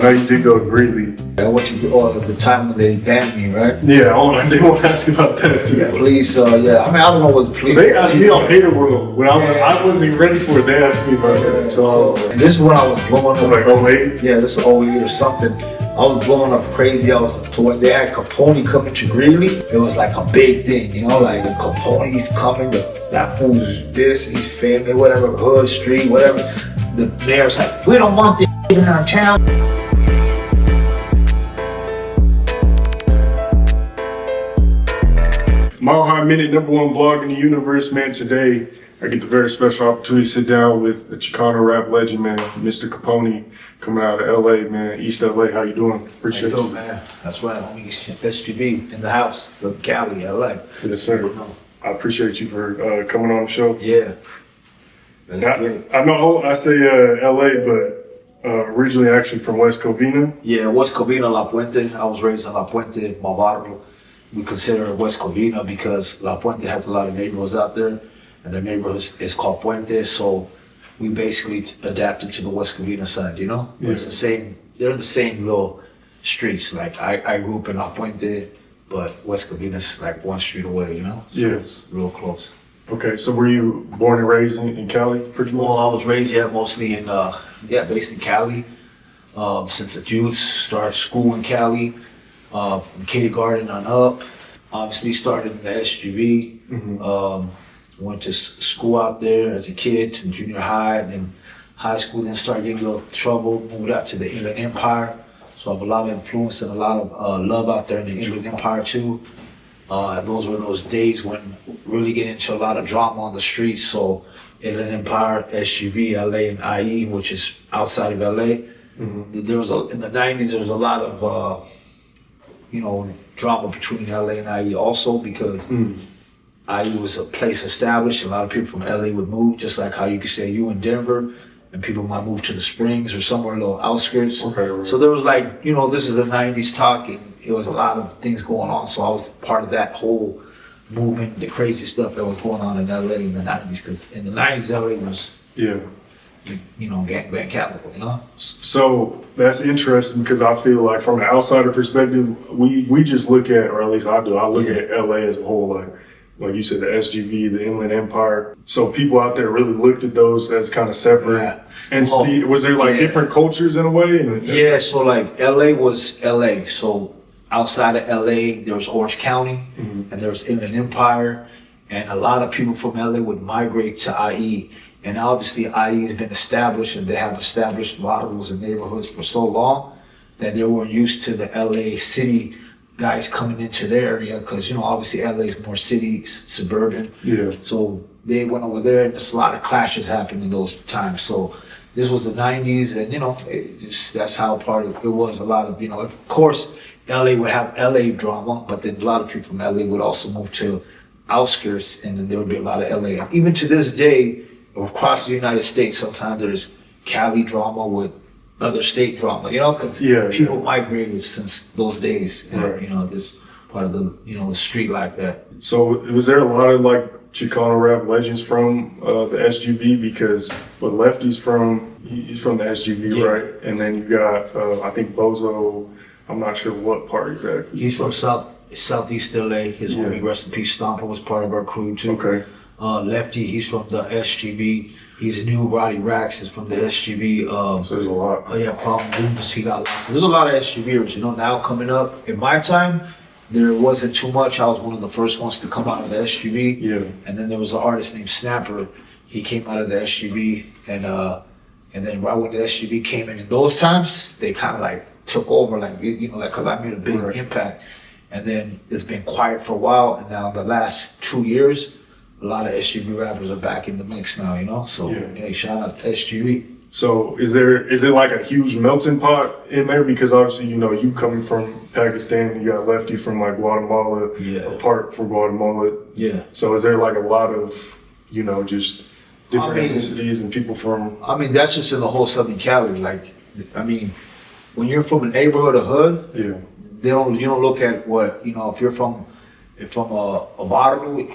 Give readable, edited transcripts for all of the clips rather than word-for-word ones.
know you did go to Greeley. I went to the time when they banned me, right? Yeah, I did want to ask about that too. Yeah, police. Yeah, I mean, I don't know what the police. They asked me on Hater World when I wasn't even ready for it. They asked me about that. So and this is when I was blowing up. Like 08? Yeah, this is 08 or something. I was blowing up crazy. To when they had Capone coming to Greeley, it was like a big thing, you know, like Capone's coming, that fool's this, he's famous, whatever, hood, street, whatever. The mayor's like, we don't want this in our town. Mile High Minute, #1 blog in the universe, man. Today, I get the very special opportunity to sit down with the Chicano Rap legend, man, Mr. Capone, coming out of LA, man, East LA. How you doing? Appreciate you. Man. That's right, homie. SGB in the house, the Cali, LA. Yes, sir. I appreciate you for coming on the show. Yeah. I know I say LA, but originally actually from West Covina. Yeah, West Covina, La Puente. I was raised in La Puente, my barrio. We consider it West Covina because La Puente has a lot of neighborhoods out there, and their neighborhood is called Puente, so we basically adapted to the West Covina side, you know? Yeah. It's the same, they're the same little streets. Like, I grew up in La Puente, but West Covina's like one street away, you know? So yeah. It's real close. Okay, so were you born and raised in Cali, pretty much? Well, I was raised, mostly in, based in Cali. Since the youth, started school in Cali. From kindergarten on up, obviously started in the SGB. Mm-hmm. Went to school out there as a kid to junior high, then high school, then started getting a little trouble, moved out to the Inland Empire. So I have a lot of influence and a lot of love out there in the Inland Empire too. And those were those days when really get into a lot of drama on the streets. So Inland Empire, SGV, LA, and IE, which is outside of LA. Mm-hmm. There was in the 90s, there was a lot of drama between LA and IE also because IE was a place established. A lot of people from LA would move, just like how you could say you in Denver, and people might move to the Springs or somewhere a little outskirts. Right. So there was like, this is the 90s talk, and it was a lot of things going on. So I was part of that whole movement, the crazy stuff that was going on in LA in the 90s, because in the 90s, LA was, gangbang capital, So that's interesting because I feel like from an outsider perspective, we just look at, or at least I do, I look at LA as a whole, like you said, the SGV, the Inland Empire. So people out there really looked at those as kind of separate entities. Was there different cultures in a way? Yeah, so like LA was LA. So outside of LA, there was Orange County, and there was Inland Empire, and a lot of people from LA would migrate to IE. And obviously IE has been established, and they have established models and neighborhoods for so long that they were used to the LA city guys coming into their area, because obviously LA is more city, suburban. Yeah. So they went over there, and there's a lot of clashes happened in those times. So this was the 90s, and that's how part of it was. A lot of of course LA would have LA drama, but then a lot of people from LA would also move to outskirts, and then there would be a lot of LA. And even to this day, across the United States, sometimes there's Cali drama with other state drama, because people migrated since those days, and, this part of the street like that. So was there a lot of Chicano Rap legends from the SGV? Because for Lefty's he's from the SGV, right? And then you got, I think Bozo, I'm not sure what part exactly. He's from Southeast LA. His homie, rest in peace, Thump, was part of our crew too. Okay. Lefty, he's from the SGV. He's new. Roddy Rax is from the SGV. So there's a lot. Palm Loomis, he got. There's a lot of SGVers, now coming up. In my time, there wasn't too much. I was one of the first ones to come out of the SGV. Yeah. And then there was an artist named Snapper. He came out of the SGV, and then right when the SGV came in those times, they kind of took over, because I made a big impact. And then it's been quiet for a while, and now the last 2 years, a lot of SGV rappers are back in the mix now, So, shout out to SGV. So is it like a huge melting pot in there? Because obviously, you coming from Pakistan, you got Lefty from Guatemala, apart from Guatemala. Yeah. So is there a lot of, just different ethnicities and people from? That's just in the whole Southern Cali. When you're from a neighborhood or hood, you don't look at what, if you're from a barrio,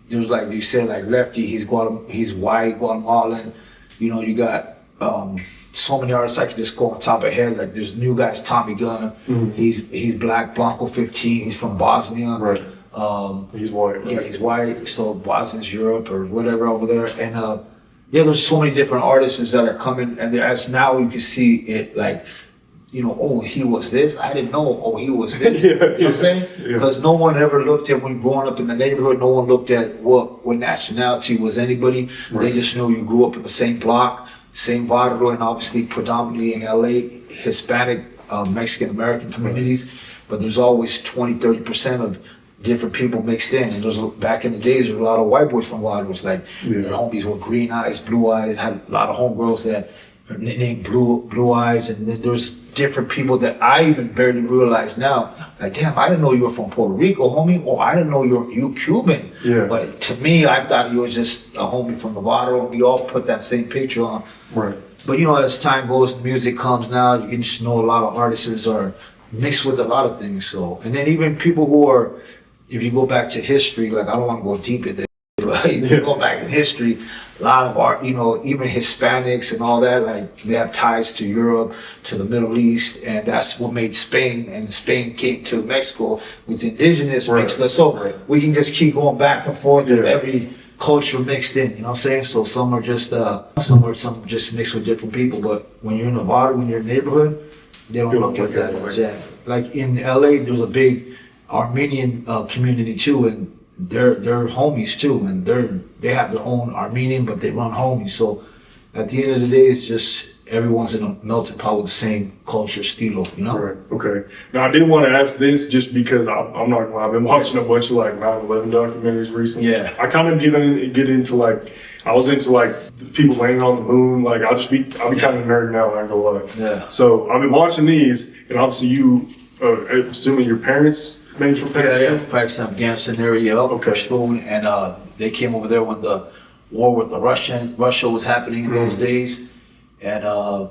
there's you said Lefty, he's white, Guatemalan. You got so many artists I could just go on top of my head. Like there's new guys, Tommy Gunn. He's black. Blanco 15. He's from Bosnia. Right. He's white. Right? Yeah, he's white. So Bosnia's Europe or whatever over there. And yeah, there's so many different artists that are coming, and as now you can see it like, you know, oh, he was this. I didn't know. Oh, he was this. You know what I'm saying? Because no one ever looked at, when growing up in the neighborhood, no one looked at what nationality was anybody. Right. They just knew you grew up in the same block, same barrio, and obviously predominantly in LA, Hispanic, Mexican American communities. But there's always 20-30% of different people mixed in. And those, back in the days, there were a lot of white boys from Wadros. Like their homies were green eyes, blue eyes. Had a lot of homegirls that are named blue eyes. And then there's different people that I even barely realize now. Like, damn, I didn't know you were from Puerto Rico, homie. Or I didn't know you Cuban. Yeah. But to me, I thought you were just a homie from Nevada. We all put that same picture on. Right. But you know, as time goes, music comes now. You can just know a lot of artists are mixed with a lot of things. So, and then even people who are, if you go back to history, like I don't want to go deep into it, right? If you go back in history, a lot of art, you know, even Hispanics and all that, like they have ties to Europe, to the Middle East, and that's what made Spain, and Spain came to Mexico with indigenous mixed. So we can just keep going back and forth and every culture mixed in, you know what I'm saying? So some are just, some just mixed with different people, but when you're in Nevada, when you're in a neighborhood, they don't look at that as that. Like in LA, there's a big Armenian community too, and they're homies too, and they have their own Armenian, but they run homies. So at the end of the day, it's just everyone's in a melting pot with the same culture, estilo, you know? Right. Okay. Now I didn't want to ask this just because I'm not gonna lie, I've been watching a bunch of like 9/11 documentaries recently. Yeah. I kind of get into like, I was into like people landing on the moon. Like I'll be kind of nerding out, I ain't gonna lie. Yeah. So I've been watching these, and obviously you, assuming your parents. From Pakistan? Pakistan, Afghanistan area, and they came over there when the war with Russia was happening in those days, and I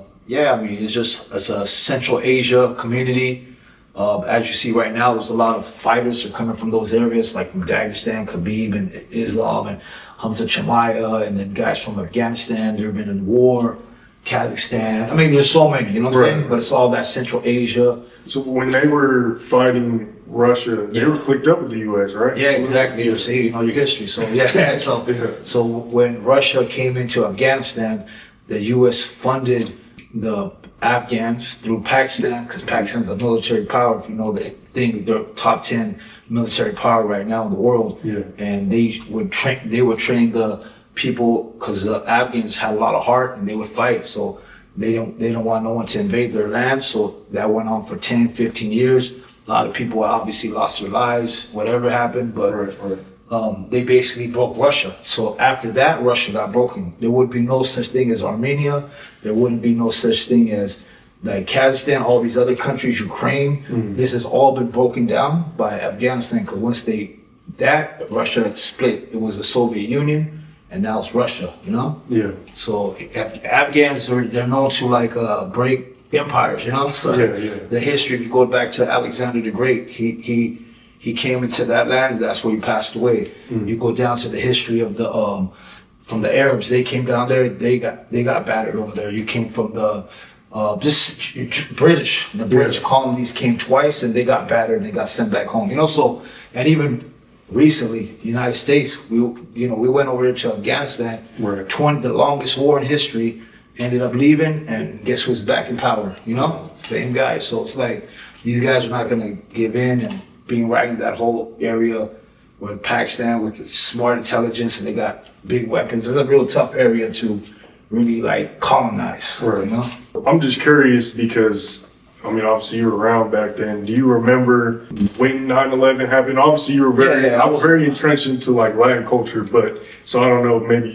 mean it's a Central Asia community. As you see right now, there's a lot of fighters are coming from those areas, like from Dagestan, Khabib, and Islam, and Hamza Chimaev, and then guys from Afghanistan. They've been in war. Kazakhstan. I mean, there's so many, you know what I'm saying? But it's all that Central Asia. So when they were fighting Russia, they were clicked up with the U.S., right? Yeah, exactly. You see, you know your history. So so when Russia came into Afghanistan, the U.S. funded the Afghans through Pakistan, because Pakistan's a military power. If you know the thing, they're top 10 military power right now in the world. Yeah. And they would train the people, because the Afghans had a lot of heart and they would fight, so they don't want no one to invade their land. So that went on for 10-15 years. A lot of people obviously lost their lives, whatever happened, but they basically broke Russia. So after that, Russia got broken. There would be no such thing as Armenia. There wouldn't be no such thing as like Kazakhstan, all these other countries, Ukraine. This has all been broken down by Afghanistan, because once Russia split, it was the Soviet Union. And now it's Russia, you know? Yeah. So Afghans, they're known to like break empires, you know? So the history, if you go back to Alexander the Great, he came into that land, and that's where he passed away. You go down to the history of the from the Arabs, they came down there, they got battered over there. You came from the British. The British colonies came twice, and they got battered and they got sent back home, you know? So, and even recently, the United States, we went over there to Afghanistan, the longest war in history, ended up leaving, and guess who's back in power, you know? Same guys. So it's like, these guys are not gonna give in, and being right in that whole area with Pakistan, with smart intelligence, and they got big weapons. It's a real tough area to really like colonize, you know? I'm just curious because, I mean, obviously you were around back then. Do you remember when 9/11 happened? Obviously you were I was very entrenched into like Latin culture, but so I don't know if maybe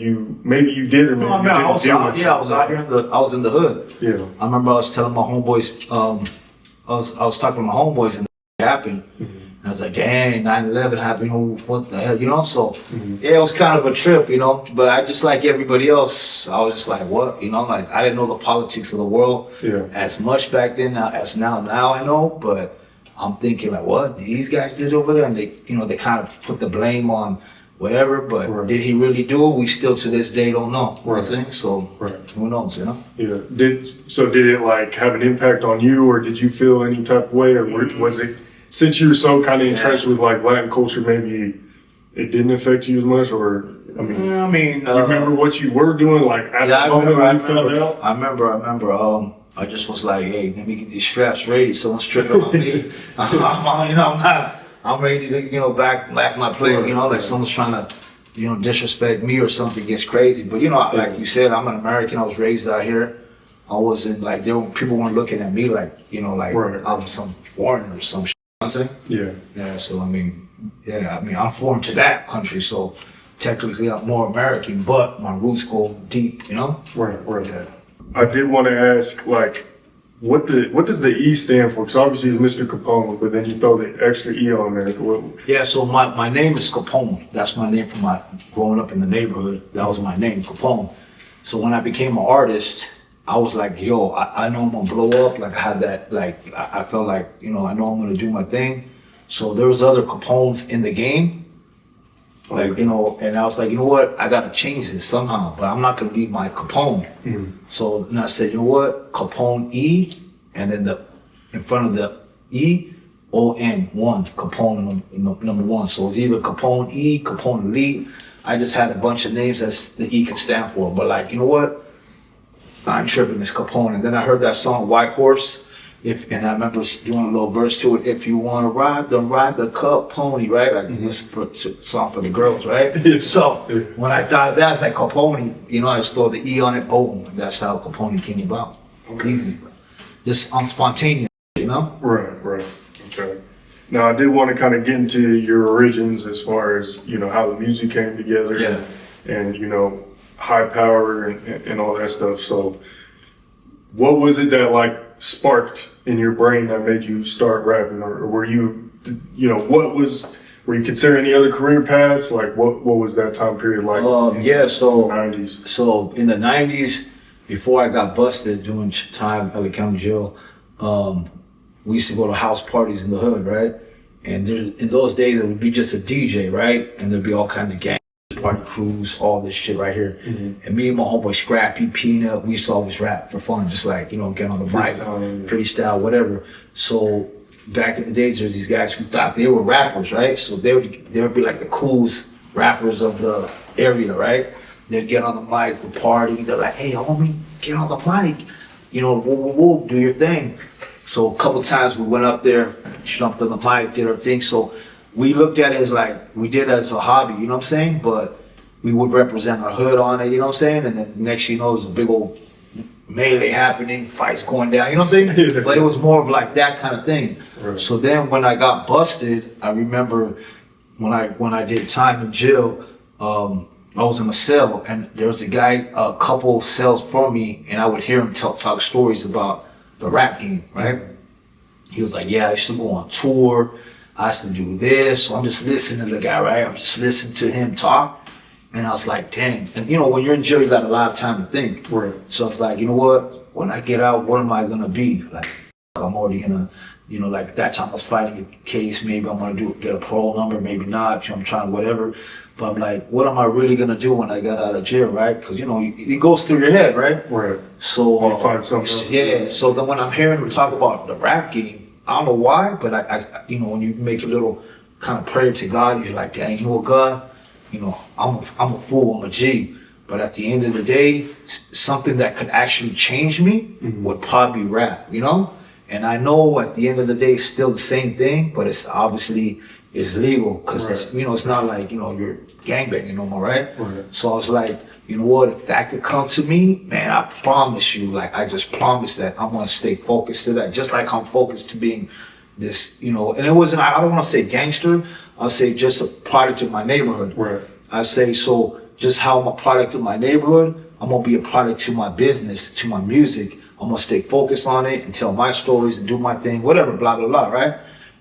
you did or maybe you didn't. I was out here I was in the hood. Yeah. I remember I was telling my homeboys, I was talking to my homeboys, and it happened. And I was like, dang, 9/11 happened, you know, what the hell, you know? So it was kind of a trip, you know, but I just like everybody else, I was just like, what, you know, like I didn't know the politics of the world as much back then as now I know, but I'm thinking like, what these guys did over there? And they, you know, they kind of put the blame on whatever. But did he really do it? We still to this day don't know. You know what I'm saying? So who knows, you know? Yeah. Did it like have an impact on you, or did you feel any type of way, or was it, since you were so kind of entrenched with like Latin culture, maybe it didn't affect you as much? Or I mean, you remember what you were doing like at the moment when you found out? I remember. I just was like, hey, let me get these straps ready. Someone's tripping on me. I'm ready to, back my play. Like someone's trying to, disrespect me or something gets crazy. But like you said, I'm an American. I was raised out here. I wasn't like people weren't looking at me like I was some foreigner or some shit. You know what I'm saying? Yeah. So I'm foreign to that country. So technically I'm more American, but my roots go deep. Right. Yeah. I did want to ask, like, what does the E stand for? Because obviously it's Mr. Capone, but then you throw the extra E on there. Yeah, so my name is Capone. That's my name from my growing up in the neighborhood. That was my name, Capone. So when I became an artist, I was like, yo, I know I'm gonna blow up. Like I had that, like I felt like, I know I'm gonna do my thing. So there was other Capones in the game. Like, and I was like, you know what? I gotta change this somehow, but I'm not gonna be my Capone. So then I said, you know what? Capone-E, and then in front of the E, O-N, one, Capone, number one. So it's either Capone-E, Capone Elite. I just had a bunch of names that the E can stand for. But like, you know what? I'm tripping, it's Capone. And then I heard that song, White Horse. And I remember doing a little verse to it. If you want to ride the Capone, right? Like this for song for the girls, right? So when I thought of that, it's like Capone. I just throw the E on it. Boom. That's how Capone came about. Easy, just spontaneous, Right. Okay. Now I did want to kind of get into your origins as far as how the music came together. Yeah. And high power and all that stuff. So what was it that like sparked in your brain that made you start rapping, or were you, were you considering any other career paths? Like what was that time period like? So in the 90s. So in the 90s, before I got busted doing time at LA County Jail, we used to go to house parties in the hood, right? And in those days, it would be just a DJ, right? And there'd be all kinds of gang party crews, all this shit right here. And me and my homeboy Scrappy, Peanut, we used to always rap for fun, just like, get on the mic, freestyle, whatever. So back in the days, there's these guys who thought they were rappers, right? So they would be like the coolest rappers of the area, right? They'd get on the mic for partying. They're like, hey, homie, get on the mic. Whoa, do your thing. So a couple times we went up there, jumped on the mic, did our thing. So we looked at it as like, we did it as a hobby, you know what I'm saying? But we would represent our hood on it, you know what I'm saying? And then next thing you know, there's a big old melee happening, fights going down, you know what I'm saying? But it was more of like that kind of thing. Right. So then when I got busted, I remember when I did time in jail, I was in a cell and there was a guy a couple cells from me, and I would hear him talk stories about the rap game, right? He was like, yeah, I used to go on tour. I used to do this. So I'm just listening to the guy, right? I'm just listening to him talk. And I was like, dang. And when you're in jail, you got a lot of time to think. Right. So it's like, you know what? When I get out, what am I going to be? Like, I'm already going to, like that time I was fighting a case. Maybe I'm going to get a parole number, maybe not. I'm trying whatever. But I'm like, what am I really going to do when I got out of jail, right? Because, it goes through your head, right? Right. So, you find something else. Yeah. So then when I'm hearing him talk about the rap game, I don't know why, but I when you make a little kind of prayer to God, you're like, dang, you know what, God? I'm a fool, I'm a G. But at the end of the day, something that could actually change me would probably be rap, And I know at the end of the day, it's still the same thing, but it's obviously is legal because it's not like you're gangbanging no more, right? So I was like, you know what? If that could come to me, man, I promise you, like I just promise that I'm gonna stay focused to that, just like I'm focused to being this, And it wasn't. I don't want to say gangster. I'll say just a product of my neighborhood. Right. I say so. Just how I'm a product of my neighborhood, I'm gonna be a product to my business, to my music. I'm gonna stay focused on it and tell my stories and do my thing, whatever, blah blah blah, right?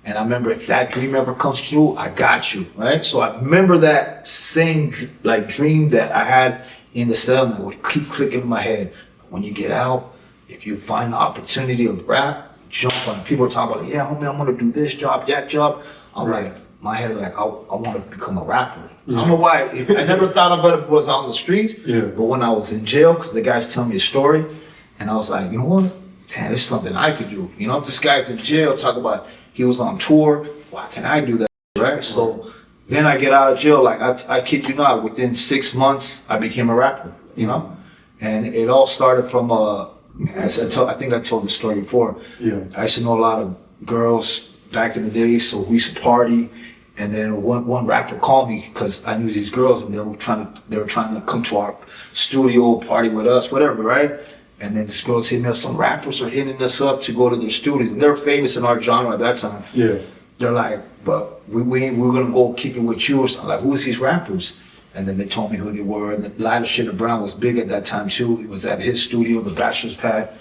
And I remember if that dream ever comes true, I got you, right? So I remember that same dream that I had in the cell, and it would keep clicking in my head. When you get out, if you find the opportunity of rap, jump on it. People are talking about, yeah, homie, I'm gonna do this job, that job. I'm like, my head like, I want to become a rapper. I don't know why. I never thought about it was on the streets. Yeah. But when I was in jail, because the guys tell me a story, and I was like, you know what? Damn, this is something I could do. You know, if this guy's in jail, talk about he was on tour, why can I do that, right? So then I get out of jail, like I kid you not, within 6 months, I became a rapper, you know? And it all started from, I think I told the story before. Yeah. I used to know a lot of girls back in the day, so we used to party. And then one rapper called me because I knew these girls, and they were trying to come to our studio, party with us, whatever, right? And then these girls hit me up. Some rappers are hitting us up to go to their studios, and they're famous in our genre at that time. Yeah. They're like, but we're gonna go kick it with you. So I'm like, who's these rappers? And then they told me who they were. And then Latino Brown was big at that time too. It was at his studio, the Bachelor's Pad.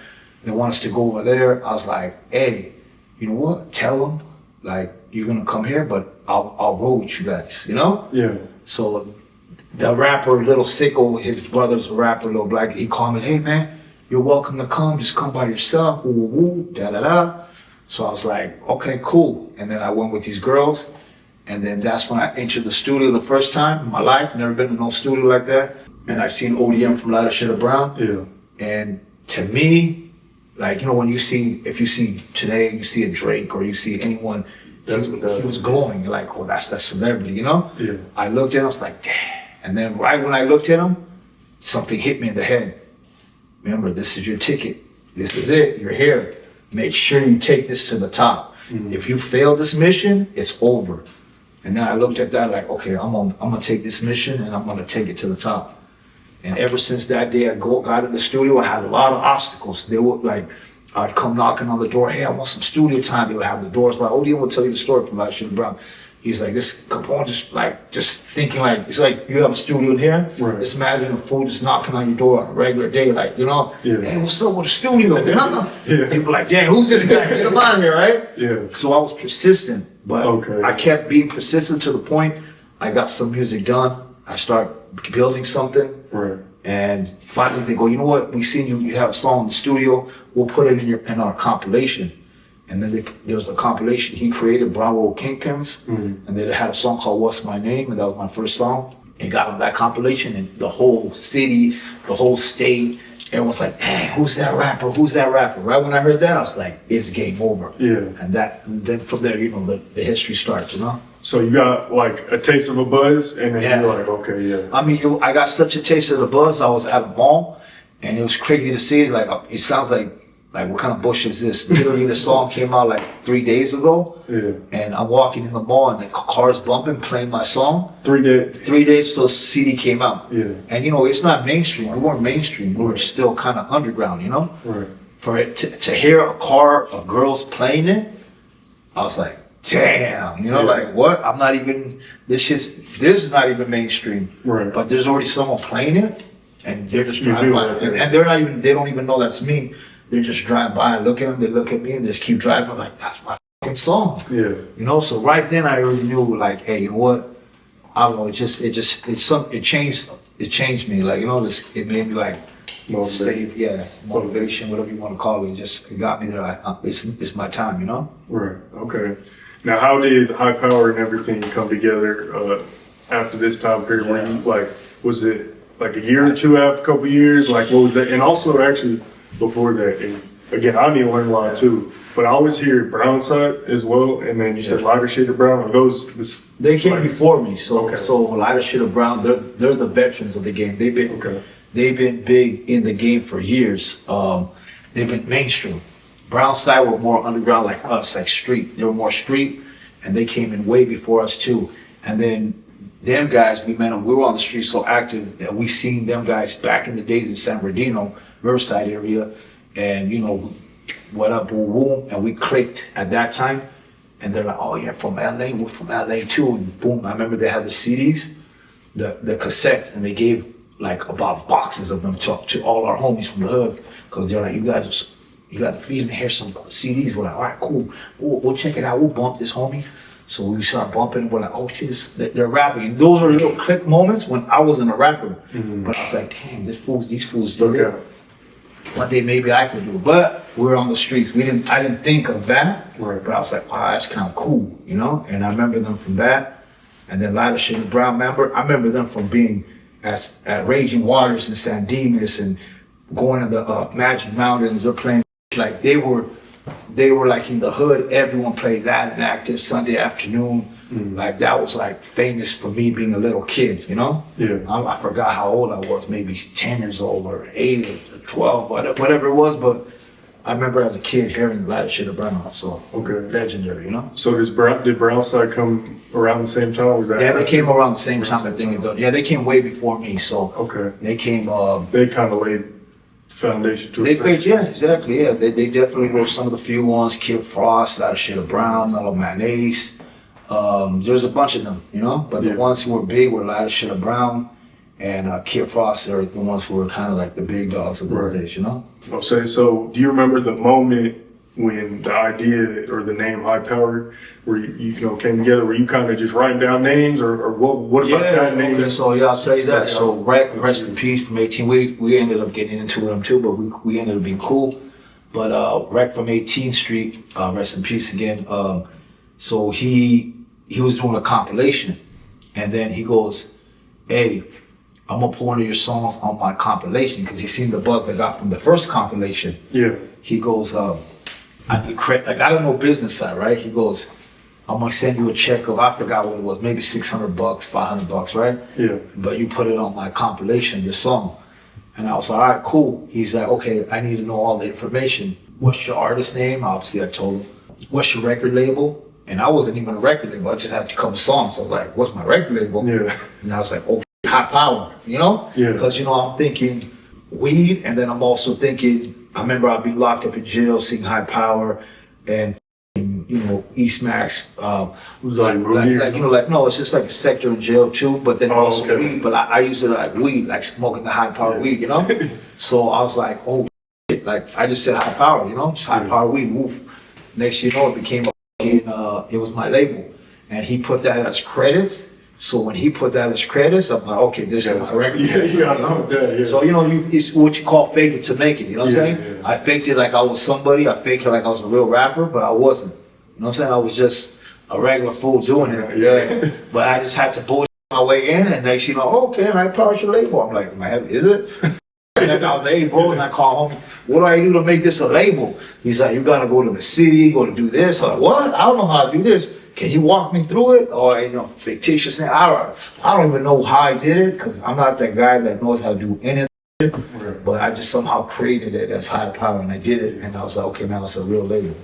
They want us to go over there. I was like, hey, you know what? Tell them, like, you're gonna come here, but I'll roll with you guys, you know? Yeah. So the rapper, Little Sicko, his brother's a rapper, Little Black, he called me, hey man, you're welcome to come, just come by yourself, woo woo woo, da da da. So I was like, okay, cool. And then I went with these girls, and then that's when I entered the studio the first time in my life, never been to no studio like that. And I seen ODM from Latino Brown. Yeah. And to me, like, you know, when if you see today, you see a Drake or you see anyone, he was glowing. You're like, oh, that's that celebrity, you know? Yeah. I looked at him, I was like, damn. And then right when I looked at him, something hit me in the head. Remember, this is your ticket. This is it. You're here. Make sure you take this to the top. Mm-hmm. If you fail this mission, it's over. And then I looked at that like, okay, I'm gonna take this mission and I'm gonna take it to the top. And ever since that day I got in the studio, I had a lot of obstacles. They would like, I'd come knocking on the door, hey, I want some studio time. They would have the doors like, ODM will tell you the story from Latino Brown. He's like, this Capone just thinking like, it's like you have a studio in here. Right. Just imagine a fool just knocking on your door on a regular day, like, you know, yeah. Hey, what's up with the studio? Yeah. People like, damn, who's this guy? Get him out of here, right? Yeah. So I was persistent, but I kept being persistent to the point I got some music done. I start building something. Right. And finally they go, you know what? We seen you have a song in the studio. We'll put it in our compilation. And then there was a compilation he created, Brown Road Kingpins. Mm-hmm. And then they had a song called What's My Name? And that was my first song. It got on that compilation, and the whole city, the whole state, everyone's like, hey, who's that rapper? Who's that rapper? Right when I heard that, I was like, it's game over. Yeah. And then from there, you know, the history starts, you know? So you got like a taste of a buzz, and then you're like, okay, yeah. I mean, I got such a taste of the buzz. I was at a mall, and it was crazy to see. Like, it sounds like what kind of bush is this? Literally, the song came out like 3 days ago. Yeah. And I'm walking in the mall, and the car's bumping, playing my song. 3 days. 3 days till the CD came out. Yeah. And you know, it's not mainstream. We weren't mainstream. We were still kind of underground, you know? Right. For it to hear a car of girls playing it, I was like, damn, you know, like what? I'm not even, this is not even mainstream. Right. But there's already someone playing it, and they're just driving by. And they don't even know that's me. They just drive by, look at them, they look at me, and just keep driving. I'm like, that's my fucking song. Yeah. You know, so right then I already knew, like, hey, you know what? I don't know, it changed me. Like, you know, it made me like, motivation, whatever you want to call it. It got me there. Like, it's my time, you know? Right. Okay. Now, how did High Power and everything come together after this time period? Where you, like, was it like a year or two after, a couple years? Like, what was that? And also, actually, before that, and again, I need to learn a lot too. But I always hear Brown side as well, and then you said Lighter Shade of Brown. Are those? They came before me, so Lighter Shade of Brown. They're the veterans of the game. They've been big in the game for years. They've been mainstream. Brown side were more underground, like us, like street. They were more street, and they came in way before us too. And then them guys, we met them. We were on the street so active that we seen them guys back in the days in San Bernardino, Riverside area, and you know, what up, boom, boom, and we clicked at that time. And they're like, oh yeah, from LA, we're from LA too, and boom. I remember they had the CDs, the cassettes, and they gave like about boxes of them to all our homies from the hood, because they're like, you got to feed me, hear some CDs. We're like, all right, cool, we'll check it out, we'll bump this, homie. So we start bumping, we're like, oh shit, they're rapping. And those are little click moments when I wasn't a rapper. Mm-hmm. But I was like, damn, these fools still there. one day maybe I could do it. But we were on the streets. I didn't think of that. Right. But I was like, wow, that's kind of cool, you know? And I remember them from that. And then Latino Brown, I remember them from being at Raging Waters in San Dimas and going to the Magic Mountains. They're playing like they were like in the hood. Everyone played that and Active Sunday afternoon. Like that was like famous for me being a little kid, you know? Yeah. I forgot how old I was, maybe 10 years old or 8 or 12, whatever it was, but I remember as a kid hearing Latino Brown, so legendary, you know? So did Brownside come around the same time? Was that they came around the same time, I think. Yeah, they came way before me, so they came. They kind of laid the foundation to it. Yeah, exactly. Yeah, they definitely were some of the few ones. Kid Frost, Latino Brown, Mellow Mayonnaise. There's a bunch of them, you know. But the ones who were big were Latino Brown and Kid Frost. Are the ones who were kind of like the big dogs of those days, you know. Okay, so do you remember the moment when the idea or the name High Power, where you know came together? Were you kind of just writing down names, or what about that name? Okay, so I'll tell you that. So rest in peace from 18. We ended up getting into them too, but we ended up being cool. But Rec from 18th Street, rest in peace again. So he was doing a compilation, and then he goes, "Hey, I'm gonna put one of your songs on my compilation," because he seen the buzz I got from the first compilation. Yeah. He goes, I need credit. Like I don't know business side, right? He goes, "I'm gonna send you a check of I forgot what it was, maybe $600, $500, right? Yeah. But you put it on my compilation, this song." And I was like, "All right, cool." He's like, "Okay, I need to know all the information. What's your artist name?" Obviously, I told him. "What's your record label?" And I wasn't even a record label. I just had a couple songs. So I was like, "What's my record label?" Yeah. And I was like, "Oh, High Power," you know? Yeah. Because, you know, I'm thinking weed, and then I'm also thinking, I remember I'd be locked up in jail, seeing High Power, and, you know, East Max. It was like you know, like, no, it's just like a sector in jail too, but then also weed. But I use it like weed, like smoking the High Power weed, you know? So I was like, oh, shit. Like, I just said High Power, you know? Just High Power weed, woof. Next thing you know, it became it was my label. And he put that as credits. So when he put that as credits, I'm like, okay, this is my record. I know that. Yeah. So, you know, it's what you call fake it to make it, you know what I'm saying? Yeah. I faked it like I was somebody. I faked it like I was a real rapper, but I wasn't. You know what I'm saying? I was just a regular fool doing it. Yeah. But I just had to bullshit my way in, and they, you know, okay, I power your label. I'm like, is it? And then I was like, hey, bro, and I call him, what do I do to make this a label? He's like, you gotta go to the city, go to do this. I'm like, what? I don't know how to do this. Can you walk me through it? Or, you know, fictitious thing. I don't even know how I did it, because I'm not that guy that knows how to do anything. Right. But I just somehow created it as High Power, and I did it, and I was like, okay, now it's a real label.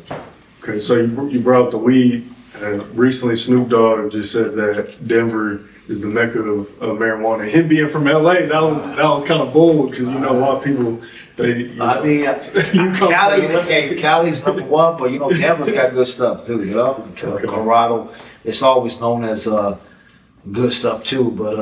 Okay, so you brought up the weed, and recently Snoop Dogg just said that Denver is the mecca of marijuana. Him being from LA, that was kind of bold, because you know a lot of people. Cali's number one, but you know Denver's got good stuff too. You know, Colorado, it's always known as good stuff too. But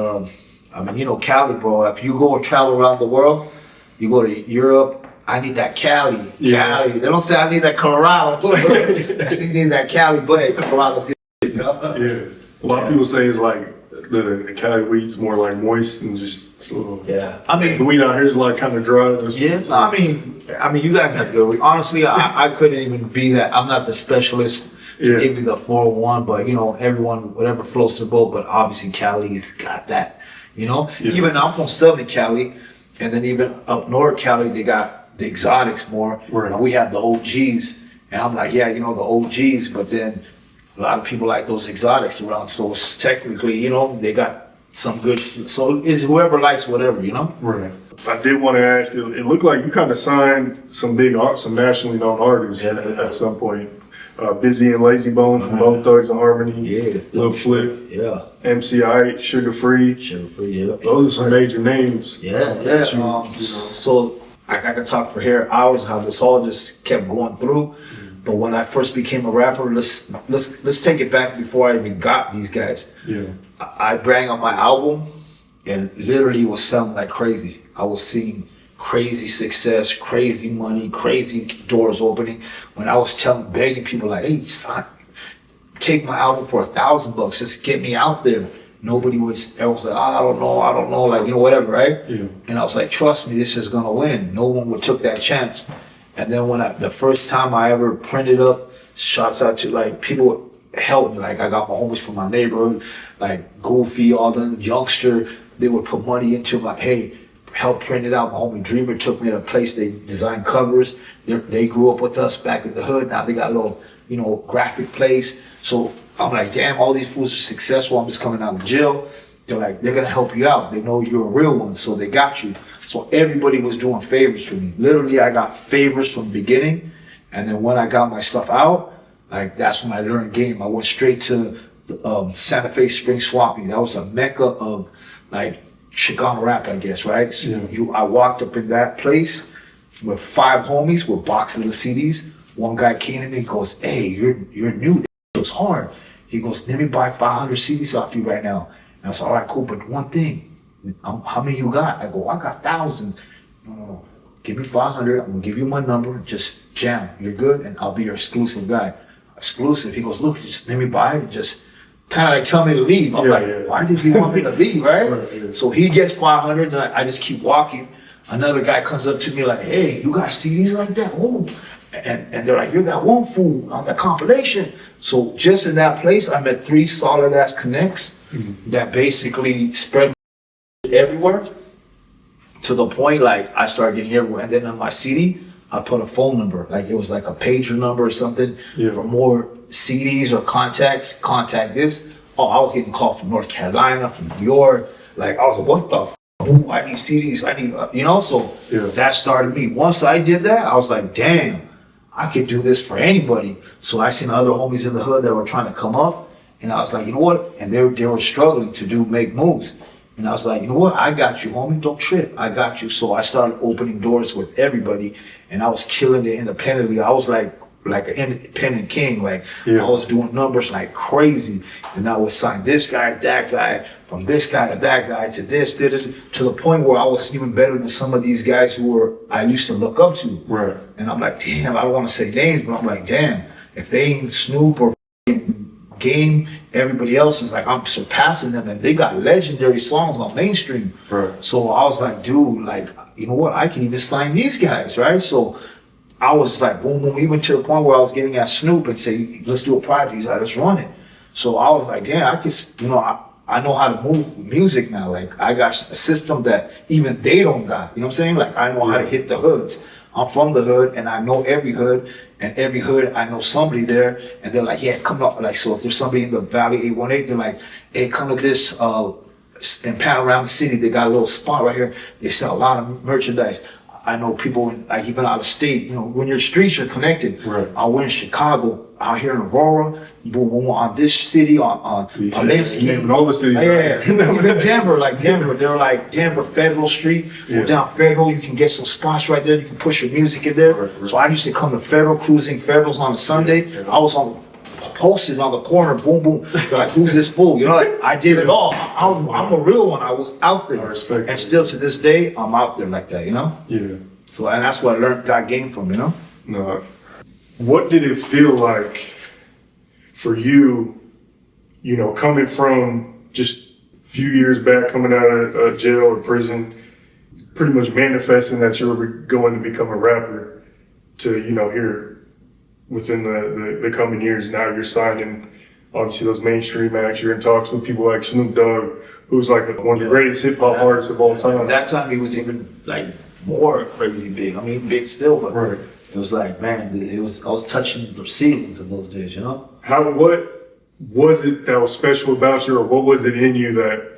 I mean, you know, Cali, bro. If you go and travel around the world, you go to Europe. I need that Cali. Cali. They don't say I need that Colorado. They say you need that Cali, but Colorado's good. You know? Yeah. A lot of people say it's like the Cali weed's more like moist and just slow. Yeah. I mean, the weed out here is like kind of dry. Yeah. No, I mean, you guys have good weed. Honestly, I couldn't even be that. I'm not the specialist to give me the 401, but you know, everyone, whatever floats their boat. But obviously, Cali's got that. You know, even I'm from Southern Cali, and then even up north Cali, they got the exotics more. Right. And we have the OGs, and I'm like, yeah, you know, the OGs, but then a lot of people like those exotics around. So it's technically, you know, they got some good. So it's whoever likes whatever, you know. Right. I did want to ask you. It looked like you kind of signed some nationally known artists at some point. Busy and Lazy Bone from Bone Thugs and Harmony. Yeah. Lil Flip. Yeah. MC Sugar Free. Yeah. Those are some major names. Yeah. So I could talk for hair hours how this all just kept going through. But when I first became a rapper, let's take it back before I even got these guys. Yeah. I bring on my album, and literally it was selling like crazy. I was seeing crazy success, crazy money, crazy doors opening. When I was begging people like, hey, son, take my album for $1,000, just get me out there. Nobody was, everyone was like, oh, I don't know, like, you know, whatever, right? Yeah. And I was like, trust me, this is gonna win. No one would took that chance. And then the first time I ever printed up, shouts out to like people helped me. Like I got my homies from my neighborhood, like Goofy, all the youngster, they would put money into like, hey, help print it out. My homie Dreamer took me to a place they designed covers. They grew up with us back in the hood. Now they got a little, you know, graphic place. So I'm like, damn, all these fools are successful. I'm just coming out of jail. They're like, they're gonna help you out. They know you're a real one, so they got you. So everybody was doing favors for me. Literally, I got favors from the beginning. And then when I got my stuff out, like that's when I learned game. I went straight to the, Santa Fe Spring Swap Meet. That was a mecca of like Chicano Rap, I guess, right? So I walked up in that place with 5 homies with boxes of CDs. One guy came to me and goes, hey, you're new. It was hard. He goes, let me buy 500 CDs off you right now. And I said, all right, cool, but one thing, how many you got? I go, I got thousands. No. Give me 500, I'm gonna give you my number, just jam, you're good, and I'll be your exclusive guy. Exclusive, he goes, look, just let me buy it, and just kind of like tell me to leave. I'm why did he want me to leave, right? So he gets 500, and I just keep walking. Another guy comes up to me like, hey, you got CDs like that? Oh. And they're like, you're that one fool on that compilation. So just in that place, I met 3 solid ass connects that basically spread everywhere. To the point, like, I started getting everywhere. And then on my CD, I put a phone number. Like, it was like a pager number or something. For more CDs or contacts, contact this. Oh, I was getting called from North Carolina, from New York. Like, I was like, what the f***? Ooh, I need CDs. I need, you know? So that started me. Once I did that, I was like, damn, I could do this for anybody. So I seen other homies in the hood that were trying to come up. And I was like, you know what? And they were struggling to make moves. And I was like, you know what? I got you, homie. Don't trip. I got you. So I started opening doors with everybody, and I was killing it independently. I was like an independent king. Like I was doing numbers like crazy, and I would sign this guy, that guy, from this guy to that guy to this, to the point where I was even better than some of these guys who I used to look up to. Right. And I'm like, damn. I don't want to say names, but I'm like, damn. If they ain't Snoop or Game, everybody else is like, I'm surpassing them, and they got legendary songs on mainstream. Right. So I was like, dude, like, you know what? I can even sign these guys, right? So I was like, boom, boom, even to the point where I was getting at Snoop and say, let's do a project. He's like, let's run it. So I was like, damn, I could, you know, I know how to move music now. Like, I got a system that even they don't got. You know what I'm saying? Like, I know how to hit the hoods. I'm from the hood, and I know every hood, and every hood, I know somebody there, and they're like, yeah, come up. Like, so if there's somebody in the Valley 818, they're like, hey, come to this, in Panorama City, they got a little spot right here. They sell a lot of merchandise. I know people like even out of state, you know, when your streets are connected. Right. I went in Chicago, out here in Aurora, boom, boom, on this city, on Pulaski. And all the cities. Yeah, even Denver, like Denver. They were like Denver Federal Street. Go down Federal, you can get some spots right there. You can push your music in there. Right. So I used to come to Federal, cruising Federals on a Sunday. I was posted on the corner, boom, boom. They're like, who's this fool? You know, like I did it all. I'm a real one. I was out there. I respect and still to this day, I'm out there like that, you know? Yeah. So, and that's what I learned that game from, you know? No. What did it feel like for you, you know, coming from just a few years back, coming out of jail or prison, pretty much manifesting that you were going to become a rapper to, you know, here within the coming years, now you're signing obviously those mainstream acts, you're in talks with people like Snoop Dogg, who's like one of the greatest hip hop artists of all time. At that time he was even like more crazy big. I mean, big still, but it was like, man, I was touching the ceilings of those days, you know? What was it that was special about you, or what was it in you that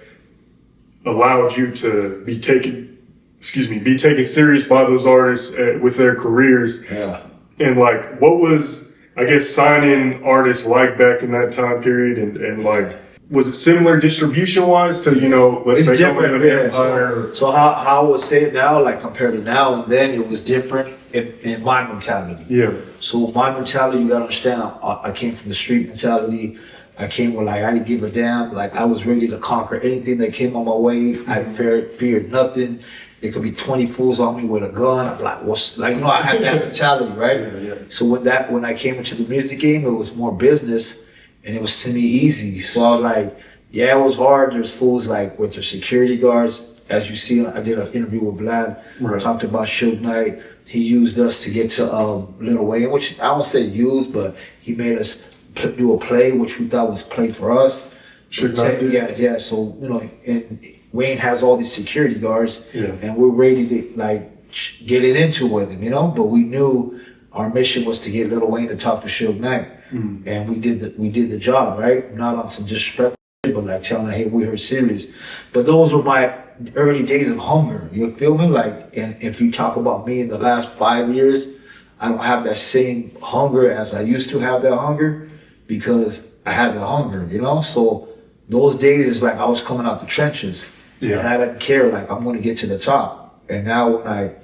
allowed you to be taken serious by those artists with their careers? Yeah. And like, what was, I guess, signing artists like back in that time period, and like, was it similar distribution wise to, you know, let's say different, So how I would say it now, like compared to now and then, it was different in my mentality. Yeah. So my mentality, you gotta understand, I came from the street mentality. I came with like, I didn't give a damn. Like, I was ready to conquer anything that came on my way. I feared nothing. There could be 20 fools on me with a gun. I'm like, what's, like, you know, I had that mentality, right? Yeah. So when I came into the music game, it was more business, and it was to me easy. So I was like, Yeah, it was hard. There's fools like with their security guards. As you see, I did an interview with Vlad. Right. Talked about Suge Knight. He used us to get to Lil Wayne, which I won't say used, but he made us do a play, which we thought was play for us. Suge Knight did? Yeah. So and Wayne has all these security guards, and we're ready to get it into with him, But we knew our mission was to get Lil Wayne to talk to Suge Knight, and we did the job, right? Not on some disrespect, but like telling him, hey, we're serious. But those were my early days of hunger. You feel me? And if you talk about me in the last 5 years, I don't have that same hunger as I used to have that hunger because I had the hunger, So those days is like I was coming out the trenches, and I didn't care. Like I'm going to get to the top. And now when I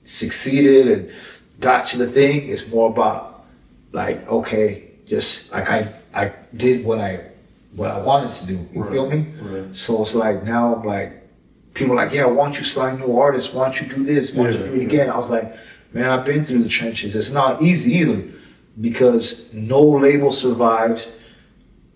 succeeded and got to the thing, it's more about like, okay, just like I did what I wanted to do. You feel me? Right. So it's like now I'm like, people are like, yeah, why don't you sign new artists? Why don't you do this? Why don't you do it again? I was like, man, I've been through the trenches. It's not easy either because no label survives.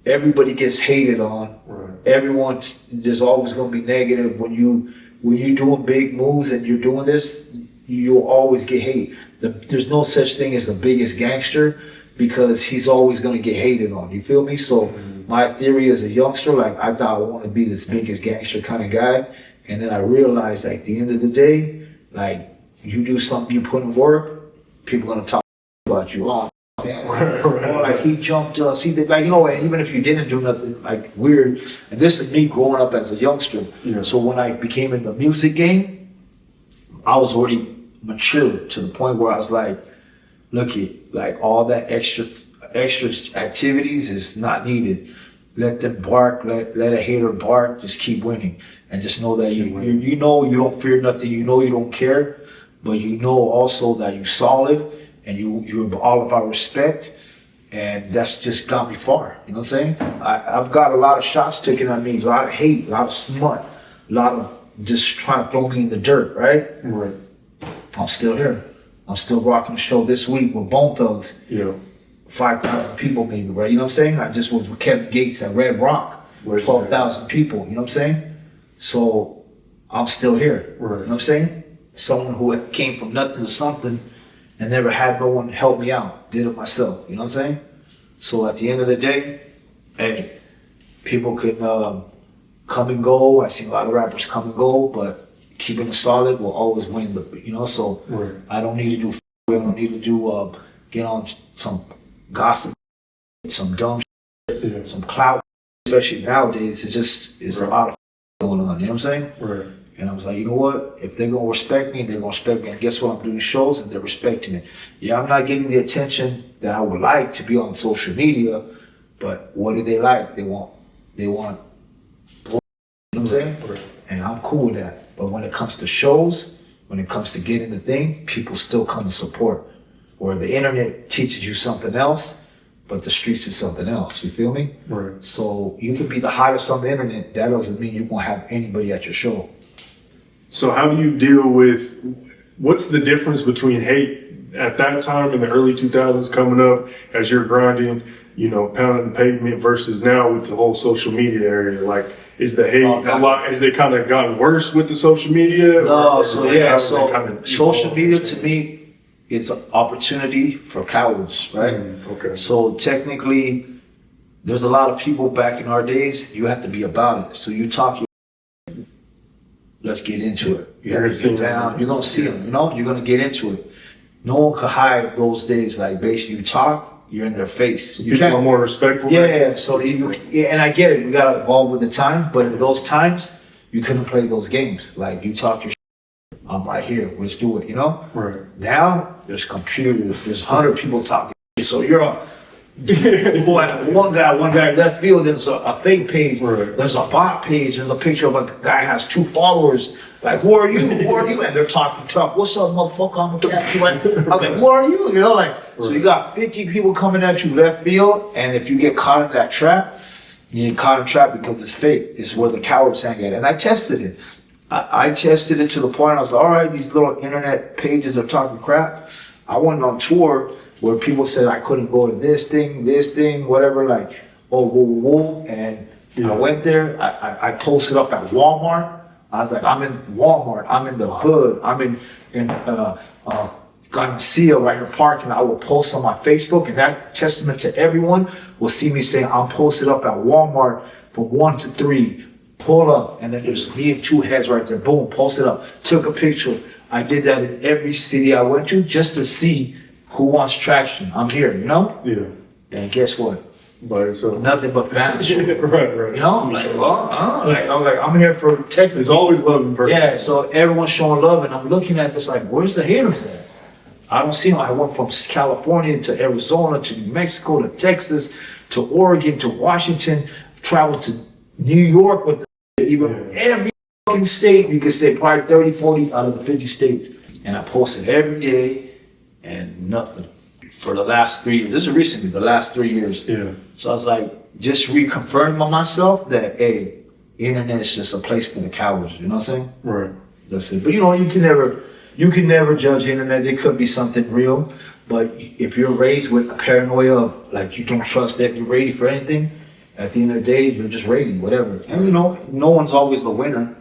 Everybody gets hated on. Right. There's always going to be negative. When you're doing big moves and you're doing this, you'll always get hate. There's no such thing as the biggest gangster because he's always going to get hated on. You feel me? So my theory as a youngster, like I thought I want to be this biggest gangster kind of guy. And then I realized at the end of the day, like you do something, you put in work, people are going to talk about you. Oh, damn. Or like he jumped us. He did, and even if you didn't do nothing like weird, and this is me growing up as a youngster. Yeah. So when I became in the music game, I was already mature to the point where I was like, looky, like all that extra activities is not needed. Let them bark, let a hater bark, just keep winning. And just know that you don't fear nothing, you don't care, but you know also that you're solid and you're all about respect, and that's just got me far, you know what I'm saying? I've got a lot of shots taken at me, a lot of hate, a lot of smut, a lot of just trying to throw me in the dirt, right? Right. I'm still here. I'm still rocking the show this week with Bone Thugs. Yeah. 5,000 people maybe, right? You know what I'm saying? I just was with Kevin Gates at Red Rock, 12,000 people, you know what I'm saying? So I'm still here, right. You know what I'm saying? Someone who came from nothing to something and never had no one help me out, did it myself, you know what I'm saying? So at the end of the day, hey, people could come and go. I see a lot of rappers come and go, but keeping it solid will always win, so right. I don't need to get on some gossip, some dumb shit, some clout, especially nowadays. It's right. A lot of going on, you know what I'm saying? Right. And I was like, you know what? If they're going to respect me, they're going to respect me. And guess what? I'm doing shows and they're respecting it. Yeah, I'm not getting the attention that I would like to be on social media, but what do they like? They want, you know what I'm saying? Right. And I'm cool with that. But when it comes to shows, when it comes to getting the thing, people still come to support. Where the internet teaches you something else, but the streets is something else. You feel me? Right. So you can be the hottest on the internet. That doesn't mean you're going to have anybody at your show. So how do you deal with, what's the difference between hate at that time in the early 2000s coming up as you're grinding, pounding the pavement versus now with the whole social media area? Like, is the hate a lot, has it kind of gotten worse with the social media? No, social media to me, it's an opportunity for cowards, right? Okay. So technically, there's a lot of people back in our days, you have to be about it. So you talk, let's get into it. You're going to sit down, you're going to see them, you're going to get into it. No one could hide those days. Like basically you talk, you're in their face. So people are more respectful. Yeah. So and I get it, we got to evolve with the times, but in those times, you couldn't play those games. Like you talk your I'm right here, let's do it, Right. Now, there's computers, there's 100 people talking. So you're on, one guy left field, there's a fake page, right. There's a bot page, there's a picture of a guy has 2 followers. Like, who are you? And they're talking tough. What's up, motherfucker? I'm like, who are you? Right. So you got 50 people coming at you left field, and if you get caught in that trap, you get caught in trap because it's fake. It's where the cowards hang at. And I tested it. I tested it to the point I was like, all right, these little internet pages are talking crap. I went on tour where people said I couldn't go to this thing, whatever, like, oh, whoa, and I went there, I posted up at Walmart. I was like, I'm in Walmart, I'm in the hood, I'm in Garcia right here parking. I will post on my Facebook, and that testament to everyone will see me saying, I'm posted up at Walmart from 1 to 3. Pull up, and then there's me and two heads right there. Boom, posted up, took a picture. I did that in every city I went to just to see who wants traction. I'm here, you know? Yeah. And guess what? By yourself. Nothing but fans. Right. You know? I'm like, I'm here for technical. There's always love in person. Yeah, so everyone's showing love, and I'm looking at this like, where's the haters at? I don't see them. I went from California to Arizona to New Mexico to Texas to Oregon to Washington, traveled to New York with every fucking state. You could say probably 30, 40 out of the 50 states. And I posted every day and nothing. For the last 3 years, this is recently, the last 3 years. Yeah. So I was like, just reconfirming myself that, hey, internet is just a place for the cowards, you know what I'm saying? Right. That's it. But you know, you can never judge the internet. There could be something real, but if you're raised with a paranoia of like you don't trust that you're ready for anything, at the end of the day, you're just ready, whatever. And you know, no one's always the winner.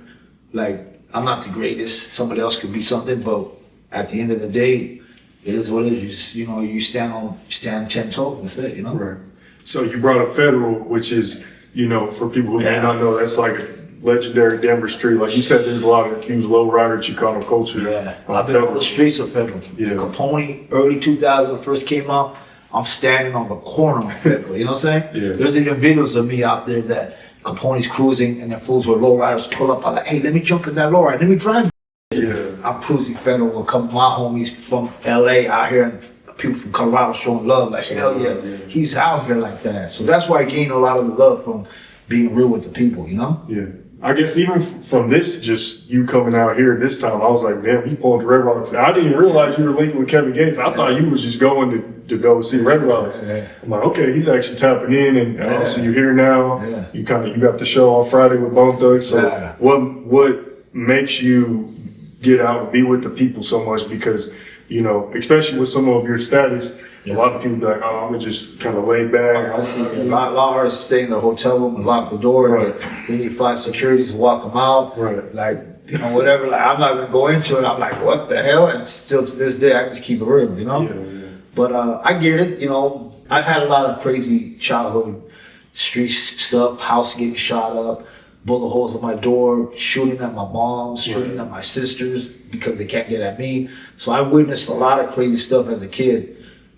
Like, I'm not the greatest. Somebody else could be something, but at the end of the day, it is what it is. You know, you stand 10 toes. That's it. You know. Right. So you brought up federal, which is, you know, for people who may not know, that's like a legendary Denver street. Like you said, there's a lot of huge lowrider Chicano culture. Yeah, I've been on the streets of Federal. Yeah. Capone, early 2000 when it first came out, I'm standing on the corner of Federal. You know what I'm saying? Yeah. There's even videos of me out there that Capone's cruising and the fools with lowriders pull up. I'm like, hey, let me jump in that lowrider. Let me drive. Yeah. I'm cruising Federal with a couple of my homies from LA out here and people from Colorado showing love. Like, hell yeah, he's out here like that. So that's why I gained a lot of the love from being real with the people, you know? Yeah. I guess even from this, just you coming out here this time, I was like, damn, he pulled Red Rocks. I didn't even realize you were linking with Kevin Gates. I thought you was just going to go see Red Rocks. Yeah. I'm like, okay, he's actually tapping in, and obviously you're here now. Yeah. You got the show on Friday with Bone Thugs. So Yeah. what makes you get out and be with the people so much? Because, you know, especially with some of your status, a lot of people be like, oh, I'm gonna just kind of lay back. I see a lot harder to stay in the hotel room and lock the door. Right. And then you find securities and walk them out. Right. Like, you know, whatever. Like, I'm not gonna go into it. I'm like, what the hell? And still to this day, I just keep it real, you know? Yeah. But I get it, you know. I had a lot of crazy childhood street stuff, house getting shot up, bullet holes in my door, shooting at my mom, shooting at my sisters because they can't get at me. So I witnessed a lot of crazy stuff as a kid.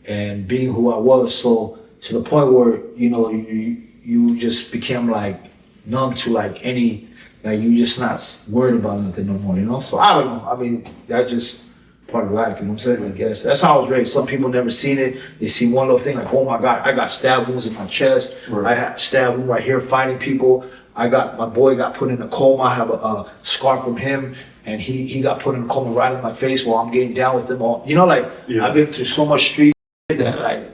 And being who I was, so to the point where, you know, you just became like numb to like any, like you just not worried about nothing no more, you know? So I don't know. I mean, that's just part of life, you know what I'm saying? I guess that's how I was raised. Some people never seen it. They see one little thing like, oh my God, I got stab wounds in my chest. Right. I had stab wound right here fighting people. My boy got put in a coma. I have a scar from him, and he got put in a coma right in my face while I'm getting down with them all. You know, like I've been through so much street that like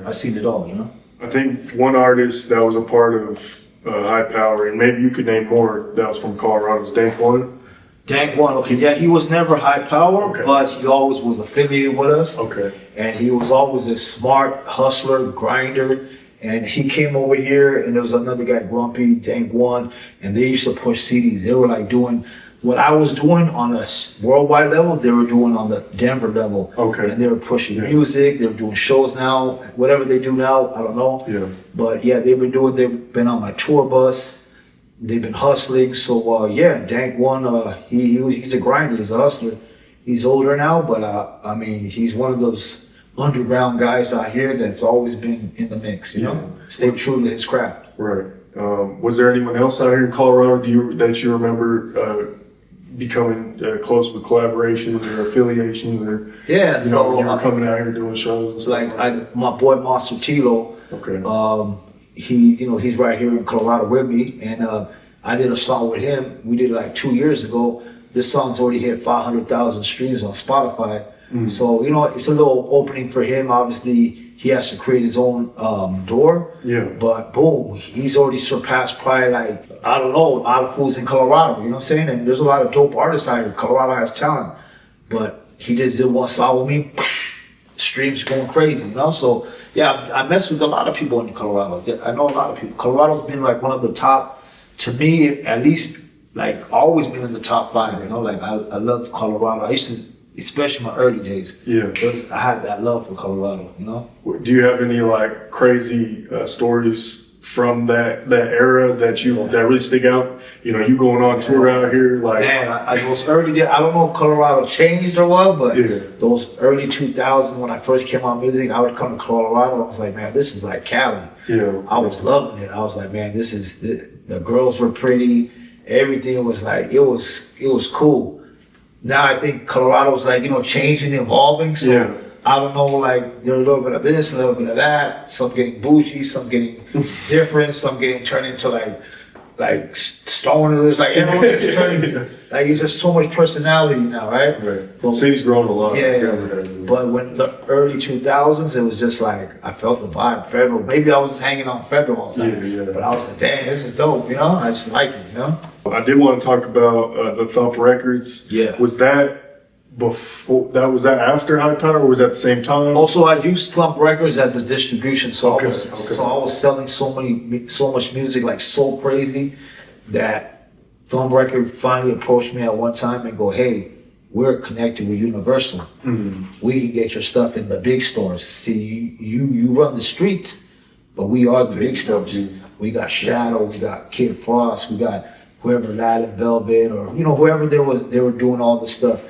I've seen it all, you know? I think one artist that was a part of High Power, and maybe you could name more, that was from Colorado, was Dank One. Dank One, okay, yeah, he was never High Power, but he always was affiliated with us. Okay. And he was always a smart hustler, grinder. And he came over here, and there was another guy, Grumpy, Dank One, and they used to push CDs. They were like doing what I was doing on a worldwide level, they were doing on the Denver level. Okay. And they were pushing music, they were doing shows now, whatever they do now, I don't know. Yeah. But yeah, they've been on my tour bus, they've been hustling. So Dank One, he's a grinder, he's a hustler. He's older now, but I mean, he's one of those underground guys out here that's always been in the mix, you know? Stay true to his craft. Right. Was there anyone else out here in Colorado that you remember becoming close with collaborations or affiliations, or you were coming out here doing shows and stuff? Like my boy Monster Tilo. Okay. He's right here in Colorado with me, and I did a song with him. We did it like 2 years ago. This song's already hit 500,000 streams on Spotify. So, you know, it's a little opening for him. Obviously, he has to create his own door. Yeah. But boom, he's already surpassed probably like, I don't know, a lot of fools in Colorado, you know what I'm saying? And there's a lot of dope artists out here. Colorado has talent. But he just did one song with me. streams going crazy, you know? So, yeah, I mess with a lot of people in Colorado. I know a lot of people. Colorado's been like one of the top, to me, at least, like, always been in the top 5, you know? Like, I love Colorado. I used to, especially my early days. Yeah. I had that love for Colorado, you know? Do you have any like crazy stories from that era that really stick out? You know, you going on tour out here, like man, those early days. I don't know if Colorado changed or what, but those early 2000s when I first came on music, I would come to Colorado. I was like, man, this is like Cali. Yeah, I was loving it. I was like, man, this is the girls were pretty. Everything was like it was cool. Now I think Colorado's like, you know, changing, evolving. So I don't know, like there's a little bit of this, a little bit of that. Some getting bougie, some getting different, some getting turned into like stoners. Like everyone gets turning, like it's just so much personality now, right? Right. But, city's grown a lot. Yeah. But when the early 2000s, it was just like I felt the vibe. Federal. Maybe I was just hanging on Federal all the time. Yeah. But I was like, dang, this is dope. You know, I just like it. You know. I did want to talk about the Thump records. Yeah. Was that before? Was that after High Power, or was that the same time? Also, I used Thump Records as a distribution, so I was selling so much music, like so crazy, that Thump Record finally approached me at one time and go, "Hey, we're connected with Universal. Mm-hmm. We can get your stuff in the big stores. See, you run the streets, but we are the big stores. Mm-hmm. We got Shadow, we got Kid Frost, we got whoever, Latin Velvet, or you know whoever they were doing all this stuff."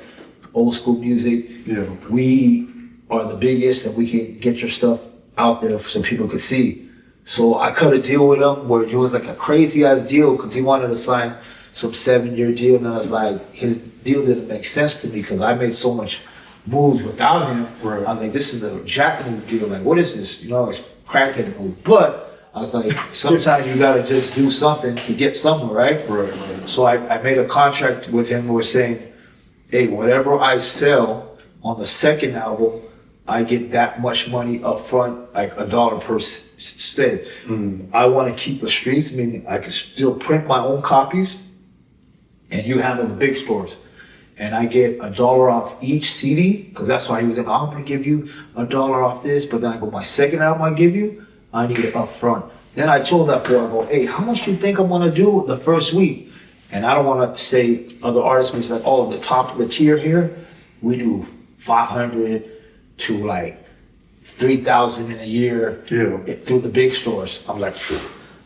Old school music. Yeah. We are the biggest, and we can get your stuff out there so people could see. So I cut a deal with him where it was like a crazy ass deal because he wanted to sign some 7-year deal, and I was like, his deal didn't make sense to me because I made so much moves without him. Right. I was like, this is a jack move deal. Like, what is this? You know, it's crackhead move. But I was like, sometimes you gotta just do something to get somewhere, right? Right. So I made a contract with him. We're saying, hey, whatever I sell on the second album, I get that much money up front, like $1 per state. Mm. I want to keep the streets, meaning I can still print my own copies, and you handle the big stores. And I get $1 off each CD, because that's why he was like, I'm going to give you $1 off this, but then I go, my second album I give you, I need it up front. Then I told that boy, I go, hey, how much do you think I'm going to do the first week? And I don't want to say other artists, but it's like, oh, the top of the tier here, we do 500 to like 3,000 in a year through the big stores. I'm like,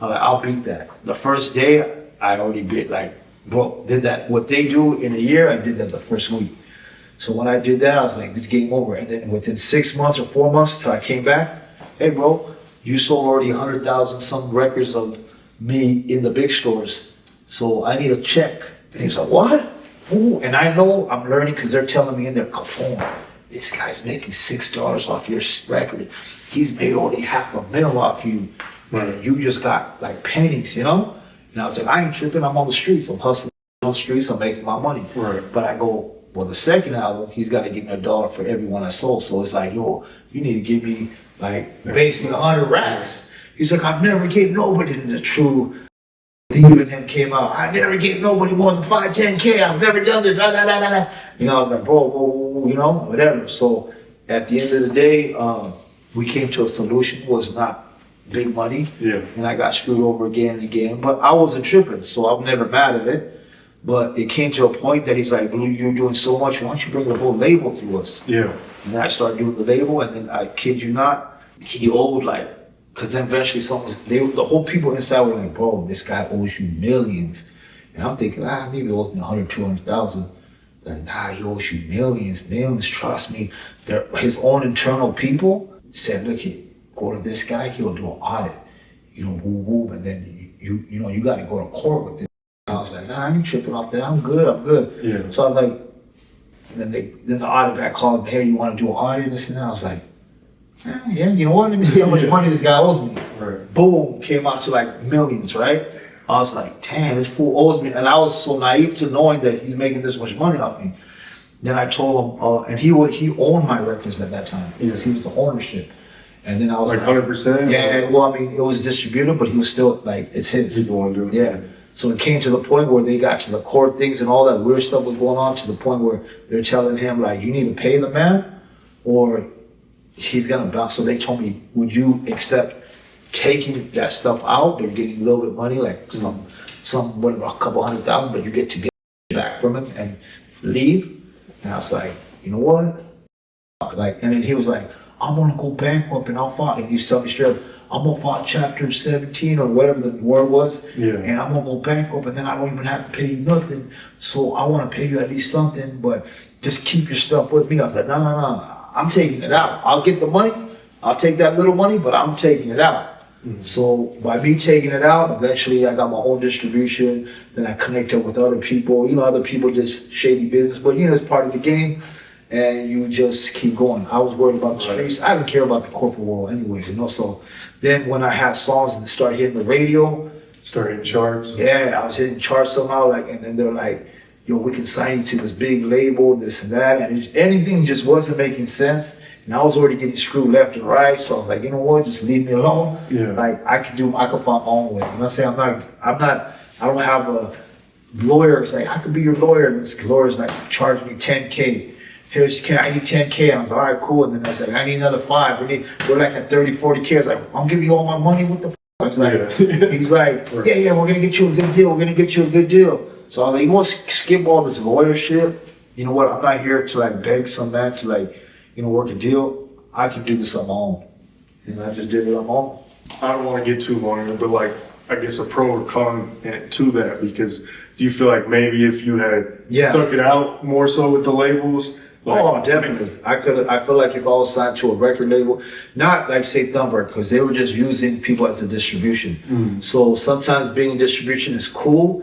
I'll beat that. The first day, I already bit like, bro, did that. What they do in a year, I did that the first week. So when I did that, I was like, this game over. And then within 6 months or 4 months till I came back, hey, bro, you sold already 100,000 some records of me in the big stores. So I need a check. And he was like, what? Ooh. And I know I'm learning because they're telling me in there, Capone, this guy's making $6 off your record. He's made only $500,000 off you. And you just got like pennies, you know? And I was like, I ain't tripping. I'm on the streets. I'm hustling on the streets. I'm making my money. Right. But I go, well, the second album, he's got to give me $1 for every one I sold. So it's like, yo, you need to give me like basically 100 racks. He's like, I've never gave nobody the true. Even him came out, I never gave nobody more than 5, 10K. I've never done this. You know, I was like, bro, you know, whatever. So at the end of the day, we came to a solution. It was not big money. Yeah. And I got screwed over again and again. But I wasn't tripping, so I'm never mad at it. But it came to a point that he's like, you're doing so much, why don't you bring the whole label through us? Yeah. And I started doing the label, and then I kid you not, he owed like, because then eventually the whole people inside were like, bro, this guy owes you millions. And I'm thinking, maybe he owes me 100, 200,000. Like, nah, he owes you millions, trust me. His own internal people said, look, go to this guy, he'll do an audit. You know, woo, and then you got to go to court with this. And I was like, nah, I ain't tripping off that, I'm good. Yeah. So I was like, and then the audit guy called me, hey, you want to do an audit, this and that? I was like, yeah, you know what? Let me see how much money this guy owes me. Right. Boom, came out to like millions, right? I was like, damn, this fool owes me. And I was so naive to knowing that he's making this much money off me. Then I told him, and he owned my records at that time. He was the ownership. And then I was like 100%? Yeah, well, I mean, it was distributed, but he was still like, it's his. He's the one doing it. Yeah. So it came to the point where they got to the court things and all that weird stuff was going on, to the point where they're telling him, like, you need to pay the man, or he's gonna bounce. So they told me, would you accept taking that stuff out, but you're getting a little bit of money, like some whatever, a couple $100,000, but you get to get back from it and leave? And I was like, you know what? Like, and then he was like, I'm gonna go bankrupt and I'll file. And he told me straight up, I'm gonna file chapter 17 or whatever the word was, and I'm gonna go bankrupt, and then I don't even have to pay you nothing. So I want to pay you at least something, but just keep your stuff with me. I was like, no, I'm taking it out. I'll get the money. I'll take that little money, but I'm taking it out. So by me taking it out, eventually I got my own distribution. Then I connected with other people. You know, other people just shady business, but you know, it's part of the game. And you just keep going. I was worried about the streets. I didn't care about the corporate world anyways, you know. So then when I had songs that started hitting the radio, started hitting charts. Yeah, I was hitting charts somehow. Like, and then they're like, "Yo, we can sign you to this big label, this and that," and anything just wasn't making sense. And I was already getting screwed left and right. So I was like, you know what? Just leave me alone. Yeah. Like I can find my own way. You know what I'm saying? I don't have a lawyer. It's like I could be your lawyer. This lawyer's like charge me $10K. I need $10K. I was like, all right, cool. And then I was like, I need another $5. We're like at $30, $40K. I was like, I'm giving you all my money. What the f? I was like, he's like, yeah, we're gonna get you a good deal. We're gonna get you a good deal. So I was like, you want to skip all this lawyer shit? You know what? I'm not here to like beg some man to like, you know, work a deal. I can do this on my own. And I just did it on my own. I don't want to get too long, but like, I guess a pro or con to that, because do you feel like maybe if you had stuck it out more so with the labels? Like, definitely. I feel like if I was signed to a record label, not like say Thump, because they were just using people as a distribution. So sometimes being in distribution is cool,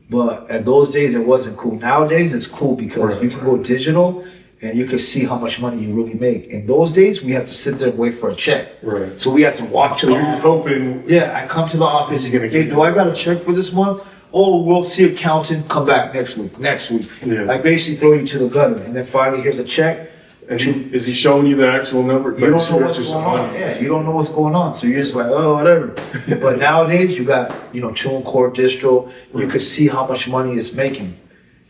but at those days it wasn't cool. Nowadays it's cool because you can go digital and you can see how much money you really make. In those days, we had to sit there and wait for a check. Right. So we had to walk to the office. I come to the office. Hey, do I got a check for this month? Oh, we'll see accountant, come back next week. Yeah. Like basically throw you to the gutter. And then finally, here's a check. And is he showing you the actual number? You don't know what's going on. Yeah, you don't know what's going on. So you're just like, oh, whatever. But nowadays, you got, you know, TuneCore, distro. You can see how much money it's making.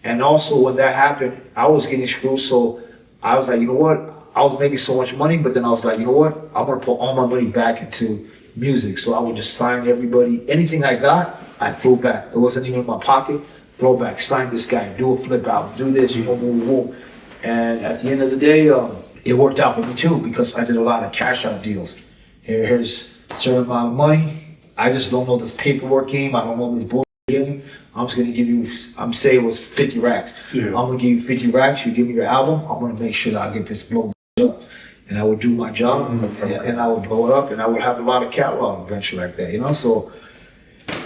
And also when that happened, I was getting screwed. So I was like, you know what? I was making so much money, but then I was like, you know what? I'm going to put all my money back into music. So I would just sign everybody. Anything I got, I throw back. It wasn't even in my pocket. Throw back, sign this guy, do a flip out, do this, you know, boom. And at the end of the day, it worked out for me too, because I did a lot of cash out deals. Here's a certain amount of money. I just don't know this paperwork game. I don't know this bullshit game. I'm just gonna give you, I'm saying it was 50 racks. I'm gonna give you 50 racks, you give me your album, I'm gonna make sure that I get this blown up. And I would do my job, and I would blow it up, and I would have a lot of catalog eventually like that, you know? So,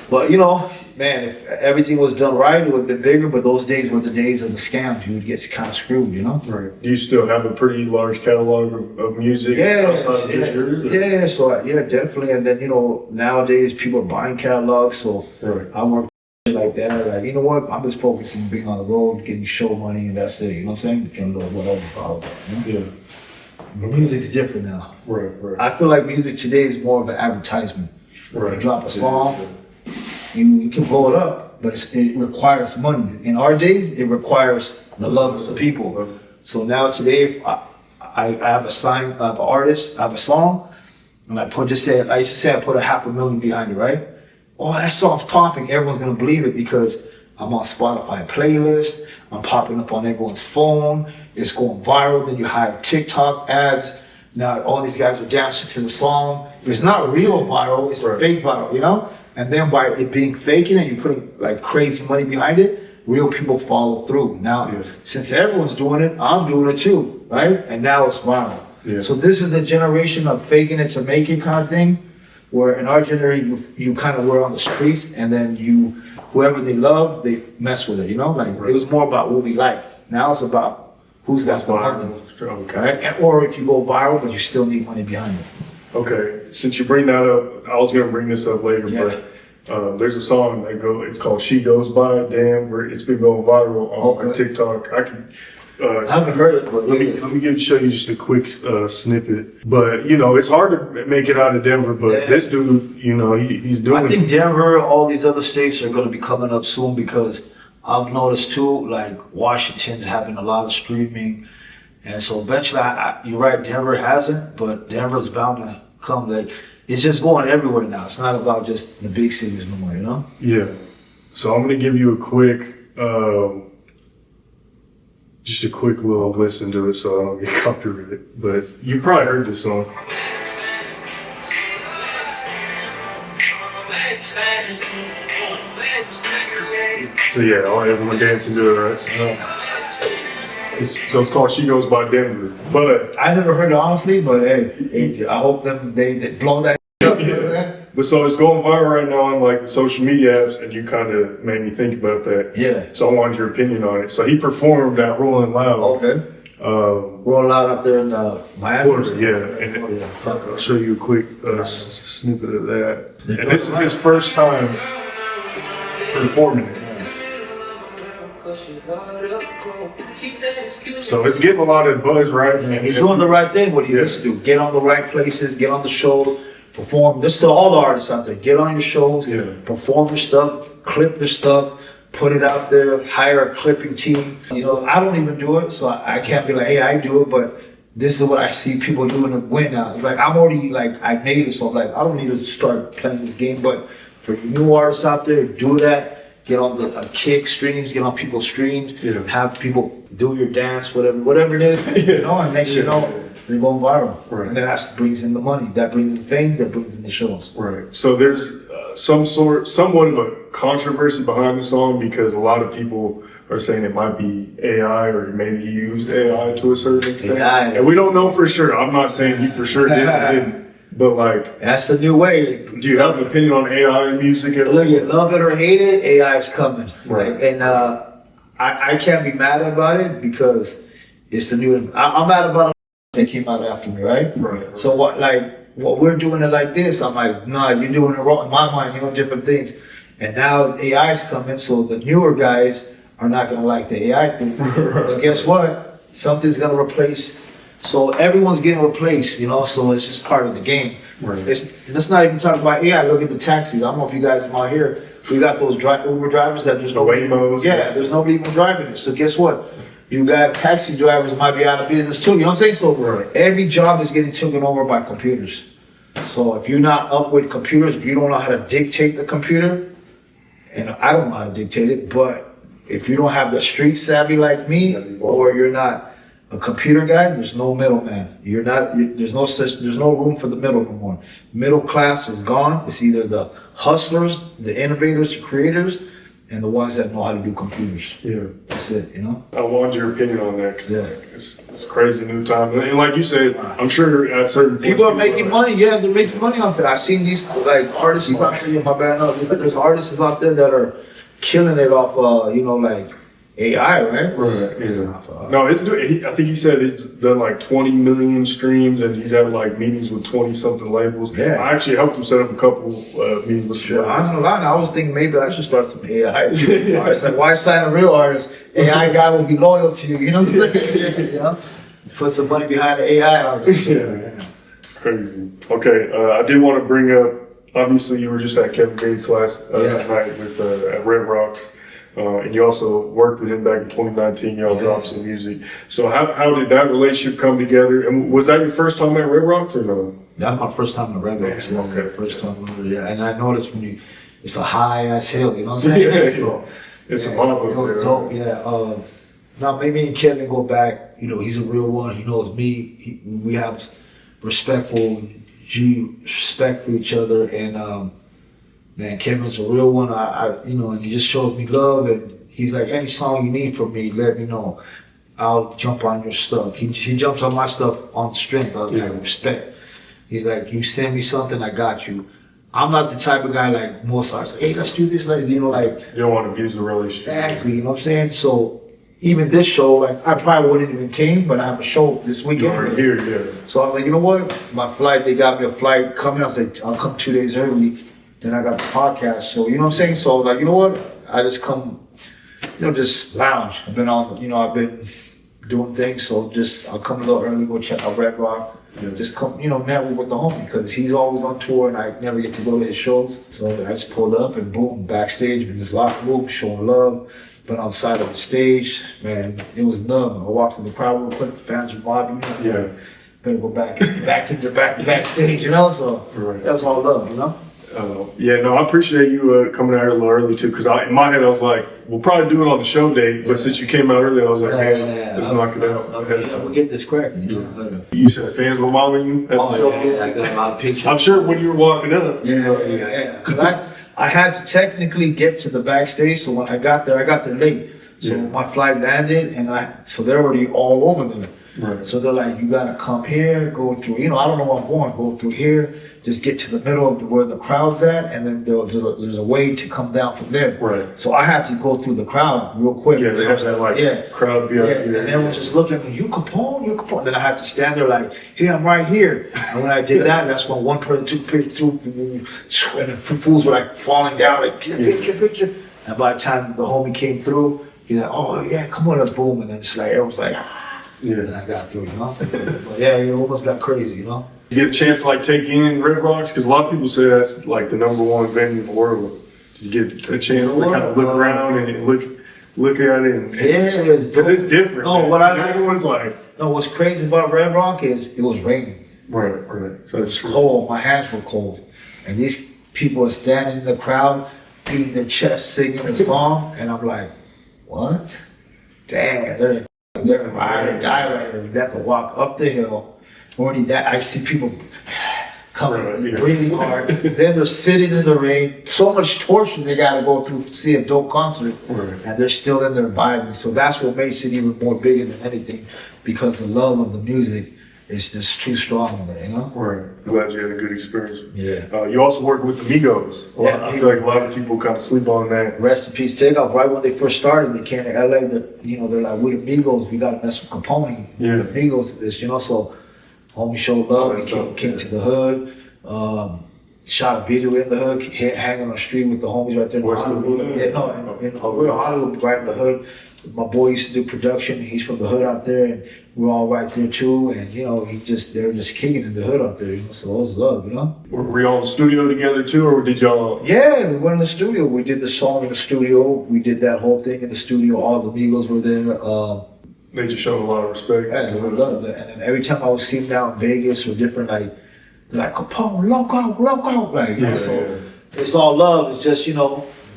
but you know, man, if everything was done right, it would have been bigger, but those days were the days of the scams. You would get kind of screwed, you know? Right. Do you still have a pretty large catalog of music outside of just yours? Yeah, so definitely. And then, you know, nowadays people are buying catalogs, so I work like that. Like, you know what? I'm just focusing on being on the road, getting show money, and that's it. You know what I'm saying? Can do whatever. You know? The music's different now. Right. I feel like music today is more of an advertisement. You drop a song, you can blow it up, but it requires money. In our days, it requires the love of the people. So now today, if I have an artist, I have a song, and I used to say I put $500,000 behind it, right? Oh, that song's popping. Everyone's gonna believe it because I'm on Spotify playlist. I'm popping up on everyone's phone. It's going viral. Then you hire TikTok ads. Now all these guys are dancing to the song. It's not real viral. It's fake viral, you know? And then by it being faking and you putting like crazy money behind it, real people follow through. Now, since everyone's doing it, I'm doing it too, right? And now it's viral. So this is the generation of faking it to make it kind of thing. Where in our generation, you kind of were on the streets, and then whoever they love, they mess with it, you know? Like, it was more about what we like. Now it's about who's got the money. Okay. Or if you go viral, but you still need money behind it. Okay. Since you bring that up, I was going to bring this up later, but there's a song it's called She Goes By. Damn, it's been going viral on TikTok. I haven't heard it, but let me show you just a quick snippet. But you know, it's hard to make it out of Denver. But this dude, you know, he's doing. I think Denver, all these other states are going to be coming up soon because I've noticed too, like Washington's having a lot of streaming. And so eventually, you're right, Denver hasn't, but Denver's bound to come. Like, it's just going everywhere now. It's not about just the big cities no more, you know? Yeah. So I'm going to give you a quick, just a quick little listen to it so I don't get copyrighted. But you probably heard this song. So yeah, everyone dancing to it, right? So it's called She Goes by Denver. But I never heard it honestly, but hey, I hope they blow that up. Yeah. But so it's going viral right now on like the social media apps, and you kind of made me think about that. Yeah. So I wanted your opinion on it. So he performed at Rolling Loud. Okay. Rolling Loud out there in Miami. Florida, yeah. And I'll show you a quick snippet of that. And this is his first time performing it. So it's getting a lot of buzz, right? Yeah, he's doing the right thing, what he needs to do. Get on the right places, get on the shows, perform. This is to all the artists out there. Get on your shows, perform your stuff, clip your stuff, put it out there, hire a clipping team. You know, I don't even do it, so I can't be like, hey, I do it, but this is what I see people doing to win now. It's like, I'm already, like, I made it, so I'm like, I don't need to start playing this game, but for new artists out there, do that. Get on the kick streams, get on people's streams, have people do your dance, whatever it is, you know, and next you know, you're going viral. Right. And that brings in the money, that brings in fame, that brings in the shows. Right. So there's somewhat of a controversy behind the song because a lot of people are saying it might be AI or maybe he used AI to a certain extent. AI. And we don't know for sure. I'm not saying he for sure did or didn't. But like, that's the new way. Do you have an opinion on AI in music? Look, you love it or hate it, AI is coming. Right. And I can't be mad about it because it's the new. I'm mad about it. They came out after me, right? Right. So what we're doing it like this, I'm like, nah, you're doing it wrong. In my mind, you know, different things. And now AI is coming, so the newer guys are not gonna like the AI thing. But guess what? Something's gonna replace. So everyone's getting replaced, you know, so it's just part of the game. Right. Let's not even talk about AI. Look at the taxis. I don't know if you guys are out here. We got those Uber drivers that there's nobody. Waymos. Yeah, there's nobody even driving it. So guess what? You got taxi drivers might be out of business too. You know what I'm saying? So every job is getting taken over by computers. So if you're not up with computers, if you don't know how to dictate the computer, and I don't know how to dictate it, but if you don't have the street savvy like me, or you're not a computer guy, there's no middleman. There's no room for the middle no more. Middle class is gone. It's either the hustlers, the innovators, the creators, and the ones that know how to do computers. Yeah. That's it, you know? I want your opinion on that because it's crazy new time. And like you said, I'm sure at certain points, people are making money. Yeah, they're making money off it. I've seen these like artists out there. My bad, no, there's artists out there that are killing it off, you know, like AI, right? Right. Yeah. No, I think he said it's done like 20 million streams, and he's had like meetings with 20 something labels. Yeah. I actually helped him set up a couple meetings with. Sure. I'm not lying. I was thinking maybe I should start some AI. Artists. Like, why sign a real artist? AI guy will be loyal to you. You know what I'm saying? You know? Put some money behind the AI artist. Yeah. Crazy. Okay, I did want to bring up. Obviously, you were just at Kevin Gates last night with at Red Rocks. And you also worked with him back in 2019. Y'all dropped some music. So how did that relationship come together? And was that your first time at Red Rocks or no? That's my first time at Red Rocks. Okay, first time. Yeah, and I noticed it's a high ass hill. You know what I'm saying? Yeah. So, it's a mob up there. It was dope. Yeah. Now maybe me and Kevin go back. You know, he's a real one. He knows me. We have respect for each other, and man, Kevin's a real one. You know, and he just shows me love, and he's like, any song you need from me, let me know. I'll jump on your stuff. He jumps on my stuff on strength, like respect. He's like, you send me something, I got you. I'm not the type of guy like most artists. Hey, let's do this, like, you know, like. You don't want to abuse the relationship. Exactly, you know what I'm saying? So even this show, like, I probably wouldn't even came, but I have a show this weekend. You're already here, yeah. So I'm like, you know what? My flight, they got me a flight coming. I was like, I'll come 2 days early. Then I got the podcast. So, you know what I'm saying? So, like, you know what? I just come, you know, just lounge. I've been doing things. So I'll come a little early, go check out Red Rock. Yeah. Just come, you know, network with the homie because he's always on tour and I never get to go to his shows. So I just pulled up and boom, backstage in his locker room, showing love, But on the side of the stage, man, it was numb. I walked in the crowd real quick, fans were mobbing me. I was like, better go backstage, you know? So that was all love, you know? Yeah, no, I appreciate you coming out here a little early too, because in my head I was like, we'll probably do it on the show day, but since you came out early, I was like, let's knock it out. We'll get this cracking. You know? You said fans were mobbing you at the show? Yeah, I got a lot of pictures. I'm sure when you were walking up. Yeah. Because I had to technically get to the backstage, so when I got there late. So my flight landed, so they're already all over there. Right. So they're like, you gotta come here, go through, I don't know where I'm going, go through here, just get to the middle of where the crowd's at, and then there's a way to come down from there. Right. So I had to go through the crowd real quick. Yeah, they have that crowd VIP. Yeah, and everyone just looked at me, you Capone? Then I had to stand there like, hey, I'm right here. And when I did that, that's when one person took a picture, and the fools were like falling down, like, picture. And by the time the homie came through, he's like, oh yeah, come on, let's boom. And then it's like, everyone's like, and I got through, But yeah, it almost got crazy, You get a chance to like take in Red Rocks? Because a lot of people say that's like the #1 venue in the world. You get a chance to kind of look around and look at it. Because it's different. No, everyone's like. No, what's crazy about Red Rock is it was raining. Right. So it's cold. My hands were cold. And these people are standing in the crowd, beating their chest, singing a song. And I'm like, what? Damn, they're ride or die right here. They have to walk up the hill. Already that I see people coming really hard. Then they're sitting in the rain. So much torture they gotta go through to see a dope concert. And they're still in there vibing. So that's what makes it even more bigger than anything, because the love of the music is just too strong in there, Right. I'm glad you had a good experience. Yeah. You also work with the Migos. I feel like a lot of people kind of sleep on that. Rest in peace, Takeoff. Right when they first started, they came to LA. They're like, we the Migos. We gotta mess with Capone. Yeah. The Migos did this, So homie showed love. He came to the hood. Shot a video in the hood, hanging on the street with the homies right there in Hollywood. In Hollywood, right in the hood. My boy used to do production. He's from the hood out there, and we're all right there too. And they were just kicking in the hood out there. So it was love, Were y'all in the studio together too, or did y'all? Yeah, we went in the studio. We did the song in the studio. We did that whole thing in the studio. All the Migos were there. They just showed a lot of respect. Yeah, they loved it. And then every time I would see them down in Vegas or different, they're like Capone, loco, so it's all love. It's just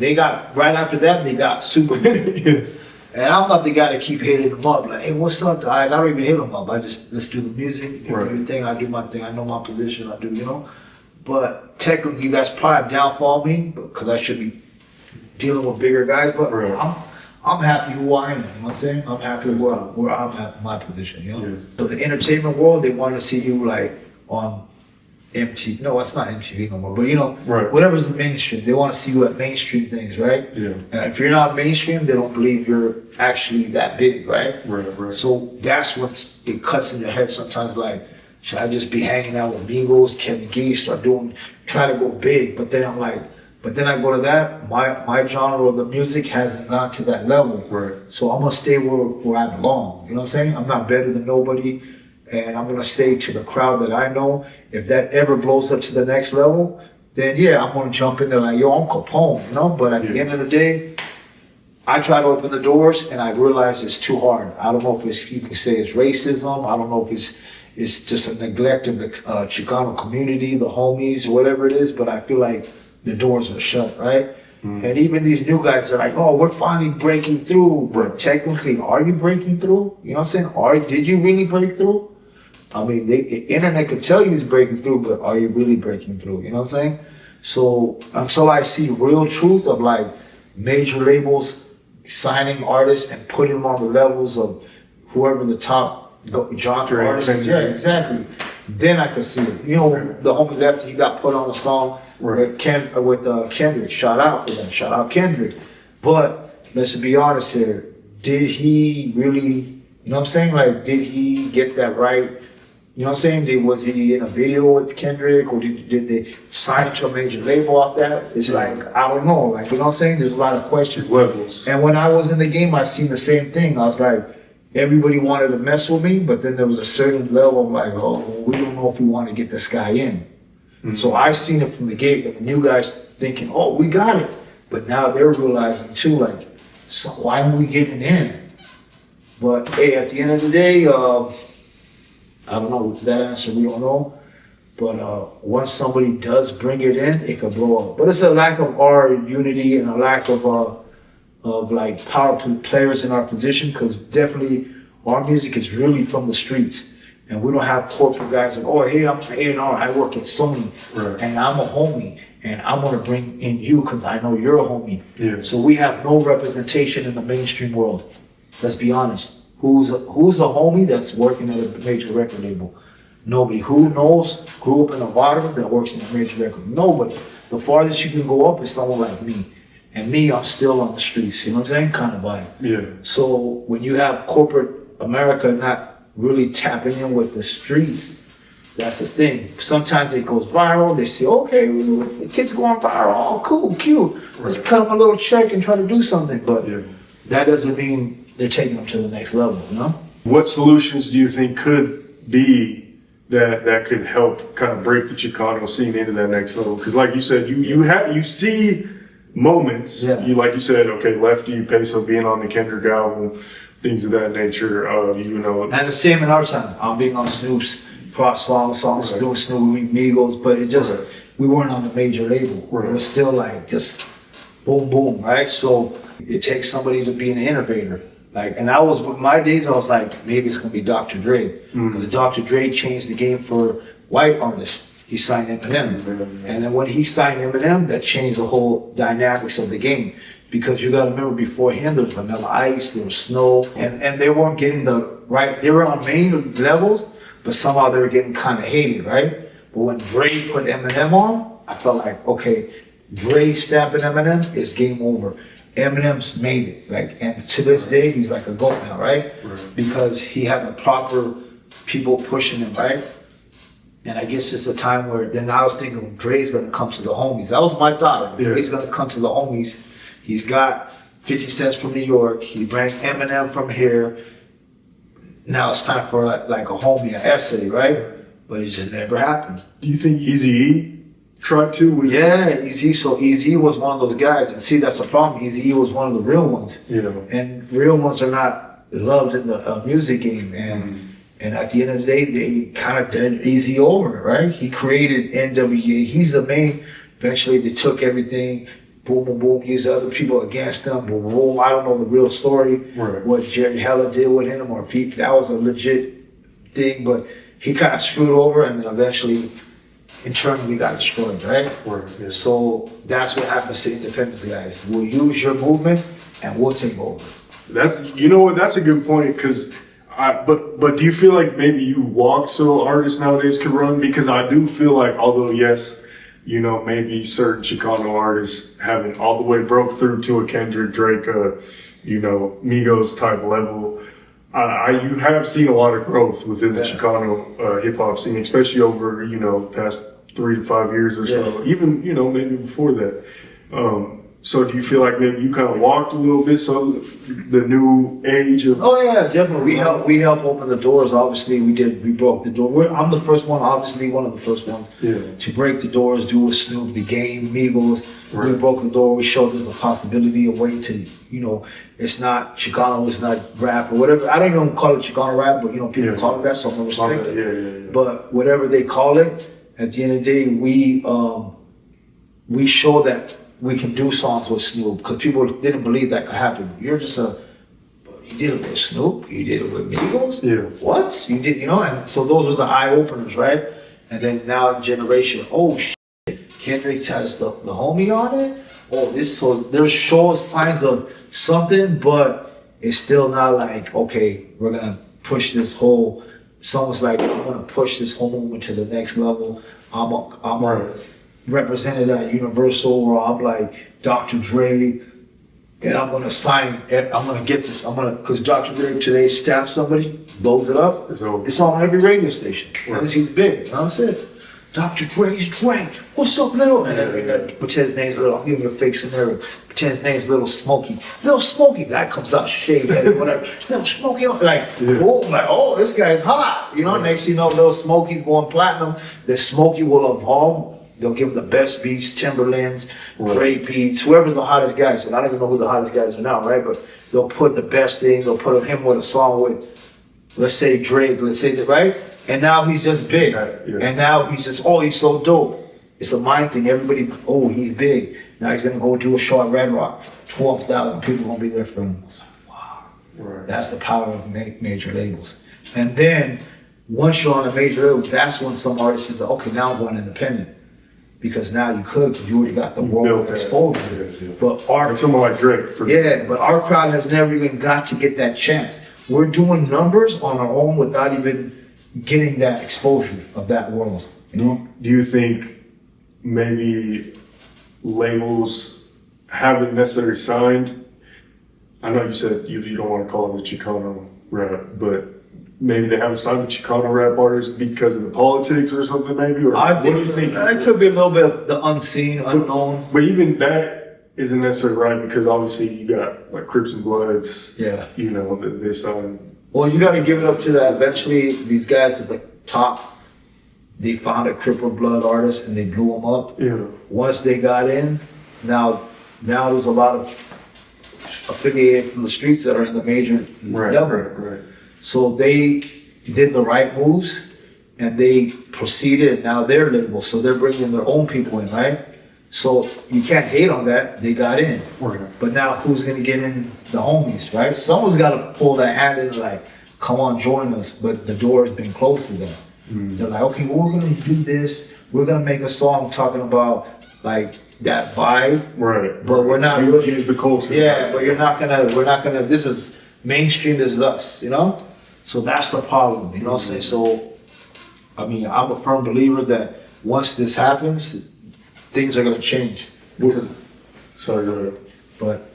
they got right after that they got Superman. And I'm not the guy to keep hitting them up. Like, hey, what's up? I don't even hit them up. Let's do the music. You do your thing. I do my thing. I know my position. I do, But technically, that's probably a downfall me, because I should be dealing with bigger guys. But I'm happy who I am. You know what I'm saying? I'm happy where I'm at, my position. So the entertainment world, they want to see you like on MTV. No, it's not MTV no more. But whatever's the mainstream, they want to see you at mainstream things, right? Yeah. And if you're not mainstream, they don't believe you're actually that big, right? Right. So that's what it cuts in your head sometimes. Like, should I just be hanging out with Migos, Kevin Geese, trying to go big? But then I'm like, then I go to that. My genre of the music hasn't gone to that level. Right. So I'm gonna stay where I belong. You know what I'm saying? I'm not better than nobody. And I'm gonna stay to the crowd that I know. If that ever blows up to the next level, then I'm gonna jump in there like, yo, I'm Capone, But at the end of the day, I try to open the doors, and I realize it's too hard. I don't know if you can say it's racism. I don't know if it's just a neglect of the Chicano community, the homies, whatever it is. But I feel like the doors are shut, right? And even these new guys are like, oh, we're finally breaking through. But technically, are you breaking through? You know what I'm saying? Did you really break through? I mean, the internet can tell you it's breaking through, but are you really breaking through? You know what I'm saying? So until I see real truth of like major labels signing artists and putting them on the levels of whoever the top genre artist is, exactly. Then I could see it. The homie Lefty, he got put on a song with Kendrick. Shout out for them. Shout out Kendrick. But let's be honest here. Did he really? You know what I'm saying? Like, did he get that right? You know what I'm saying? Was he in a video with Kendrick, or did they sign him to a major label off that? It's like, I don't know. Like, you know what I'm saying? There's a lot of questions. Levels. And when I was in the game, I seen the same thing. I was like, everybody wanted to mess with me, but then there was a certain level of like, oh, we don't know if we want to get this guy in. So I seen it from the gate, and the new guys thinking, oh, we got it. But now they're realizing too, like, So why aren't we getting in? But hey, at the end of the day, I don't know that answer. We don't know. But once somebody does bring it in, it could blow up. But it's a lack of our unity and a lack of like power players in our position, because definitely our music is really from the streets. And we don't have corporate guys like, oh, hey, I'm A&R, I work at Sony, and I'm a homie, and I'm gonna bring in you because I know you're a homie. Yeah. So we have no representation in the mainstream world. Let's be honest. Who's a homie that's working at a major record label? Nobody. Who knows, grew up in a bottom that works in a major record? Nobody. The farthest you can go up is someone like me. And me, I'm still on the streets, you know what I'm saying? Kind of vibe. Yeah. So when you have corporate America not really tapping in with the streets, that's the thing. Sometimes it goes viral. They say, okay, the kid's going viral. Oh, cool, cute. Let's cut them a little check and try to do something. But that doesn't mean they're taking them to the next level, you know? What solutions do you think could be that could help kind of break the Chicano scene into that next level? Because like you said, you see moments. Yeah. Like you said, okay, Lefty, Peso being on the Kendrick album, things of that nature. You know, and the same in our time. I'm being on Snoop's songs, doing Snoop, Migos, but it just we weren't on the major label. It was still like just boom, boom, right? So it takes somebody to be an innovator. Like, and I was, with my days, I was like, maybe it's gonna be Dr. Dre, because Dr. Dre changed the game for white artists. He signed Eminem, and then when he signed Eminem, that changed the whole dynamics of the game. Because you gotta remember, before him, there was Vanilla Ice, there was Snow, and they weren't getting the right. They were on main levels, but somehow they were getting kind of hated, right? But when Dre put Eminem on, I felt like, okay, Dre stamping Eminem is game over. Eminem's made it, like, and to this day, he's like a GOAT now, right? Because he had the proper people pushing him, right? And I guess it's a time where, then I was thinking, Dre's gonna come to the homies. That was my thought. Dre's gonna come to the homies. He's got 50 Cent from New York. He brings Eminem from here. Now it's time for like a homie, an essay, right? But it just never happened. Do you think Eazy-E tried to? Yeah, Eazy. So Eazy was one of those guys, and see, that's the problem. Eazy was one of the real ones, and real ones are not loved in the music game. And at the end of the day, they kind of did Eazy over, right? He created NWA. He's the main. Eventually, they took everything. Boom, boom, boom. Used other people against him. Boom, boom. I don't know the real story. What Jerry Heller did with him, or if that was a legit thing, but he kind of screwed over, and then eventually, internally got destroyed, right? So that's what happens to independent guys. We'll use your movement and we'll take over. That's, you know what, that's a good point, because but do you feel like maybe you walk so artists nowadays can run? Because I do feel like, although yes, you know, maybe certain Chicano artists haven't all the way broke through to a Kendrick, Drake, you know, Migos type level, you have seen a lot of growth within the Chicano hip hop scene, especially over, you know, past 3 to 5 years or so, even, you know, maybe before that. So do you feel like maybe you kind of walked a little bit, so the new age of... Oh yeah, definitely. We helped open the doors. Obviously, we broke the door. I'm the first one, obviously one of the first ones to break the doors, do with Snoop, the game, Migos. We broke the door. We showed there's a possibility, a way to, you know, it's not Chicano, it's not rap or whatever. I don't even call it Chicano rap, but you know, people call it that, so I'm gonna respect it. But whatever they call it, at the end of the day, we show that we can do songs with Snoop, because people didn't believe that could happen. You're just you did it with Snoop, you did it with Migos? What? You did, you know? And so those are the eye openers, right? And then now in generation, oh shit, Kendrick has the homie on it? Oh, so there's shows signs of something, but it's still not like, okay, we're gonna push this whole, someone's like, I'm gonna push this whole movement to the next level. I'm a represented at Universal, or I'm like Dr. Dre, and I'm gonna sign, I'm gonna get this, because Dr. Dre today stabs somebody, blows it up, it's on every radio station, and he's big, you know what I'm saying? Dr. Dre's Dre, what's up, little? And then pretend his name's Little, I'm giving you a fake scenario, pretend his name's Little Smokey. Little Smokey, guy comes out shaved headed, whatever, Little Smokey, like, boom, like, oh, this guy's hot, you know, next you know, Little Smokey's going platinum, then Smokey will evolve. they'll give him the best beats, Timberlands, Drake beats, whoever's the hottest guy. So I don't even know who the hottest guys are now, right? But they'll put the best thing. They'll put him with a song with, let's say Drake, let's say that, right? And now he's just big. And now he's just, oh, he's so dope. It's a mind thing. Everybody, oh, he's big. Now he's gonna go do a show at Red Rock. 12,000 people gonna be there for him. I was like, wow. That's the power of major labels. And then once you're on a major label, that's when some artists say, okay, now I'm going independent. Because now you could, because you already got the world exposure. But like someone like Drake. But our crowd has never even got to get that chance. We're doing numbers on our own without even getting that exposure of that world. You know? Do you think maybe labels haven't necessarily signed? I know you said you don't want to call it the Chicano Rap, but maybe they haven't signed the Chicano Rap artists because of the politics or something, maybe? Or I think, what do you think? It could be a little bit of the unseen, unknown. But even that isn't necessarily right, because obviously you got like Crips and Bloods. Yeah. You know, they signed. Well, you got to give it up to that. Eventually, these guys at the top, they found a Crip or Blood artist and they blew them up. Yeah. Once they got in, now there's a lot of affiliated from the streets that are in the major level. Right. So they did the right moves and they proceeded, and now they're labels. So they're bringing their own people in, right? So you can't hate on that. They got in. But now who's going to get in? The homies, right? Someone's got to pull that hand in, like, come on, join us. But the door has been closed for them. They're like, okay, well, we're going to do this. We're going to make a song talking about, like, that vibe. Right. But we're not really. Use the culture. Yeah, but we're not going to, this is, mainstream is us, you know? So that's the problem, you know what I'm saying? So, I mean, I'm a firm believer that once this happens, things are going to change. Sorry, go ahead. But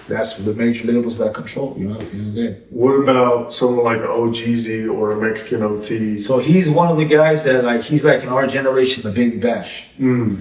that's the major labels got control, you know, at the end of the day. What about someone like OhGeesy or a Mexican OT? So he's one of the guys that, like, he's like in our generation, the Baby Bash.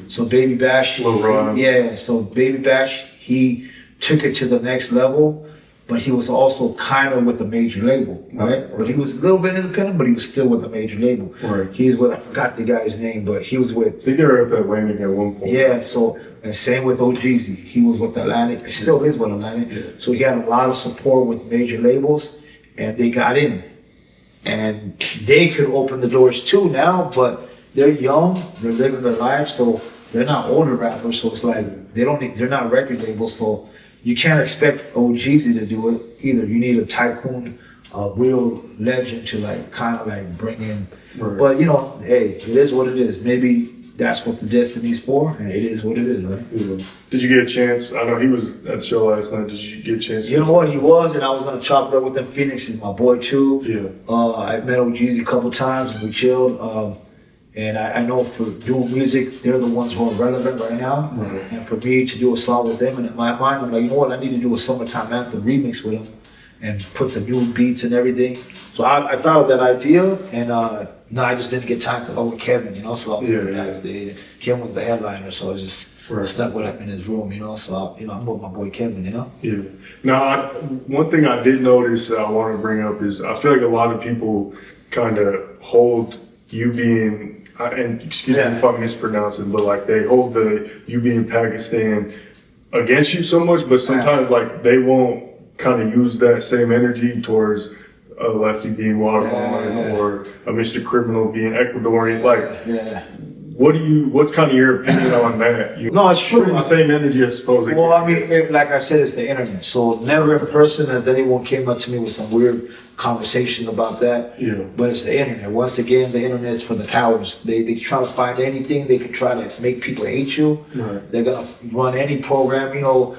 So Baby Bash, Lil Ron. Yeah, so Baby Bash, he took it to the next level. But he was also kind of with a major label, right? But he was a little bit independent, but he was still with a major label. He was with, I forgot the guy's name, but he was with. I think they were at the Atlantic at one point. Yeah, so, and same with OhGeesy. He was with Atlantic, he still is with Atlantic. Yeah. So he had a lot of support with major labels, and they got in. And they could open the doors too now, but they're young, they're living their lives, so they're not older rappers, so it's like, they're not record labels, so you can't expect OhGeesy to do it either. You need a tycoon, a real legend to like kind of like bring in. But you know, hey, it is what it is. Maybe that's what the destiny's for, and it is what it is, right? Yeah. Did you get a chance? I know he was at the show last night. Did you get a chance? You know what, he was, and I was gonna chop it up with him. Phoenix is my boy too. Yeah. I met OhGeesy a couple times and we chilled. And I know for doing music, they're the ones who are relevant right now. And for me to do a song with them, and in my mind, I'm like, you know what, I need to do a Summertime Anthem remix with them and put the new beats and everything. So I thought of that idea, and no, I just didn't get time to go with Kevin, you know. So I was Kevin was the headliner, so I just stuck with him in his room, you know. So I'm with my boy Kevin, you know. Yeah. Now, one thing I did notice that I wanted to bring up is I feel like a lot of people kind of hold you being. And excuse me if I'm mispronouncing, but like they hold you being Pakistan against you so much, but sometimes like they won't kind of use that same energy towards a lefty being Guatemalan or a Mr. Criminal being Ecuadorian. What's kind of your opinion on that? No, it's true. The same energy, I suppose. Well, I mean, like I said, it's the internet. So never in person has anyone came up to me with some weird conversation about that. Yeah. But it's the internet. Once again, the internet is for the cowards. They try to find anything. They can try to make people hate you. They're going to run any program, you know.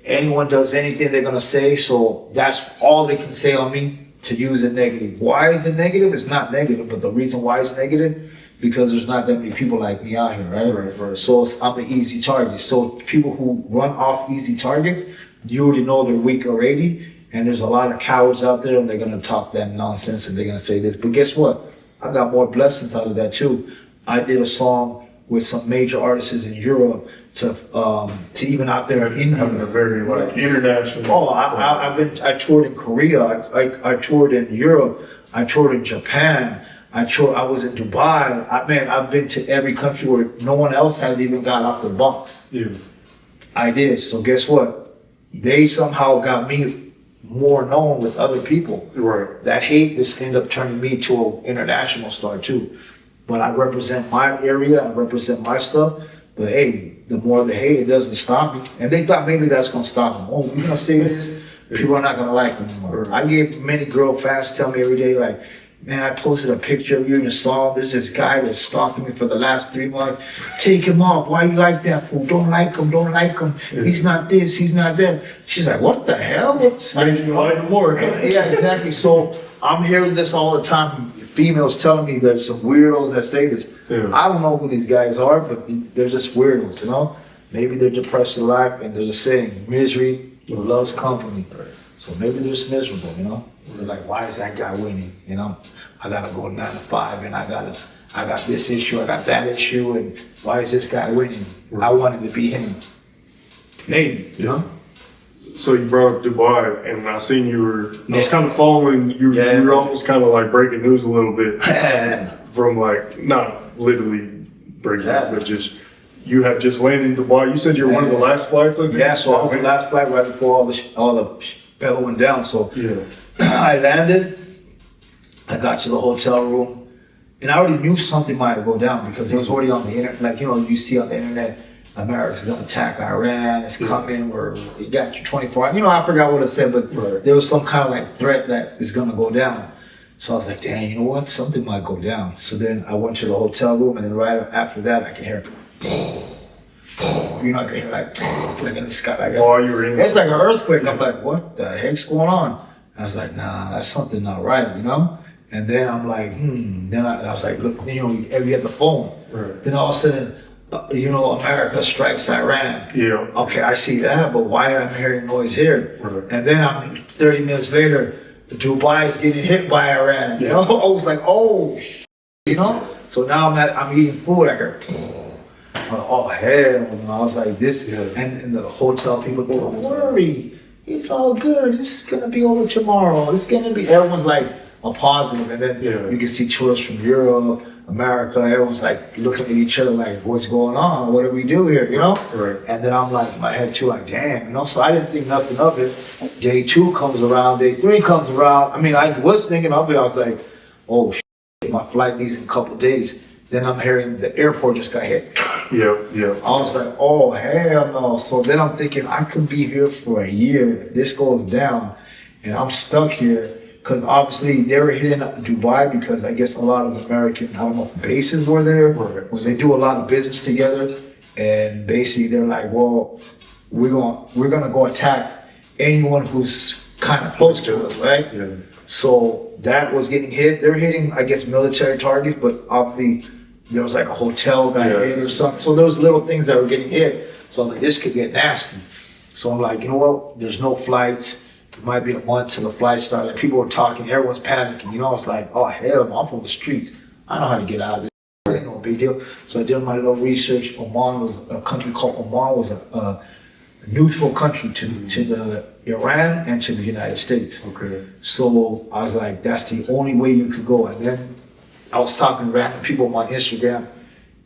Anyone does anything, they're going to say. So that's all they can say on me to use it negative. Why is it negative? It's not negative, but the reason why it's negative, because there's not that many people like me out here, right? So I'm an easy target. So people who run off easy targets, you already know they're weak already, and there's a lot of cowards out there, and they're gonna talk that nonsense, and they're gonna say this. But guess what? I got more blessings out of that too. I did a song with some major artists in Europe to even out there in India. Having a very like international. Oh, I toured in Korea. I toured in Europe. I toured in Japan. I was in Dubai. I've been to every country where no one else has even got off the box. Yeah. I did. So guess what? They somehow got me more known with other people. Right. That hate just ended up turning me to an international star too. But I represent my area, I represent my stuff. But hey, the more they hate, it doesn't stop me. And they thought maybe that's gonna stop them. Oh, you're gonna say this? People are not gonna like me anymore. I get many girl fans tell me every day, like, man, I posted a picture of you in your song. There's this guy that's stalking me for the last 3 months. Take him off. Why you like that fool? Don't like him. Don't like him. Yeah. He's not this. He's not that. She's like, what the hell? What's making you like him more? Yeah, exactly. So I'm hearing this all the time. Females telling me there's some weirdos that say this. Yeah. I don't know who these guys are, but they're just weirdos, you know? Maybe they're depressed in life and they're just saying misery loves company. So maybe they're just miserable, you know? They're like, why is that guy winning? You know, I gotta go 9 to 5 and I got this issue, I got that issue, and why is this guy winning? I wanted to be him. Maybe, you know? So you brought up Dubai, and I seen I was kind of following, you were almost kind of like breaking news a little bit from like, not literally breaking it, but just, you had just landed in Dubai. You said you were one of the last flights, I think? Yeah, so I was the last flight right before all the pedal went down. So I landed, I got to the hotel room, and I already knew something might go down because it was already on the internet. Like, you know, you see on the internet, America's gonna attack Iran, it's coming, or you got your 24 hours. You know, I forgot what it said, but there was some kind of like threat that is gonna go down. So I was like, dang, you know what? Something might go down. So then I went to the hotel room, and then right after that, I can hear, you're not gonna hear like in the sky. Like while you were in it's like an earthquake. I'm like, what the heck's going on? I was like, nah, that's something not right, you know? And then I'm like, Then I was like, look, you know, you get the phone. Right. Then all of a sudden, you know, America strikes Iran. Yeah. Okay, I see that, but why am I hearing noise here? Right. And then 30 minutes later, Dubai is getting hit by Iran. You know, I was like, oh, you know. So now I'm eating food. I go, oh hell! And I was like this, and in the hotel people go, don't worry, it's all good. It's gonna be over tomorrow. It's gonna be. Everyone's like a positive, and then you can see tourists from Europe, America, everyone's like looking at each other like, what's going on? What do we do here? You know? Right. And then I'm like, in my head too, like, damn, you know? So I didn't think nothing of it. Day 2 comes around, day 3 comes around. I mean, I was thinking of it. I was like, oh, shit, my flight leaves in a couple of days. Then I'm hearing the airport just got hit. Yeah. I was like, oh, hell no. So then I'm thinking, I could be here for a year if this goes down and I'm stuck here. Because obviously they were hitting Dubai because I guess a lot of American, I don't know if bases were there. Right. When they do a lot of business together. And basically they're like, well, we're gonna go attack anyone who's kind of close to us, right? Yeah. So that was getting hit. They're hitting, I guess, military targets, but obviously there was like a hotel got hit or something. So there was little things that were getting hit. So I'm like, this could get nasty. So I'm like, you know what? There's no flights. It might be a month till the flight starts. Like, people were talking, everyone's panicking. You know, it's like, oh hell, I'm from the streets. I know how to get out of this. It ain't no big deal. So I did my little research. Oman was a country called Oman was a neutral country to the Iran and to the United States. Okay. So I was like, that's the only way you could go. And then I was talking to random people on Instagram.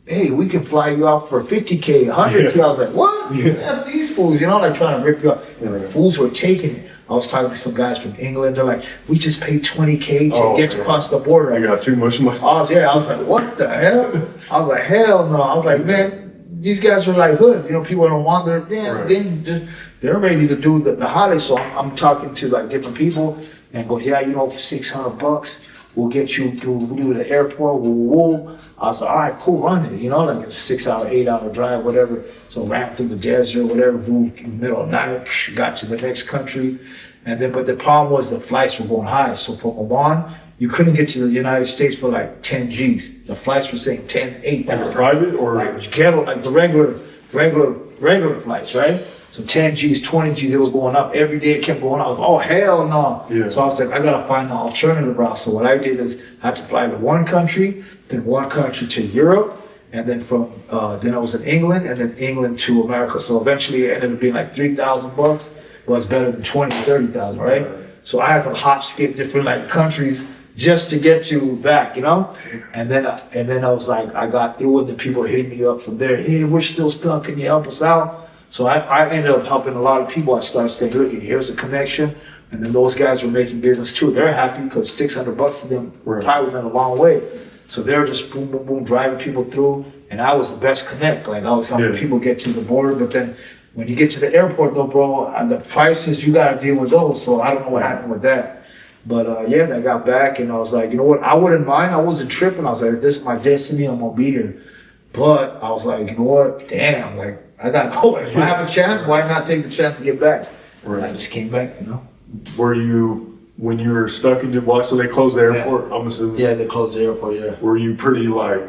Hey, we can fly you out for 50K, 100K. I was like, what? F these fools, you know, like trying to rip you up. And the fools were taking it. I was talking to some guys from England. They're like, we just paid 20K to get across the border. I got too much money. I was like, what the hell? I was like, hell no. I was like, man, these guys are like hood. You know, people don't want they're ready to do the holiday. So I'm talking to like different people and go, yeah, you know, for $600, we'll get you to the airport. Woo. I was like, all right, cool, run it. You know, like it's a 6-hour, 8-hour drive, whatever. So ran through the desert, whatever, moved in the middle of the night, got to the next country. And then, but the problem was the flights were going high. So from Oman, you couldn't get to the United States for like 10 G's. The flights were saying 10, 8,000. Like private or? Like ghetto, like the regular flights, right? So 10 G's, 20 G's, it was going up. Every day it kept going up. I was like, oh, hell no. Yeah. So I was like, I got to find an alternative route. So what I did is I had to fly to one country, then one country to Europe, and then then I was in England, and then England to America. So eventually it ended up being like $3,000. Was better than 20, 30,000, right? So I had to hop skip different like countries just to get you back, you know? And then I was like, I got through and then people hitting me up from there. Hey, we're still stuck. Can you help us out? So I ended up helping a lot of people. I started saying, look, here's a connection. And then those guys were making business too. They're happy because $600 to them probably went a long way. So they're just boom, boom, boom, driving people through. And I was the best connect. Like I was helping people get to the border. But then when you get to the airport though, bro, and the prices, you got to deal with those. So I don't know what happened with that. But yeah, I got back and I was like, you know what? I wouldn't mind. I wasn't tripping. I was like, if this is my destiny, I'm going to be here. But I was like, you know what? Damn, like, I got to go. If I have a chance, why not take the chance to get back? Right. I just came back, you know. Were you, when you were stuck in Dubai, so they closed the airport, I'm assuming? Yeah, they closed the airport, yeah. Were you pretty, like,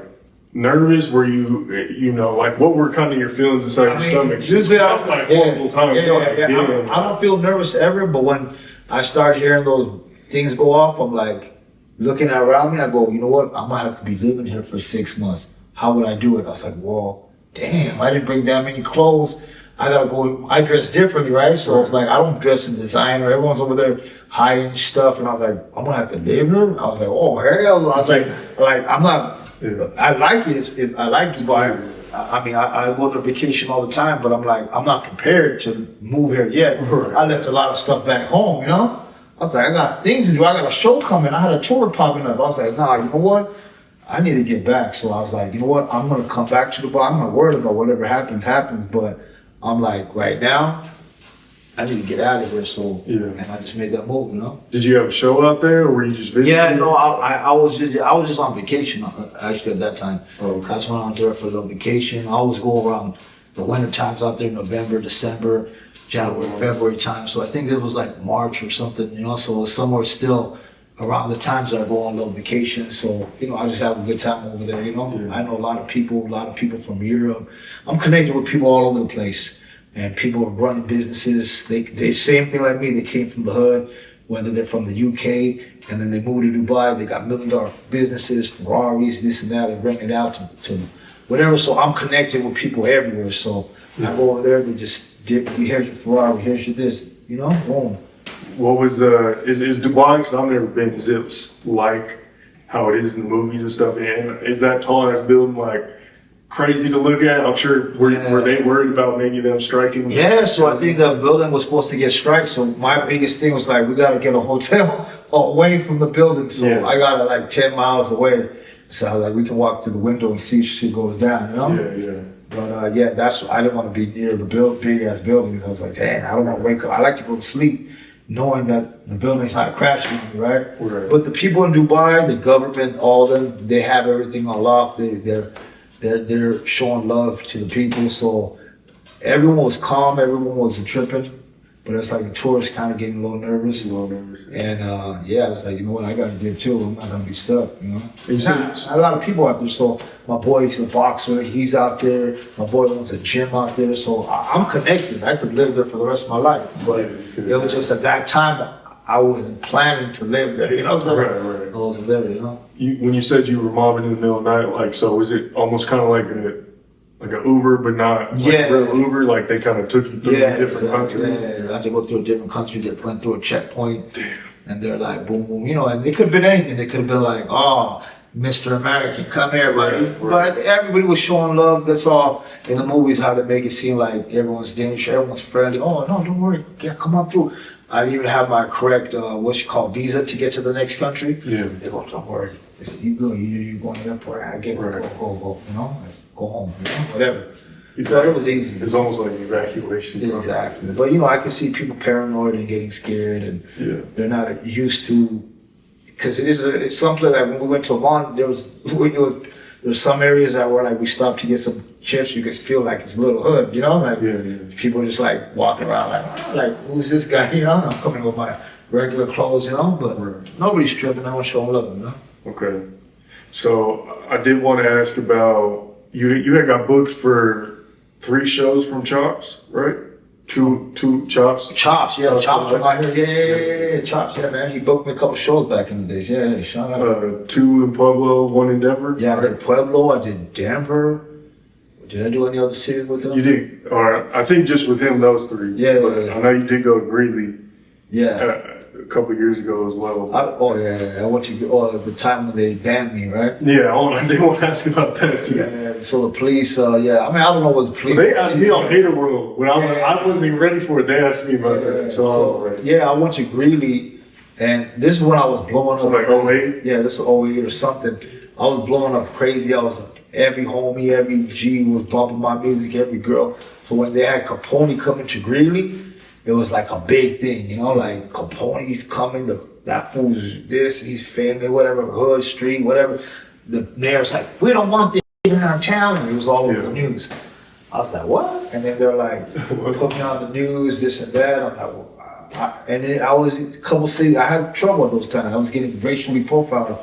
nervous? Were you, you know, like, what were kind of your feelings inside your stomach? Usually that's like horrible time. I don't feel nervous ever, but when I started hearing those things go off, I'm like, looking around me, I go, you know what? I'm going to have to be living here for 6 months. How would I do it? I was like, well, damn, I didn't bring that many clothes. I got to go, I dress differently, right? So it's like, I don't dress in designer. Everyone's over there high-end stuff. And I was like, I'm going to have to live here? I was like, oh, hell. I was like, I'm not, I like it. I like Dubai. I mean, I go to vacation all the time, but I'm like, I'm not prepared to move here yet. I left a lot of stuff back home, you know? I was like, I got things to do. I got a show coming. I had a tour popping up. I was like, nah, you know what? I need to get back. So I was like, you know what? I'm going to come back to Dubai. I'm not worried about whatever happens. But I'm like, right now, I need to get out of here. So, and I just made that move, you know? Did you have a show out there or were you just visiting? Yeah, no, I was just on vacation actually at that time. Oh, okay. I just went out there for the vacation. I always go around the winter times out there, November, December, January, February time. So I think this was like March or something, you know, so it was somewhere still around the times that I go on little vacations. So, you know, I just have a good time over there, you know. I know a lot of people from Europe. I'm connected with people all over the place. And people are running businesses. They same thing like me. They came from the hood, whether they're from the UK, and then they moved to Dubai. They got $1 million businesses, Ferraris, this and that. They rent it out to whatever. So I'm connected with people everywhere. So I go over there, they just dip, here's your Ferrari, here's your this, you know, boom. What was, is Dubai, because I've never been, is it like how it is in the movies and stuff? And is that tall ass building like crazy to look at? I'm sure, were they worried about maybe them striking? Yeah, so I think the building was supposed to get struck. So my biggest thing was like, we got to get a hotel away from the building. So I got it like 10 miles away. So I was like, we can walk to the window and see if shit goes down, you know? Yeah. But I didn't want to be near the big ass buildings. I was like, damn, I don't want to wake up. I like to go to sleep knowing that the building's not crashing on me, right? But the people in Dubai, the government, all of them, they have everything on lock. They're showing love to the people. So everyone was calm, everyone wasn't tripping. But it's like the tourists kind of getting a little nervous. And I was like, you know what, I got to dip too. I'm not going to be stuck, you know. A lot of people out there. So my boy's a boxer, he's out there. My boy owns a gym out there. So I'm connected. I could live there for the rest of my life. But it was just at that time, I wasn't planning to live there, you know. I wasn't there, you know. When you said you were mobbing in the middle of the night, like, so was it almost kind of like an Uber, but not like real Uber? Like they kind of took you through different countries? Yeah, I had to go through a different country that went through a checkpoint. And they're like, boom, boom, you know, and it could have been anything. They could have been like, oh, Mr. American, come here, buddy. But everybody was showing love. That's all. In the movies, how they make it seem like everyone's dangerous, everyone's friendly. Oh, no, don't worry. Yeah, come on through. I didn't even have my correct, visa to get to the next country. They go, don't worry. They said, you go, you're going to the airport. I get it. Go, you know, go home, you know, whatever. But it was easy. It was almost like an evacuation. Exactly. But, you know, I could see people paranoid and getting scared, and they're not used to, because it's something that when we went to Oman, there was some areas that were like, we stopped to get some chips, you could feel like it's a little hood, you know, like people are just like walking around like who's this guy, you know? I'm coming with my regular clothes, you know, but nobody's tripping, no one's showing love, you know. Okay. So I did want to ask about, you had got booked for 3 shows from Chops, right? Two Chops? Chops from out here, yeah, Chops, yeah, man. He booked me a couple shows back in the days, yeah, shout out. 2 in Pueblo, 1 in Denver? Yeah, I did Pueblo, I did Denver. Did I do any other cities with him? You did, or I think just with him, those 3. Yeah. But I know you did go to Greeley. Yeah. couple years ago as well. I went to the time when they banned me, right? Yeah, I did want to ask about that too. Yeah, so the police, I mean, I don't know what the police. Well, they asked me on Hater World when I wasn't even ready for it. They asked me about that, so I was like, yeah, I went to Greeley, and this is when I was blowing up. So like 08? Yeah, this is 08 or something. I was blowing up crazy. I was every homie, every G was bumping my music, every girl. So when they had Capone coming to Greeley, it was like a big thing, you know, like Capone's coming, that fool's this, he's famous, whatever, hood, street, whatever. The mayor's like, we don't want this in our town, and it was all over the news. I was like, what? And then they're like, put me on the news, this and that. I'm like, well, and then I was a couple cities, I had trouble at those times. I was getting racially profiled.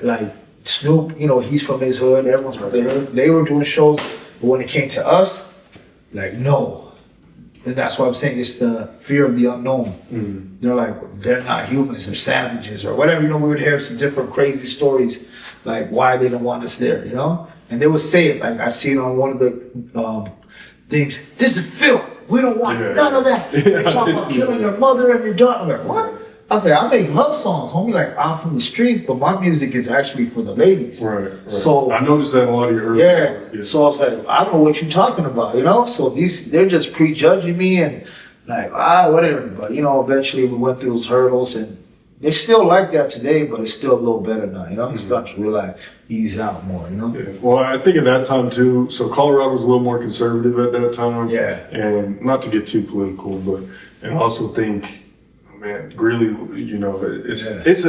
Like Snoop, you know, he's from his hood, everyone's from their hood. They were doing shows, but when it came to us, like, no. And that's why I'm saying it's the fear of the unknown. They're like, they're not humans, they're savages, or whatever. You know, we would hear some different crazy stories, like why they didn't want us there, you know? And they would say it, like I see it on one of the things, this is filth, we don't want none of that. You're talking about killing your mother and your daughter. I'm like, what? I was like, I make love songs, homie. Like, I'm from the streets, but my music is actually for the ladies. Right. So I noticed that in a lot of your early work. So I was like, I don't know what you're talking about, you know? So they're just prejudging me and like, whatever. But, you know, eventually we went through those hurdles, and they still like that today, but it's still a little better now, you know? It's starting to really ease out more, you know? Yeah. Well, I think at that time too, so Colorado was a little more conservative at that time. Yeah. And not to get too political, but, and I also think, man, Greeley, you know, it's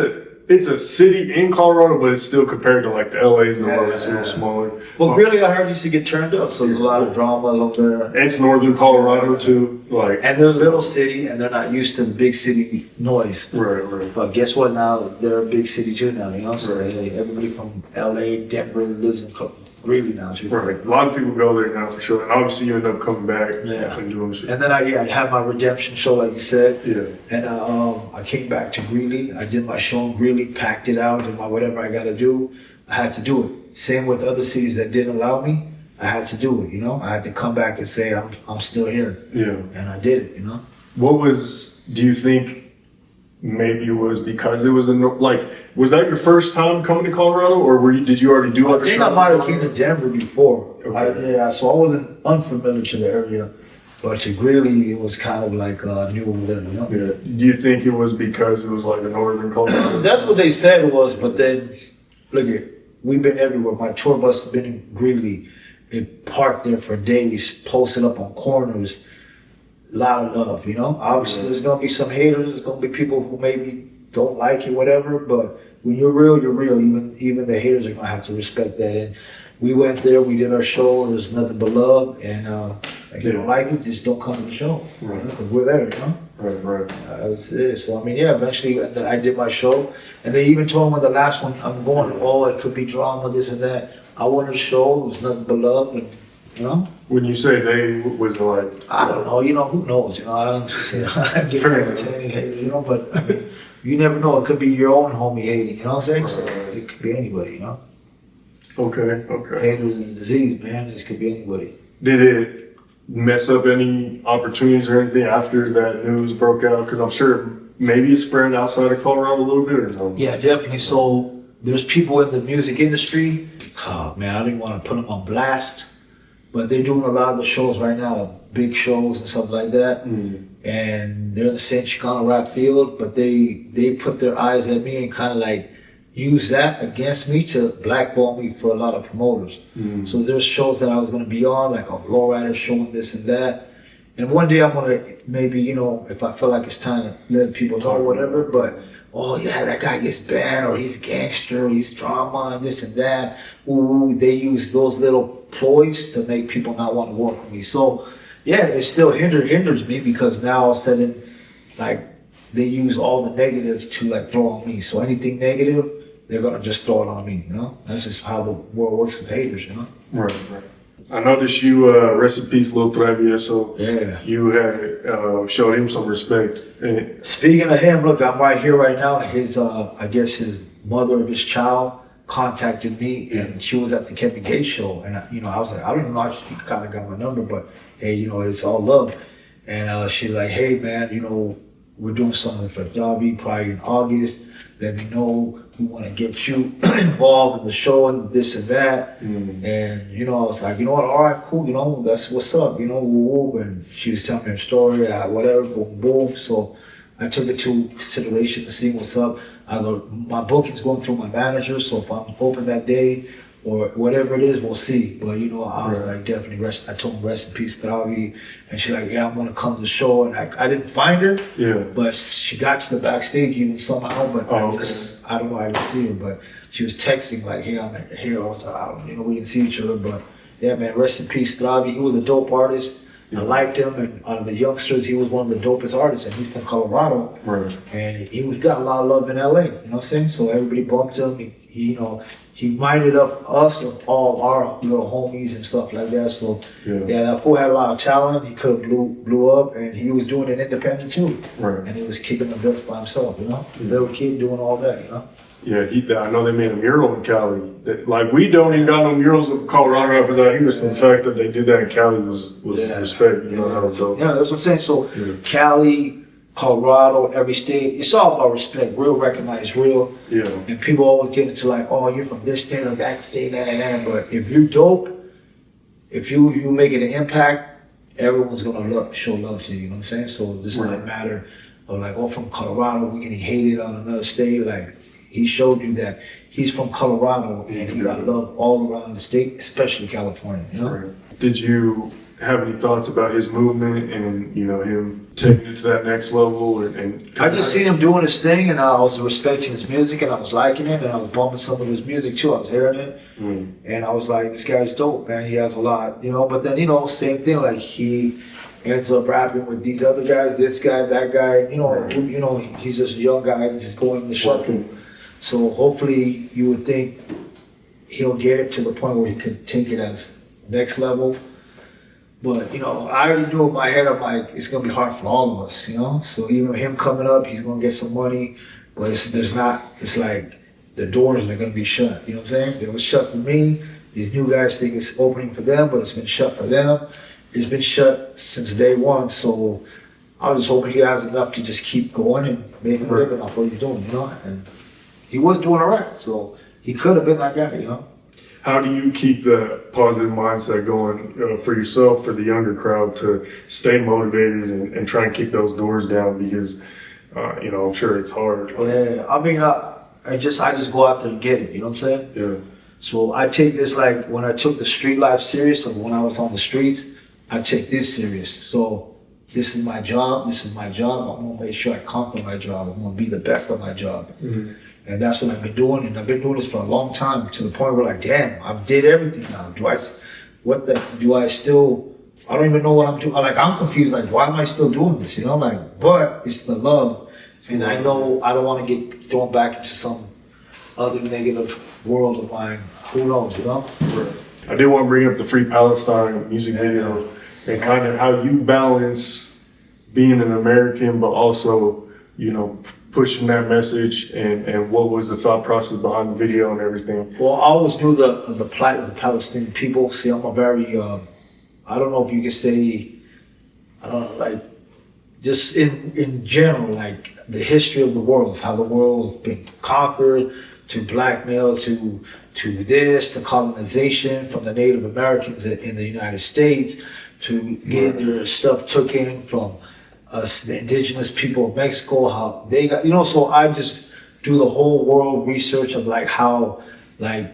a city in Colorado, but it's still compared to like the LA's and the it's a little smaller. Well, Greeley, I heard used to get turned up, so there's a lot of drama up there. It's northern Colorado too, like. And there's a little city, and they're not used to the big city noise. Right. But guess what? Now they're a big city too now, you know. So everybody from LA, Denver lives in Greeley now too. Right. A lot of people go there now for sure, and obviously you end up coming back and doing shit. And then I had my redemption show, like you said. Yeah. And I came back to Greeley. I did my show in Greeley, packed it out, did my whatever I got to do. I had to do it. Same with other cities that didn't allow me. I had to do it. You know, I had to come back and say I'm still here. Yeah. And I did it. You know. Do you think? Maybe it was because it was was that your first time coming to Colorado, or did you already do other shows? I might have came to Denver before. Okay. So I wasn't unfamiliar to the area, but to Greeley, it was kind of like new over there, you know? Yeah. Do you think it was because it was like a northern Colorado? That's what they said it was, but then, look at, we've been everywhere. My tour bus has been in Greeley. It parked there for days, posted up on corners. A lot of love, you know. Obviously, there's gonna be some haters. There's gonna be people who maybe don't like it, whatever. But when you're real, you're real. Even the haters are gonna have to respect that. And we went there, we did our show. There's nothing but love. And if they don't like it, just don't come to the show. Right. You know, 'cause we're there, you know. Right. That's it. So I mean, eventually I did my show, and they even told me the last one, I'm going. Oh, it could be drama, this and that. I wanted to show. It was nothing but love, and you know. When you say they, was it like? I don't know, you know, who knows, you know, I don't get married to any haters, you know, but I mean, you never know, it could be your own homie hating, you know what I'm saying? So it could be anybody, you know? Okay. Haters is a disease, man, it could be anybody. Did it mess up any opportunities or anything after that news broke out? Because I'm sure maybe it spread outside of Colorado a little bit or something. Yeah, definitely. So there's people in the music industry, oh man, I didn't want to put them on blast. But they're doing a lot of the shows right now, big shows and stuff like that. And they're in the same Chicano Rap field, but they put their eyes at me and kind of like use that against me to blackball me for a lot of promoters. So there's shows that I was going to be on, like a lowrider show and this and that. And one day I'm going to maybe, you know, if I feel like it's time to let people know whatever, but oh yeah, that guy gets banned, or he's gangster, he's drama, and this and that. Ooh, they use those little ploys to make people not want to work with me. So yeah, it still hinders me, because now all of a sudden, like, they use all the negative to like throw on me. So anything negative, they're gonna just throw it on me, you know? That's just how the world works with haters, you know? Right. I noticed you, rest in peace, Lil Travieso. Yeah. You had showed him some respect. Speaking of him, look, I'm right here right now. His, I guess his mother of his child contacted me, and she was at the Kevin Gates show. And, you know, I was like, I don't even know how she kind of got my number, but hey, you know, it's all love. And she's like, hey, man, you know, we're doing something for Dhabi probably in August. Let me know. We want to get you involved in the show and this and that. And, you know, I was like, you know what, all right, cool, you know, that's what's up, you know, woo woo. And she was telling me her story, whatever, boom, boom. So I took it to consideration to see what's up. My booking's going through my manager, so if I'm open that day or whatever it is, we'll see. But, you know, I was like, definitely I told him rest in peace, Travi. And she's like, yeah, I'm going to come to the show. And I didn't find her, but she got to the backstage even somehow. But I don't know, I didn't see her. But she was texting like, hey, I'm here. I was like, you know, we didn't see each other. But yeah, man, rest in peace, Travi. He was a dope artist. I liked him, and out of the youngsters, he was one of the dopest artists, and he's from Colorado. And he got a lot of love in LA, you know what I'm saying? So everybody bumped him. He you know, he minded of us, of all our little homies and stuff like that. So yeah, that fool had a lot of talent. He could have blew up, and he was doing it independent too. And he was kicking the best by himself, you know? Little kid doing all that, you know? Yeah, I know they made a mural in Cali. Like, we don't even got no murals of Colorado Rapids out here, so the fact that they did that in Cali was respect, you know, that was dope. Yeah, that's what I'm saying. So Cali, Colorado, every state, it's all about respect, real recognize real. And people always get into like, oh, you're from this state or that state, that. But if you're dope, if you making an impact, everyone's gonna show love to you, you know what I'm saying? So this doesn't matter of like, oh, from Colorado, we're getting hated on another state, like, he showed you that he's from Colorado and he got love all around the state, especially California, you know? Did you have any thoughts about his movement and, you know, him taking it to that next level? And I just seen him doing his thing, and I was respecting his music, and I was liking it, and I was bumping some of his music too. I was hearing it, and I was like, this guy's dope, man. He has a lot, you know? But then, you know, same thing, like he ends up rapping with these other guys, this guy, that guy, you know, he's just a young guy, just going in the shuffle. So hopefully you would think he'll get it to the point where he could take it as next level. But, you know, I already knew in my head, I'm like, it's going to be hard for all of us, you know? So even him coming up, he's going to get some money, but it's like the doors are going to be shut, you know what I'm saying? It was shut for me. These new guys think it's opening for them, but it's been shut for them. It's been shut since day one, so I was just hoping he has enough to just keep going and making a living off what he's doing, you know? And he was doing all right, so he could have been that guy, you know? How do you keep that positive mindset going for yourself, for the younger crowd, to stay motivated and try and kick those doors down? Because, you know, I'm sure it's hard. Yeah, I mean, I just go out there and get it, you know what I'm saying? Yeah. So I take this, like, when I took the street life serious, and when I was on the streets, I take this serious. So this is my job, I'm gonna make sure I conquer my job, I'm gonna be the best at my job. And that's what I've been doing, and I've been doing this for a long time, to the point where, like, damn, I've did everything now. I don't even know what I'm doing. Like, I'm confused, like, why am I still doing this, you know? Like, but it's the love, and I know I don't want to get thrown back into some other negative world of mine. Who knows, you know? I did want to bring up the Free Palestine music video, and kind of how you balance being an American, but also, you know, pushing that message, and what was the thought process behind the video and everything? Well, I always knew the plight of the Palestinian people. See, I'm a very, I don't know if you could say, I don't know, like, just in general, like the history of the world, how the world has been conquered, to blackmail, to this, to colonization from the Native Americans in the United States, to getting their stuff taken from us, the indigenous people of Mexico, how they got, you know, so I just do the whole world research of like how, like,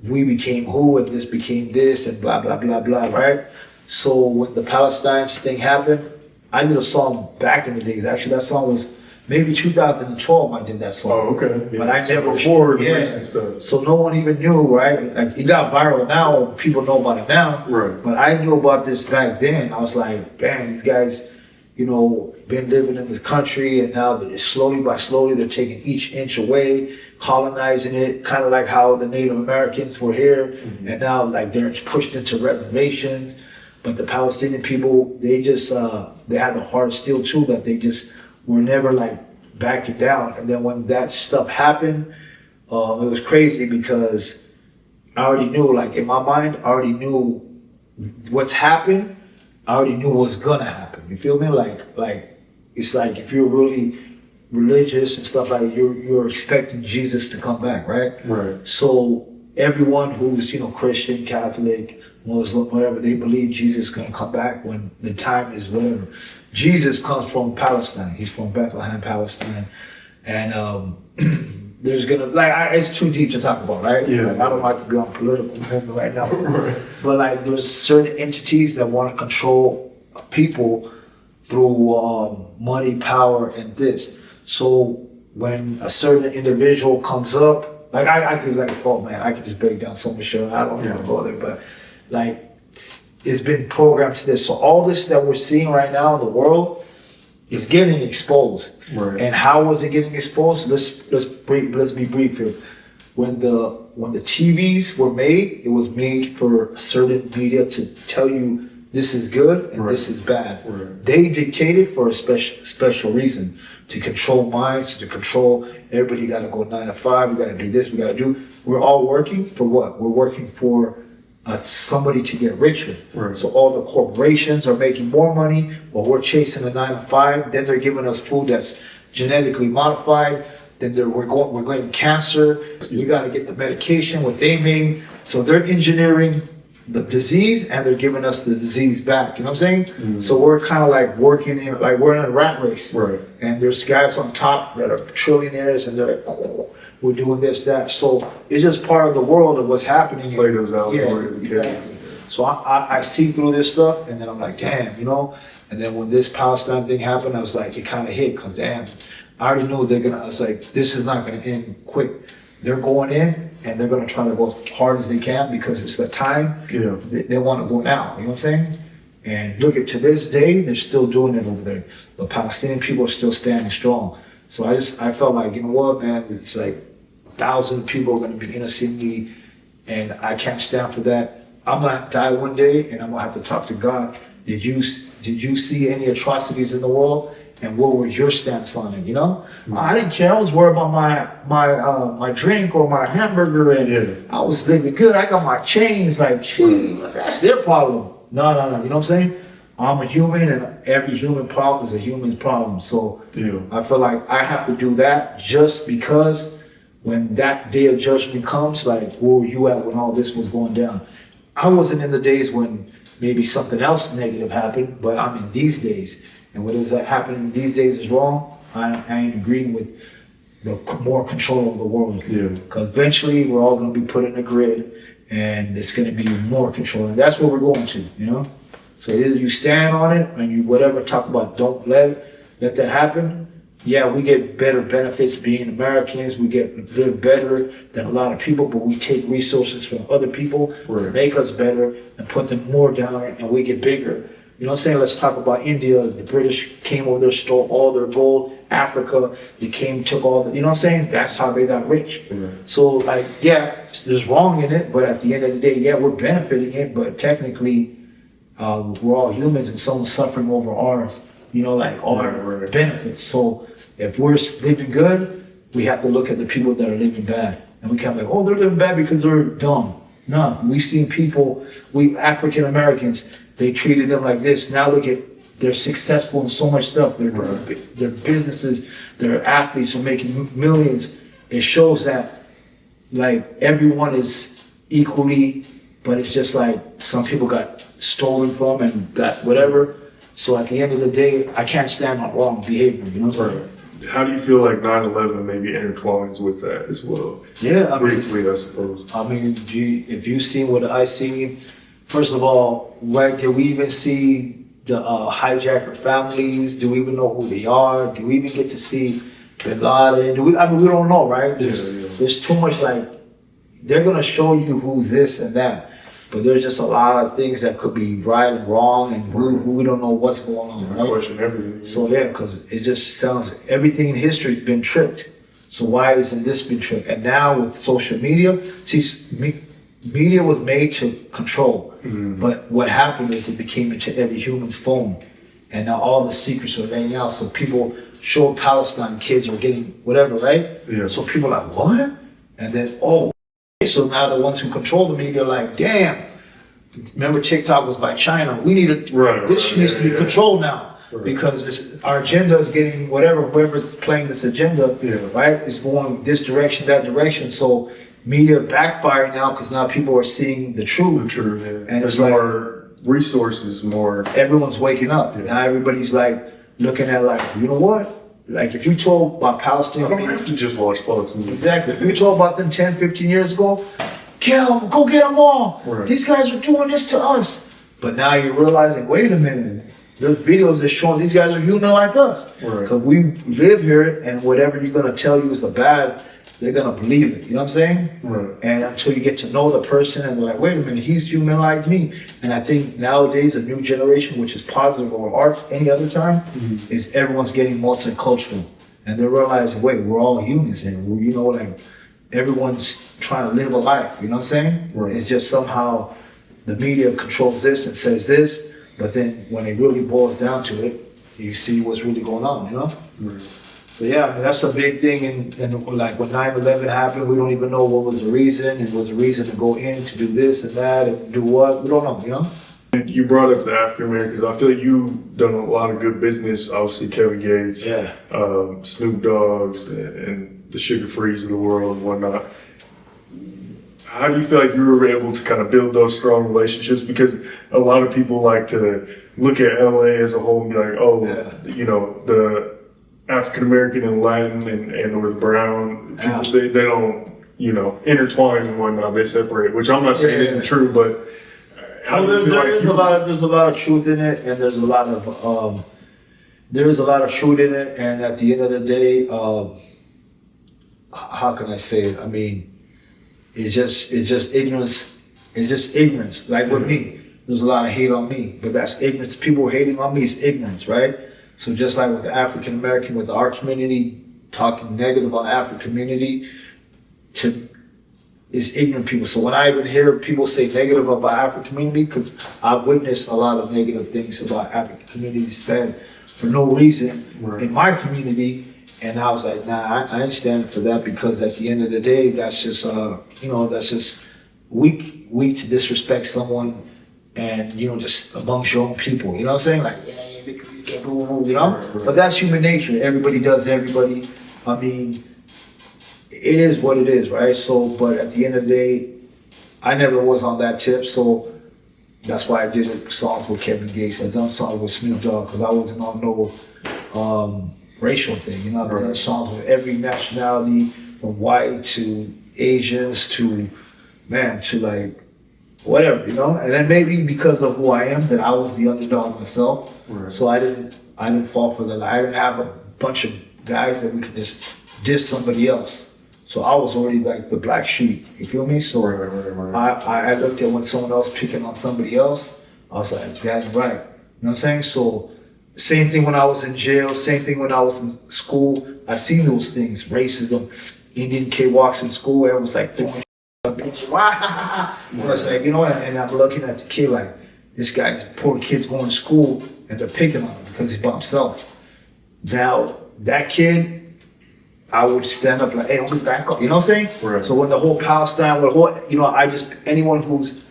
we became who and this became this and blah, blah, blah, blah, right? So when the Palestine thing happened, I did a song back in the days. Actually, that song was maybe 2012 I did that song. Oh, okay. Yeah. But I never, before the recent stuff. So no one even knew, right? Like, it got viral now, people know about it now. Right. But I knew about this back then. I was like, man, these guys, you know, been living in this country, and now slowly by slowly they're taking each inch away, colonizing it, kind of like how the Native Americans were here, and now like they're pushed into reservations. But the Palestinian people, they just, they had the heart of steel too, that they just were never like backing down. And then when that stuff happened, it was crazy because I already knew, like in my mind, I already knew what's happened. I already knew what was gonna happen. You feel me? Like it's like if you're really religious and stuff like that, you're expecting Jesus to come back, right? Right. So everyone who's, Christian, Catholic, Muslim, whatever, they believe Jesus is going to come back when the time is whatever. Jesus comes from Palestine. He's from Bethlehem, Palestine. And there's going to, it's too deep to talk about, right? Yeah. I don't like to be on political movement right now. Right. But there's certain entities that want to control people through money, power, and this. So when a certain individual comes up, I could I could just break down so much shit. I don't want to go there, but it's been programmed to this. So all this that we're seeing right now in the world is getting exposed. Right. And how was it getting exposed? Let's be brief here. When the TVs were made, it was made for certain media to tell you this is good and this is bad. Right. They dictated for a special reason, to control minds, to control everybody. Got to go 9 to 5. We got to do this. We got to do. We're all working for what? We're working for somebody to get richer. Right. So all the corporations are making more money, while we're chasing the 9 to 5. Then they're giving us food that's genetically modified. Then we're getting cancer. We got to get the medication, what they made. So they're engineering the disease and they're giving us the disease back. You know what I'm saying? Mm-hmm. So we're kind of working in, we're in a rat race. Right. And there's guys on top that are trillionaires and they're we're doing this, that. So it's just part of the world of what's happening. Play those out. Yeah, exactly. So I see through this stuff and then I'm like, damn, And then when this Palestine thing happened, I was like, it kind of hit because damn, I already knew I was like, this is not going to end quick. They're going in and they're going to try to go as hard as they can because it's the time. Yeah. They want to go now. You know what I'm saying? And look at to this day, they're still doing it over there. The Palestinian people are still standing strong. So I felt like, you know what, man, it's like 1,000 people are going to be innocent me and I can't stand for that. I'm going to die one day and I'm going to have to talk to God. Did you see any atrocities in the world? And what was your stance on it? Mm-hmm. I didn't care. I was worried about my drink or my hamburger, and I was living good. I got my chains. That's their problem. No. You know what I'm saying? I'm a human, and every human problem is a human problem. So I feel like I have to do that just because when that day of judgment comes, where were you at when all this was going down? I wasn't in the days when maybe something else negative happened, but I'm in these days. And what is that happening these days is wrong. I ain't agreeing with the more control of the world. Yeah. Because eventually we're all going to be put in a grid and it's going to be more control. And that's what we're going to, So either you stand on it and you talk about don't let that happen. Yeah, we get better benefits being Americans. We live better than a lot of people, but we take resources from other people to make us better and put them more down and we get bigger. You know what I'm saying? Let's talk about India. The British came over there, stole all their gold. Africa, they came, took all the, you know what I'm saying? That's how they got rich. Right. So there's wrong in it, but at the end of the day, we're benefiting it, but technically, we're all humans and someone's suffering over ours, our benefits. So if we're living good, we have to look at the people that are living bad. And we can't they're living bad because they're dumb. No, we seen people, African Americans, they treated them like this. Now look at, they're successful in so much stuff. Their businesses, their athletes are making millions. It shows that everyone is equally, but it's just some people got stolen from and got whatever. So at the end of the day, I can't stand on wrong behavior. You know what I'm saying? How do you feel like 9/11 maybe intertwines with that as well? Yeah, briefly, I suppose. If you see what I see, first of all, did we even see the hijacker families? Do we even know who they are? Do we even get to see Bin Laden? We don't know, right? There's too much they're gonna show you who's this and that, but there's just a lot of things that could be right and wrong, and we don't know what's going on, right? Question everything. So because it just sounds everything in history's been tricked. So why isn't this been tricked? And now with social media, media was made to control, but what happened is it became into every human's phone, and now all the secrets are laying out. So people show Palestine kids are getting whatever, right? Yeah. So people are like, what? And then so now the ones who control the media are like, damn. Remember TikTok was by China. We need this shit needs to be controlled now. because our agenda is getting whoever's playing this agenda, right, is going this direction, that direction. So media backfiring now because now people are seeing the truth. And there's more resources, more. Everyone's waking up. Now everybody's like looking at like, you know what? Like if you told about Palestine, I don't have to just watch Fox News. Exactly. If you told about them 10, 15 years ago, kill them, go get them all. These guys are doing this to us. But now you're realizing, wait a minute. There's videos that show these guys are human like us. Because we live here, and whatever you're gonna tell you is a bad, they're gonna believe it. You know what I'm saying? And until you get to know the person, and they're like, wait a minute, he's human like me. And I think nowadays a new generation, which is positive over any other time, is everyone's getting multicultural, and they're realizing, wait, we're all humans here. You know, like everyone's trying to live a life. You know what I'm saying? It's just somehow the media controls this and says this. But then when it really boils down to it, you see what's really going on, you know? So yeah, I mean, that's a big thing. And like when 9/11 happened, we don't even know what was the reason. And was a reason to go in to do this and that and do what? We don't know, you know? You brought up the African Americans. I feel like you've done a lot of good business. Obviously, Kevin Gates, Snoop Dogg's, and the Sugar Frees of the world and whatnot. How do you feel like you were able to kind of build those strong relationships? Because a lot of people like to look at LA as a whole and be like, oh, you know, the African American and Latin and or the brown people, they don't, you know, intertwine and whatnot. They separate, which I'm not saying isn't true, but there's a lot of truth in it, and there's a lot of truth in it. And at the end of the day, how can I say it? I mean, it's just ignorance. It's just ignorance. Like with me, there's a lot of hate on me, but that's ignorance. People hating on me is ignorance, right? So just like with the African American, with our community, talking negative on the African community, is ignorant people. So when I even hear people say negative about African community, because I've witnessed a lot of negative things about African communities said for no reason in my community. And I was like, nah, I ain't standing for that, because at the end of the day, that's just, you know, that's just weak to disrespect someone, and, you know, just amongst your own people. You know what I'm saying? Like, you know? But that's human nature. Everybody does everybody. I mean, it is what it is, right? So, but at the end of the day, I never was on that tip. So that's why I did songs with Kevin Gates. I've done songs with Snoop Dogg, because I wasn't on no racial thing. You know, I've done songs with every nationality, from white to Asians to, man, to like, whatever, you know? And then maybe because of who I am, that I was the underdog myself. So I didn't fall for that. I didn't have a bunch of guys that we could just diss somebody else. So I was already like the black sheep, you feel me? So I looked at when someone else picking on somebody else, I was like, that ain't right. You know what I'm saying? So same thing when I was in jail, same thing when I was in school. I seen those things, racism. Indian kid walks in school, everyone's like throwing I was like, you know, and I'm looking at the kid like, this guy's poor kid's going to school and they're picking on him because he's by himself. Now, that kid, I would stand up like, hey, I'll be back up. You know what I'm saying? So when the whole Palestine, you know, anyone who's,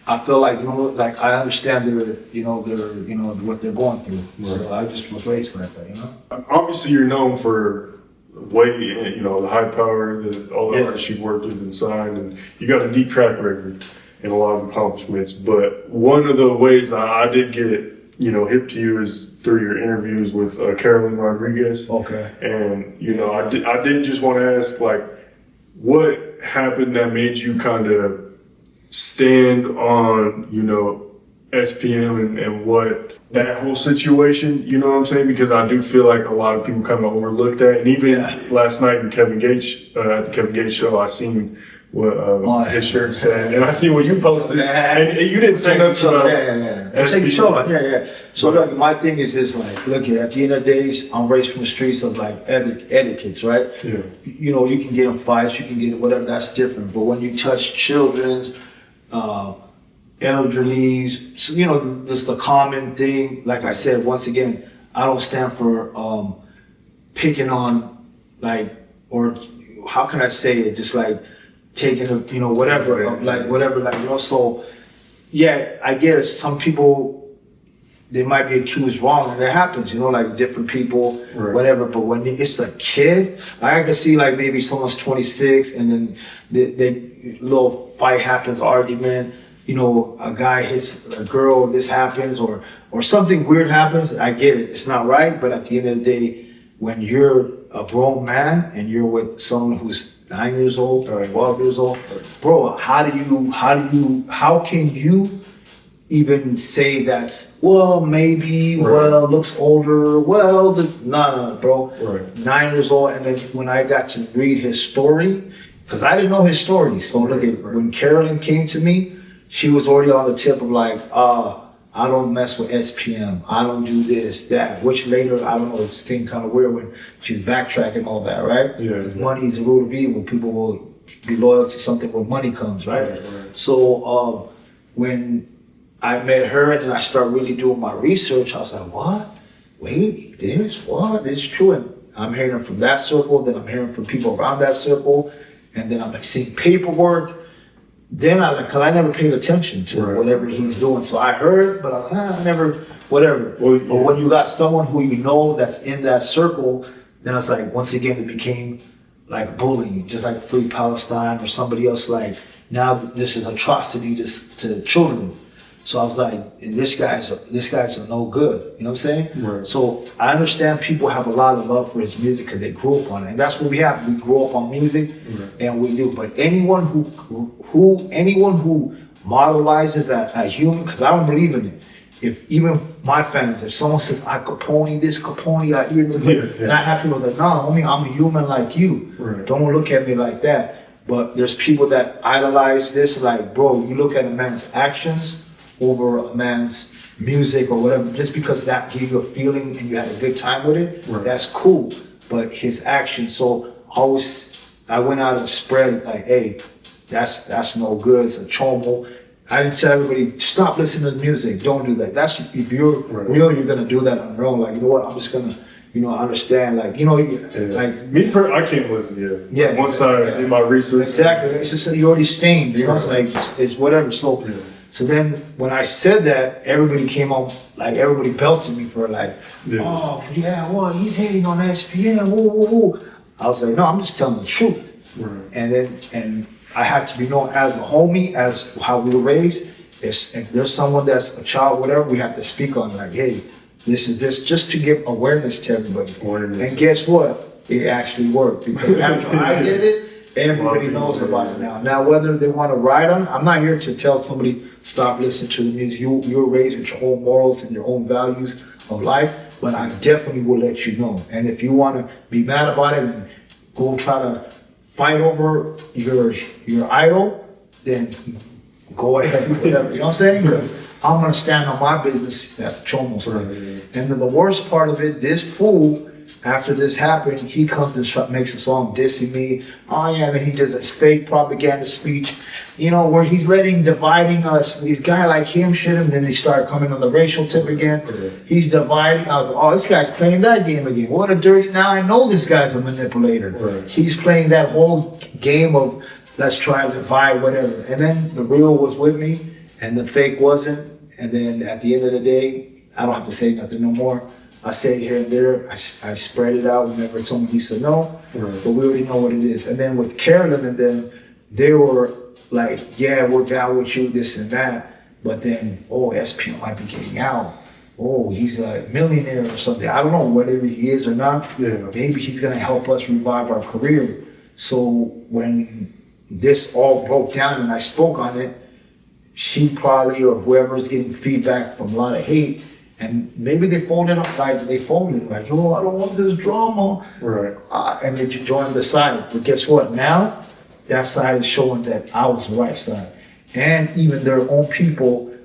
I feel like, you know, like I understand their what they're going through. So I just was raised like that, you know? Obviously, you're known for you know, the high power, all the artists you've worked with and signed, and you got a deep track record and a lot of accomplishments. But one of the ways I did get, you know, hip to you is through your interviews with Carolyn Rodriguez. And, you know, I did just want to ask, like, what happened that made you kind of stand on, you know, SPM and what that whole situation, you know what I'm saying? Because I do feel like a lot of people kind of overlook that. And even last night in Kevin Gates, at the Kevin Gates show, I seen what his shirt said, and I see what you posted, and you didn't say nothing about SPM. So look, my thing is this, like, look here, at the end of the days, I'm raised from the streets of like etiquettes, right? You know, you can get in fights, you can get whatever, that's different. But when you touch children's, elderlies, you know, just the common thing. Like I said, once again, I don't stand for picking on, like, or how can I say it? Just like taking a, you know, whatever, like, you know. So yeah, I get it. Some people they might be accused wrong, and that happens, you know, like different people, whatever. But when it's a kid, I can see like maybe someone's 26 and then they little fight happens, argument, you know, a guy hits a girl, this happens, or something weird happens. I get it, it's not right, but at the end of the day, when you're a grown man and you're with someone who's 9 years old, 12 years old, bro, how can you even say that's, well, maybe, well, looks older, well, no, bro. 9 years old, and then when I got to read his story, because I didn't know his story, so look at, when Carolyn came to me, she was already on the tip of like, I don't mess with SPM, I don't do this, that, which later, I don't know, it seemed kind of weird when she was backtracking all that, right? Because money is the root of evil, people will be loyal to something where money comes, right? So when I met her and then I started really doing my research, I was like, what? Wait, what? This is true. And I'm hearing it from that circle, then I'm hearing from people around that circle, and then I'm like seeing paperwork. Then cause I never paid attention to whatever he's doing. So I heard, but I never, whatever. But when you got someone who you know that's in that circle, then it's like, once again, it became like bullying, just like Free Palestine or somebody else, like, now this is atrocity to children. So I was like, this guy's a no good. You know what I'm saying? So I understand people have a lot of love for his music because they grew up on it, and that's what we have. We grew up on music, and we do. But anyone who modelizes a human, because I don't believe in it. If even my fans, if someone says I Capone this, Capone, I hear them, and I have people like, no, homie, I'm a human like you. Don't look at me like that. But there's people that idolize this, like, bro, you look at a man's actions over a man's music or whatever, just because that gave you a feeling and you had a good time with it, that's cool. But his actions, so I went out and spread like, hey, that's no good, it's a chomo. I didn't tell everybody, stop listening to music, don't do that. That's, if you're real, you're gonna do that on your own. Like, you know what, I'm just gonna, you know, understand, like, you know, like me, I can't listen. Like, once I did my research, exactly. It's just you already stained. You know, it's like it's whatever. So then when I said that, everybody came on, like everybody belted me for like, oh yeah, well, he's hating on SPM. Whoa. I was like, no, I'm just telling the truth. And I had to be known as a homie, as how we were raised. If there's someone that's a child, whatever, we have to speak on, like, hey, this is this, just to give awareness to everybody. And guess what? It actually worked, because after I did it, everybody knows about it now. Now, whether they want to ride on it, I'm not here to tell somebody stop listening to the music. You're raised with your own morals and your own values of life, but I definitely will let you know. And if you want to be mad about it and go try to fight over your idol, then go ahead, whatever. You know what I'm saying? Because I'm going to stand on my business. That's the chomo stuff. And then the worst part of it, this fool, after this happened, he comes and makes a song dissing me. Oh yeah, and he does this fake propaganda speech, you know, where he's dividing us. These guy like him, shit him. Then they start coming on the racial tip again. He's dividing. I was like, oh, this guy's playing that game again. What a dirty, now I know this guy's a manipulator. He's playing that whole game of let's try to divide, whatever. And then the real was with me and the fake wasn't. And then at the end of the day, I don't have to say nothing no more. I say it here and there. I spread it out whenever someone needs to know, but we already know what it is. And then with Carolyn and them, they were like, yeah, we're down with you, this and that. But then, oh, SPM might be getting out. Oh, he's a millionaire or something. I don't know whether he is or not. Maybe he's gonna help us revive our career. So when this all broke down and I spoke on it, she probably, or whoever's getting feedback from a lot of hate, and maybe they folded up, like, yo, I don't want this drama. And they joined the side. But guess what? Now, that side is showing that I was the right side. And even their own people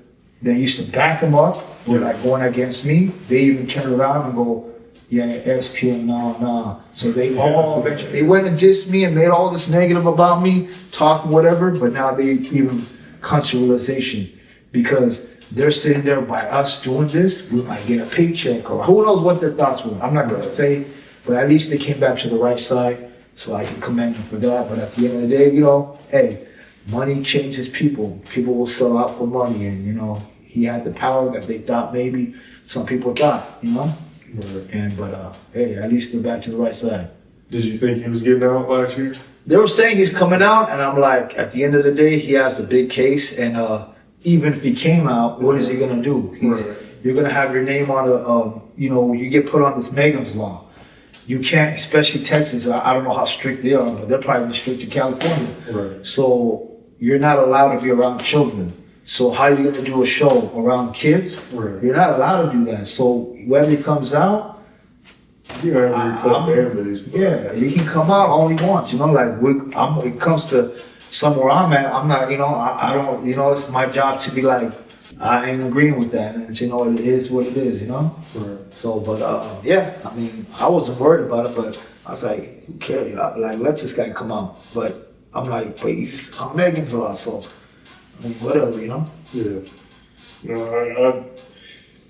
that used to back them up were like going against me. They even turned around and go, yeah, SPM, nah. So they went and dissed me and made all this negative about me, talking whatever, but now they even come to realization, because they're sitting there by us doing this, we might get a paycheck, or who knows what their thoughts were. I'm not gonna say, but at least they came back to the right side, so I can commend them for that. But at the end of the day, you know, hey, money changes people. People will sell out for money, and you know, he had the power that they thought maybe some people thought, you know? Right. But hey, at least they're back to the right side. Did you think he was getting out last year? They were saying he's coming out, and I'm like, at the end of the day, he has a big case, and even if he came out, what is he gonna do? You're gonna have your name on you know, you get put on this Megan's law. You can't, especially Texas. I don't know how strict they are, but they're probably strict in California. Right. So you're not allowed to be around children. So how are you gonna do a show around kids? Right. You're not allowed to do that. So whether he comes out, you know, families. Yeah, he can come out all he wants. You know, like when it comes to somewhere I'm at, I'm not. You know, I don't. You know, it's my job to be like, I ain't agreeing with that, and you know, it is what it is. You know. Right. So, but yeah, I mean, I wasn't worried about it, but I was like, who cares? Like, let this guy come out. But I'm like, but he's on Megan's law, so I mean, whatever, you know. Yeah. No,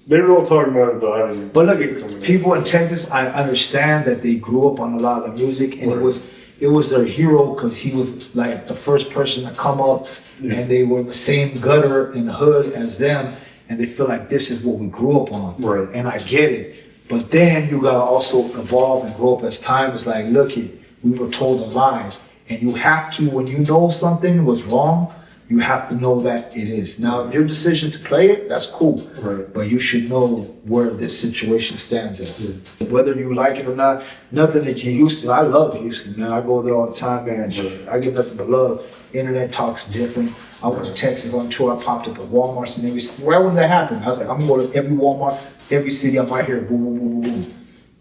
they were all talking about it, but I didn't. But look, people in Texas, I understand that they grew up on a lot of music, and it was their hero because he was like the first person to come up, and they were the same gutter in the hood as them, and they feel like this is what we grew up on. Right. And I get it, but then you gotta also evolve and grow up as time. It's like, look, we were told a lie, and you have to, when you know something was wrong, you have to know that it is. Now, your decision to play it, that's cool. Right. But you should know where this situation stands at. Yeah. Whether you like it or not, nothing that you used to. I love Houston, man. I go there all the time, man. Right. I get nothing but love. Internet talks different. I went to Texas on tour. I popped up at Walmarts and every. Where would that happen? I was like, I'm going to every Walmart, every city. I'm right here. Boom, boom, boom, boom, boom.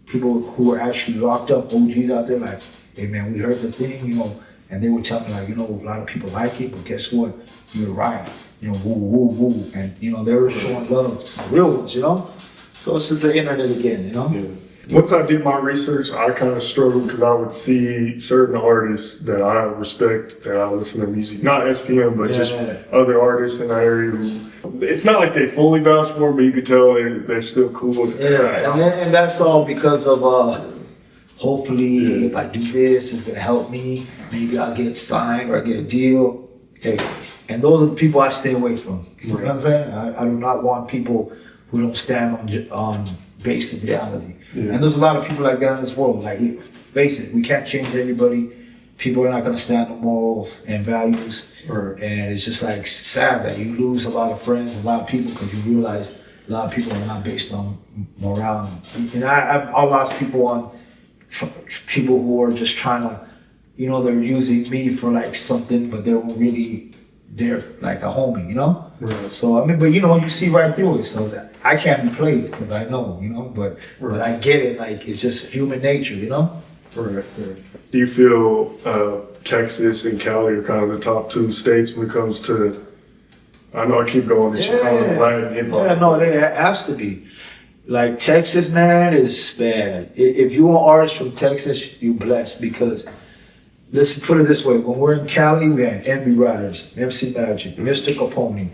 People who are actually locked up, OGs out there, like, hey, man, we heard the thing, you know. And they would tell me, like, you know, a lot of people like it, but guess what? You're right. You know, woo, woo, woo. And, you know, they were showing love to the real ones, you know? So it's just the internet again, you know? Yeah. Once I did my research, I kind of struggled because I would see certain artists that I respect, that I listen to music, not SPM, but just other artists in the area who, it's not like they fully vouch for, but you could tell they're still cool. Yeah, and that's all because of, hopefully, if I do this, it's gonna help me. Maybe I'll get signed or I get a deal. Hey, and those are the people I stay away from. You know what I'm saying? I do not want people who don't stand on basic reality. Yeah. And there's a lot of people like that in this world. Like, face it, we can't change everybody. People are not gonna stand on morals and values. Right. And it's just like sad that you lose a lot of friends, a lot of people, because you realize a lot of people are not based on morality. And I've lost people on people who are just trying to, you know, they're using me for like something, but they're really there like a homie, you know? Right. So, I mean, but you know, you see right through it. So that I can't be played because I know, you know, but I get it. Like, it's just human nature, you know? Right. Do you feel Texas and Cali are kind of the top two states when it comes to, I know I keep going to Chicano Rap and hip hop. Yeah, no, it has to be. Like, Texas, man, is bad. If you're an artist from Texas, you're blessed because, let's put it this way, when we're in Cali, we had MB Riders, MC Magic, Mr. Capone-E,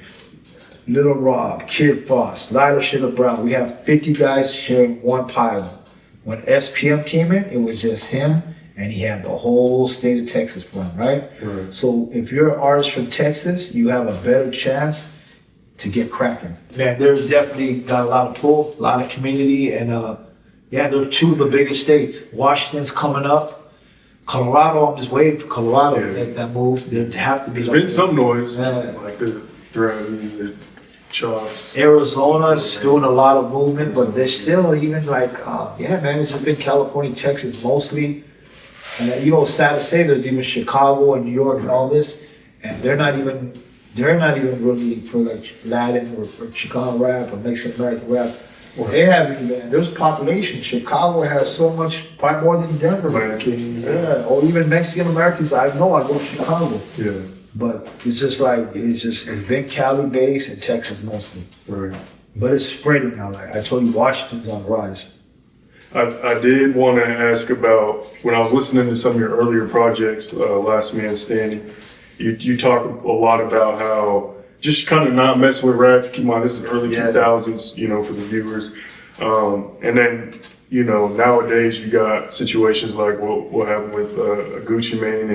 Little Rob, Kid Frost, Lighter Shit of Brown. We have 50 guys sharing one pile. When SPM came in, it was just him, and he had the whole state of Texas for him, right? So if you're an artist from Texas, you have a better chance to get cracking. Man, there's definitely got a lot of pull, a lot of community, and yeah, they're two of the biggest states. Washington's coming up. Colorado, I'm just waiting for Colorado to make that move. There'd have to be. There's been some noise, like the Threads, the Chops. Arizona's doing a lot of movement, but they're still even like, yeah, man, it's just been California, Texas mostly. And you know, sad to say, there's even Chicago and New York and all this, and they're not even really for like Latin or Chicano rap or Mexican American rap. Well, they haven't even. There's population. Chicago has so much, probably more than Denver. Yeah, or even Mexican Americans. I know. I go to Chicago. Yeah. But it's just like it's been Cali based and Texas mostly. Right. But it's spreading now. Like I told you, Washington's on the rise. I did want to ask about when I was listening to some of your earlier projects, Last Man Standing. You talk a lot about how just kind of not messing with rats. Keep in mind, this is early 2000s, you know, for the viewers. And then, you know, nowadays you got situations like what happened with Gucci Mane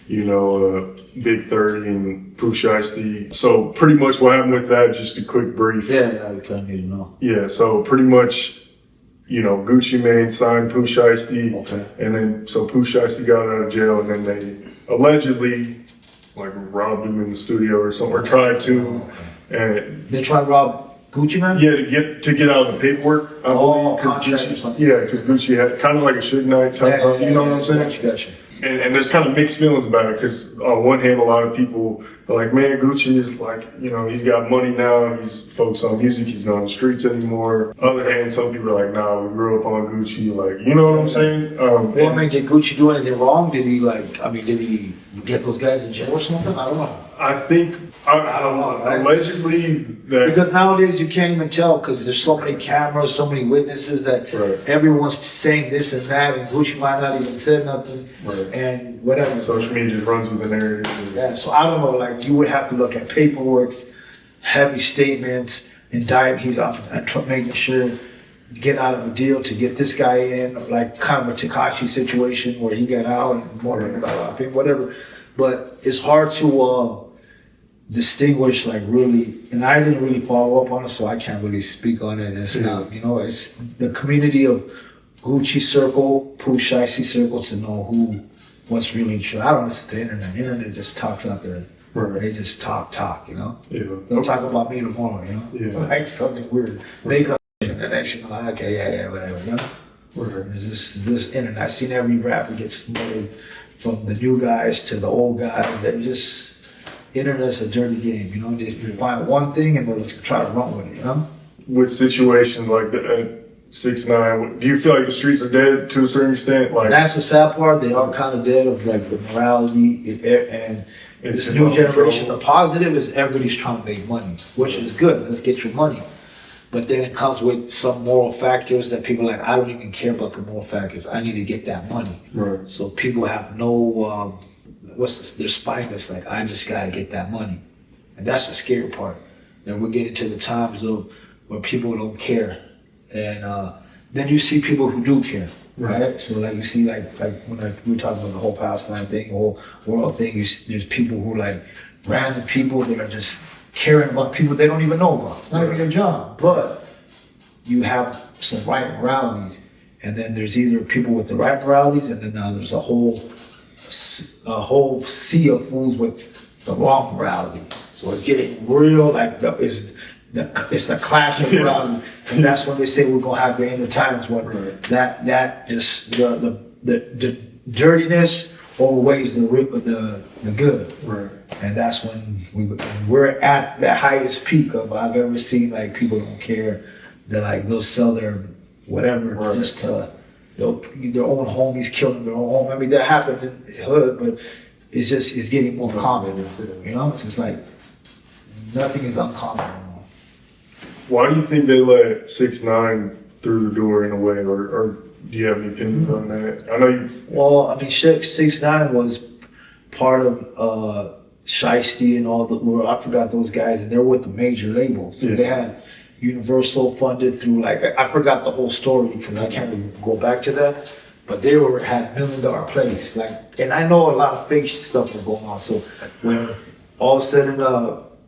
Big 30 and Pooh Shiesty. So pretty much what happened with that, just a quick brief. Yeah, we kind of need to know. Yeah, so pretty much, Gucci Mane signed Pooh Shiesty. Okay. And then, so Pooh Shiesty got out of jail, and then they allegedly, robbed him in the studio or something, or tried to. And they tried to rob Gucci Mane? Yeah, to get out of the paperwork. I believe, contract or something. Yeah, because Gucci had kind of like a Suge Knight type of, you know what I'm saying? Gotcha. And there's kind of mixed feelings about it, because on one hand, a lot of people are like, man, Gucci is he's got money now, he's focused on music, he's not on the streets anymore. Other hand, some people are like, nah, we grew up on Gucci, you know what I'm saying? Did Gucci do anything wrong? Did he get those guys in jail or something? I don't know. I think, I don't know, allegedly that... Because nowadays you can't even tell, because there's so many cameras, so many witnesses that everyone's saying this and that, and Gucci might not even say nothing, and whatever. Social media just runs with the narrative. Yeah, so I don't know, you would have to look at paperwork, heavy statements, indict, he's making sure to get out of a deal to get this guy in, kind of a Tekashi situation where he got out and more people got out, whatever. But it's hard to distinguish really, and I didn't really follow up on it, so I can't really speak on it. It's not, it's the community of Gucci circle, Pooh Shiesty circle to know what's really true. I don't listen to the internet. The internet just talks out there. They just talk, Yeah. They'll talk about me tomorrow, Like something weird. Make up and the next thing okay, yeah, whatever, It's just this internet. I've seen every rapper get smothered, from the new guys to the old guys. They're just, internet's a dirty game, They find one thing and they'll just try to run with it, With situations like that, 6ix9ine, do you feel like the streets are dead to a certain extent? That's the sad part. They are kind of dead of the morality and this new generation. The positive is everybody's trying to make money, which is good. Let's get your money. But then it comes with some moral factors that people are like, I don't even care about the moral factors. I need to get that money. Right. So people have no, they're spineless. I just gotta get that money. And that's the scary part. And we're getting to the times of where people don't care. And then you see people who do care, right? So you see when we talk about the whole Palestine thing, the whole world thing, there's people who random people that are just caring about people they don't even know about. It's not even their job. But you have some right moralities, and then there's either people with the right moralities, and then there's a whole sea of fools with the wrong morality. So it's getting real, it's the clash of morality, and that's when they say we're gonna have the end of times when that just the dirtiness outweighs the good. Right. And that's when we're at the highest peak of I've ever seen. People don't care. They'll sell their whatever just to their own homies, killing their own home. I mean, that happened in the hood, but it's getting more common. It's just nothing is uncommon anymore. Why do you think they let 6ix9ine through the door in a way, or do you have any opinions on that? I know you. Well, I mean, 6ix9ine was part of Shiesty and I forgot those guys, and they're with the major labels. So they had Universal funded through I forgot the whole story because I can't really go back to that. But they had $1 million plays. And I know a lot of fake stuff was going on. So when all of a sudden,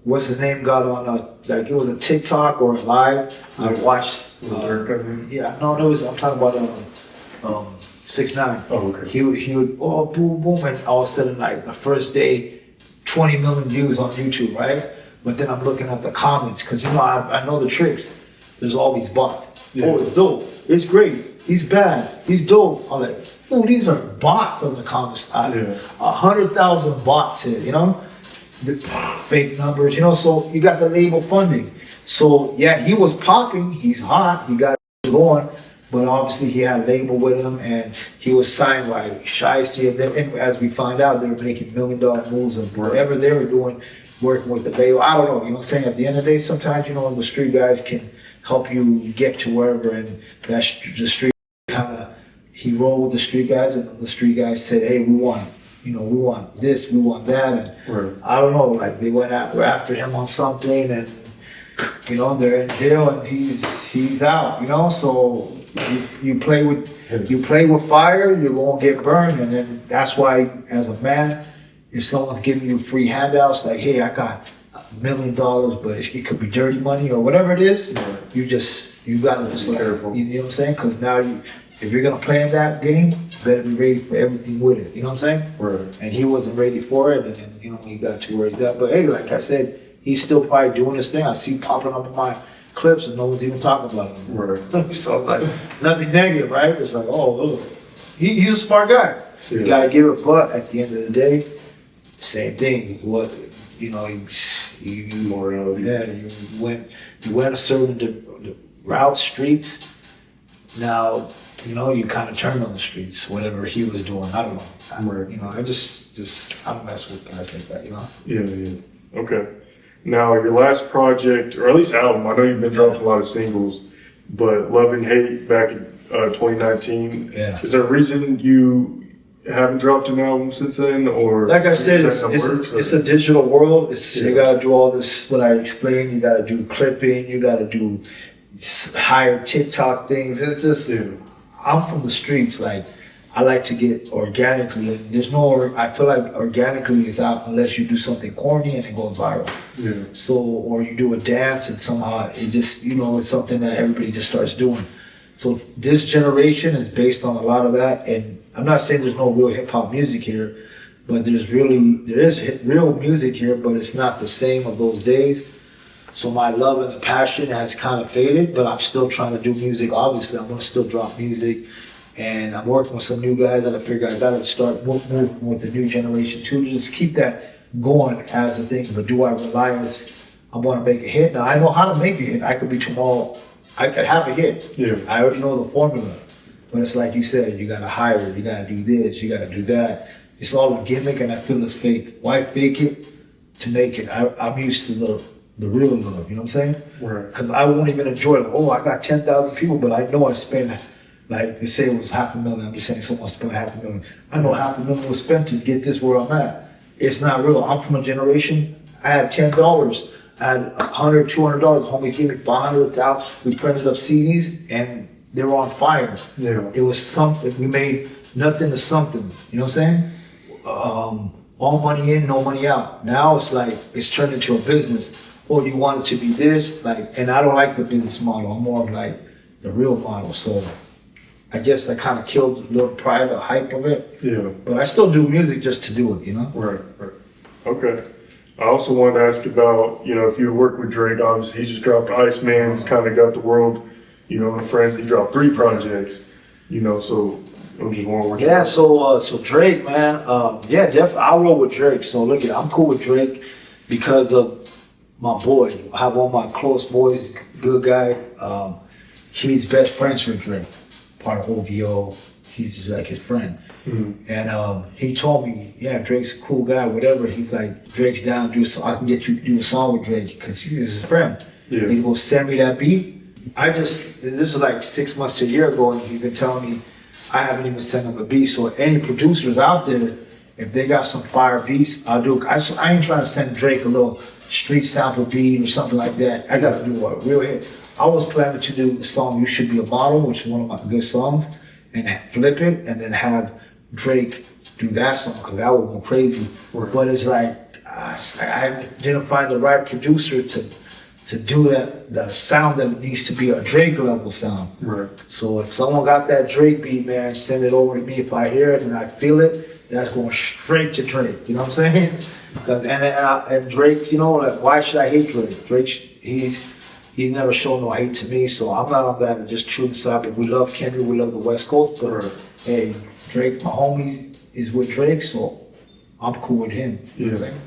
what's his name got on it was a TikTok or a live, I watched. I'm talking about 6ix9ine. Oh, okay. He would boom boom, and all of a sudden the first day, 20 million views on YouTube, right? But then I'm looking at the comments because I know the tricks. There's all these bots. Yeah. Oh, it's dope. It's great. He's bad. He's dope. I'm like, fool, these are bots on the comments. 100,000 bots here, the fake numbers, So you got the label funding. So yeah, he was popping. He's hot. He got going. But obviously he had a label with him, and he was signed by Shiesty. And as we find out, they were making $1 million moves of whatever they were doing, working with the label. I don't know, what I'm saying? At the end of the day, sometimes, the street guys can help you get to wherever, and that's the street he rolled with the street guys, and the street guys said, hey, we want this, we want that. And I don't know, they went after him on something, and, they're in jail, and he's out, so you play with fire, you're gonna get burned, and then that's why, as a man, if someone's giving you free handouts, like, hey, I got $1 million, but it could be dirty money or whatever it is, you gotta just be like, careful. you know what I'm saying? Because now if you're gonna play in that game, you better be ready for everything with it. You know what I'm saying? Right. And he wasn't ready for it, and then, you know, he got to where he's at. But hey, like I said, he's still probably doing his thing. I see popping up in my clips, and no one's even talking about him. Right. So it's like nothing negative, right? It's like, oh, look, he's a smart guy. Yeah. You gotta give it, but at the end of the day, same thing. What, you know, you went a certain route, streets. Now, you know, you kind of turned on the streets, whatever he was doing. I don't know. Right. You know, I don't mess with guys like that, you know? Yeah. Okay. Now, your last project, or at least album, I know you've been dropping a lot of singles, but Love and Hate back in 2019. Yeah. Is there a reason you haven't dropped an album since then, or like I said, is that works, it's a digital world. You Yeah. gotta do all this, what I explained. You gotta do clipping. You gotta do higher TikTok things. It's just, I'm from the streets. Like, I like to get organically. And I feel like organically is out unless you do something corny and it goes viral. Yeah. So, or you do a dance and somehow it just, you know, it's something that everybody just starts doing. So this generation is based on a lot of that. And I'm not saying there's no real hip hop music here, but there is real music here, but it's not the same of those days. So my love and the passion has kind of faded, but I'm still trying to do music. Obviously, I'm gonna still drop music, and I'm working with some new guys that I figure I gotta start moving with the new generation too, to just keep that going as a thing. But do I rely as I want to make a hit? Now I know how to make a hit. I could be tomorrow. I could have a hit. Yeah. I already know the formula. But it's like you said, you gotta hire, you gotta do this, you gotta do that. It's all a gimmick, and I feel it's fake. Why fake it to make it? I'm used to the real love, you know what I'm saying? Right. Because I won't even enjoy it. Like, oh, I got 10,000 people, but I know I spent, like they say it was $500,000. I'm just saying someone spent $500,000. I know $500,000 was spent to get this where I'm at. It's not real. I'm from a generation, I had $10. I had $100, $200. Homies gave me $500,000. We printed up CDs, and they were on fire. Yeah. It was something. We made nothing to something. You know what I'm saying? All money in, no money out. Now it's like it's turned into a business. Or you want it to be this, like, and I don't like the business model. I'm more of like the real model. So I guess I kind of killed a little pride, the hype of it. Yeah. But I still do music just to do it, you know? Right. Okay. I also wanted to ask about, you know, if you work with Drake, obviously he just dropped Iceman. He's kind of got the world, you know, in frenzy. He dropped 3 projects, you know, so I'm just wondering what Yeah, so Drake, man, yeah, definitely. I roll with Drake. So look, I'm cool with Drake because of my boy. I have one of my close boys, good guy. He's best friends with Drake, part of OVO. He's just like his friend. Mm-hmm. And he told me, yeah, Drake's a cool guy, whatever. He's like, Drake's down to do so I can get you to do a song with Drake because he's his friend. Yeah. He's gonna send me that beat. This was like 6 months to a year ago, and he's been telling me I haven't even sent him a beat. So any producers out there, if they got some fire beats, I'll do it. I ain't trying to send Drake a little street sample beat or something like that. I gotta do a real hit. I was planning to do the song "You Should Be a Model," which is one of my good songs, and flip it and then have Drake do that song because that would go crazy. Right. But it's like I didn't find the right producer to do that, the sound that needs to be a Drake level sound. Right. So if someone got that Drake beat, man, send it over to me. If I hear it and I feel it, that's going straight to Drake. You know what I'm saying? Because and Drake, you know, like, why should I hate Drake? Drake, he's never shown no hate to me, so I'm not on that. And just true this up. If we love Kendrick, we love the West Coast. But Right. hey, Drake, my homie, is with Drake, so I'm cool with him. You know what I'm saying?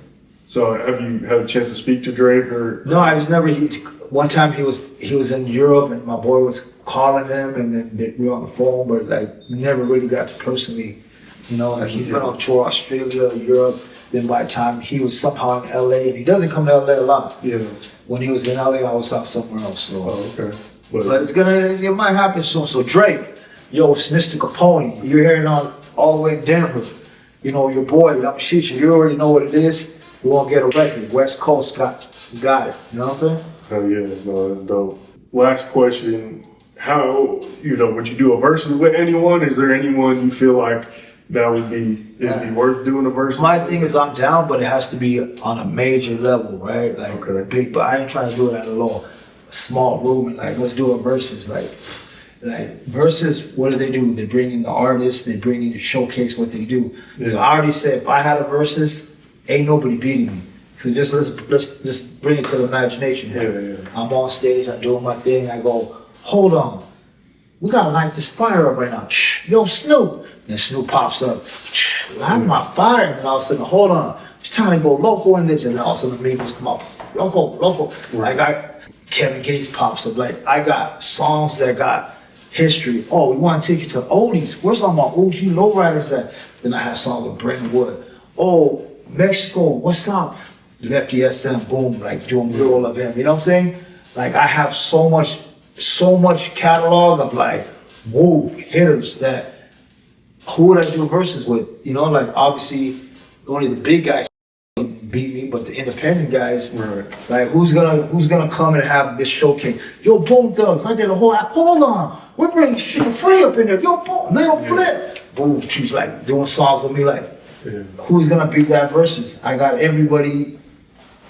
So have you had a chance to speak to Drake or? No, I was never. One time he was in Europe, and my boy was calling him, and then we were on the phone, but like never really got to personally, you know. Like he's been on tour, Australia, Europe. Then by the time he was somehow in LA, and he doesn't come to LA a lot. Yeah. When he was in LA, I was out somewhere else. So. Oh, okay. But it might happen soon. So Drake, yo, it's Mr. Capone. You're hearing all the way in Denver. You know your boy. I'm shooting. You already know what it is. We won't get a record. West Coast got it. You know what I'm saying? Oh yeah, no, that's dope. Last question: how, you know, would you do a versus with anyone? Is there anyone you feel like that would be, it'd be worth doing a verse? My thing is I'm down, but it has to be on a major level, right? Like big, but I ain't trying to do it at a little small room and like let's do a versus. Like versus, what do? They bring in the artists, they bring in to showcase what they do. Yeah. So I already said if I had a versus, ain't nobody beating me. So let's just bring it to the imagination. Yeah. I'm on stage, I'm doing my thing, I go, hold on, we gotta light this fire up right now. Yo, Snoop. And Snoop pops up, light my fire. And then all of a sudden, hold on, it's time to go local in this. And then all of a sudden, the Migos come up, local. Like Kevin Gates pops up. Like I got songs that got history. Oh, we want to take you to oldies. Where's all my OG lowriders at? Then I had a song with Brent Wood. Oh, Mexico, what's up? Lefty SM, boom, like doing real of him. You know what I'm saying? Like I have so much catalog of like hitters that. Who would I do verses with? You know, like obviously only the big guys beat me, but the independent guys, like who's gonna come and have this showcase? Yo, Bone Thugs, I did a whole hold on, we're bringing Sugar Free up in there. Yo, Bone, Little Flip, boom, she's like doing songs with me. Like, who's gonna beat that verses? I got everybody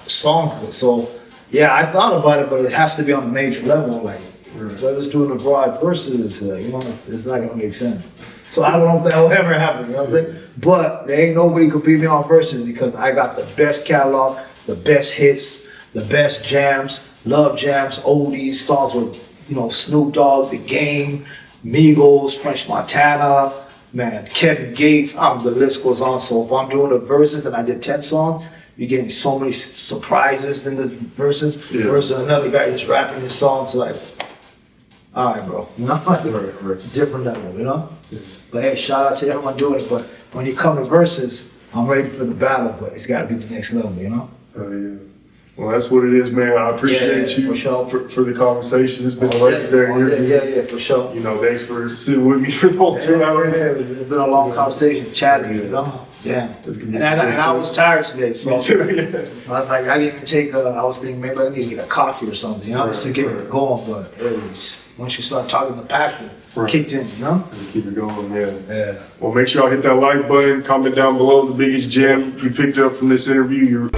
songs with. So yeah, I thought about it, but it has to be on a major level. Like, let's do the broad verses. You know, it's not gonna make sense. So I don't know if that will ever happen, you know what I'm saying? But there ain't nobody could beat me on verses because I got the best catalog, the best hits, the best jams, love jams, oldies, songs with, you know, Snoop Dogg, The Game, Migos, French Montana, man, Kevin Gates, the list goes on. So if I'm doing the verses and I did 10 songs, you're getting so many surprises in the verses versus another guy just rapping his songs like, all right, bro, you know, different level, you know? But hey, shout out to everyone doing it. But when you come to verses, I'm ready for the battle, but it's got to be the next level, you know? Well, that's what it is, man. I appreciate you for the conversation. It's been a legendary interview. Yeah, for sure. You know, thanks for sitting with me for the whole 2 hours. It's been a long conversation, chatting, you know? Yeah. And I was tired today, so I was like, I didn't even take I was thinking maybe I need to get a coffee or something, you know, just to get it going. But once you start talking, the passion kicked in, you know? And keep it going, yeah. Well, make sure y'all hit that like button, comment down below the biggest gem you picked up from this interview.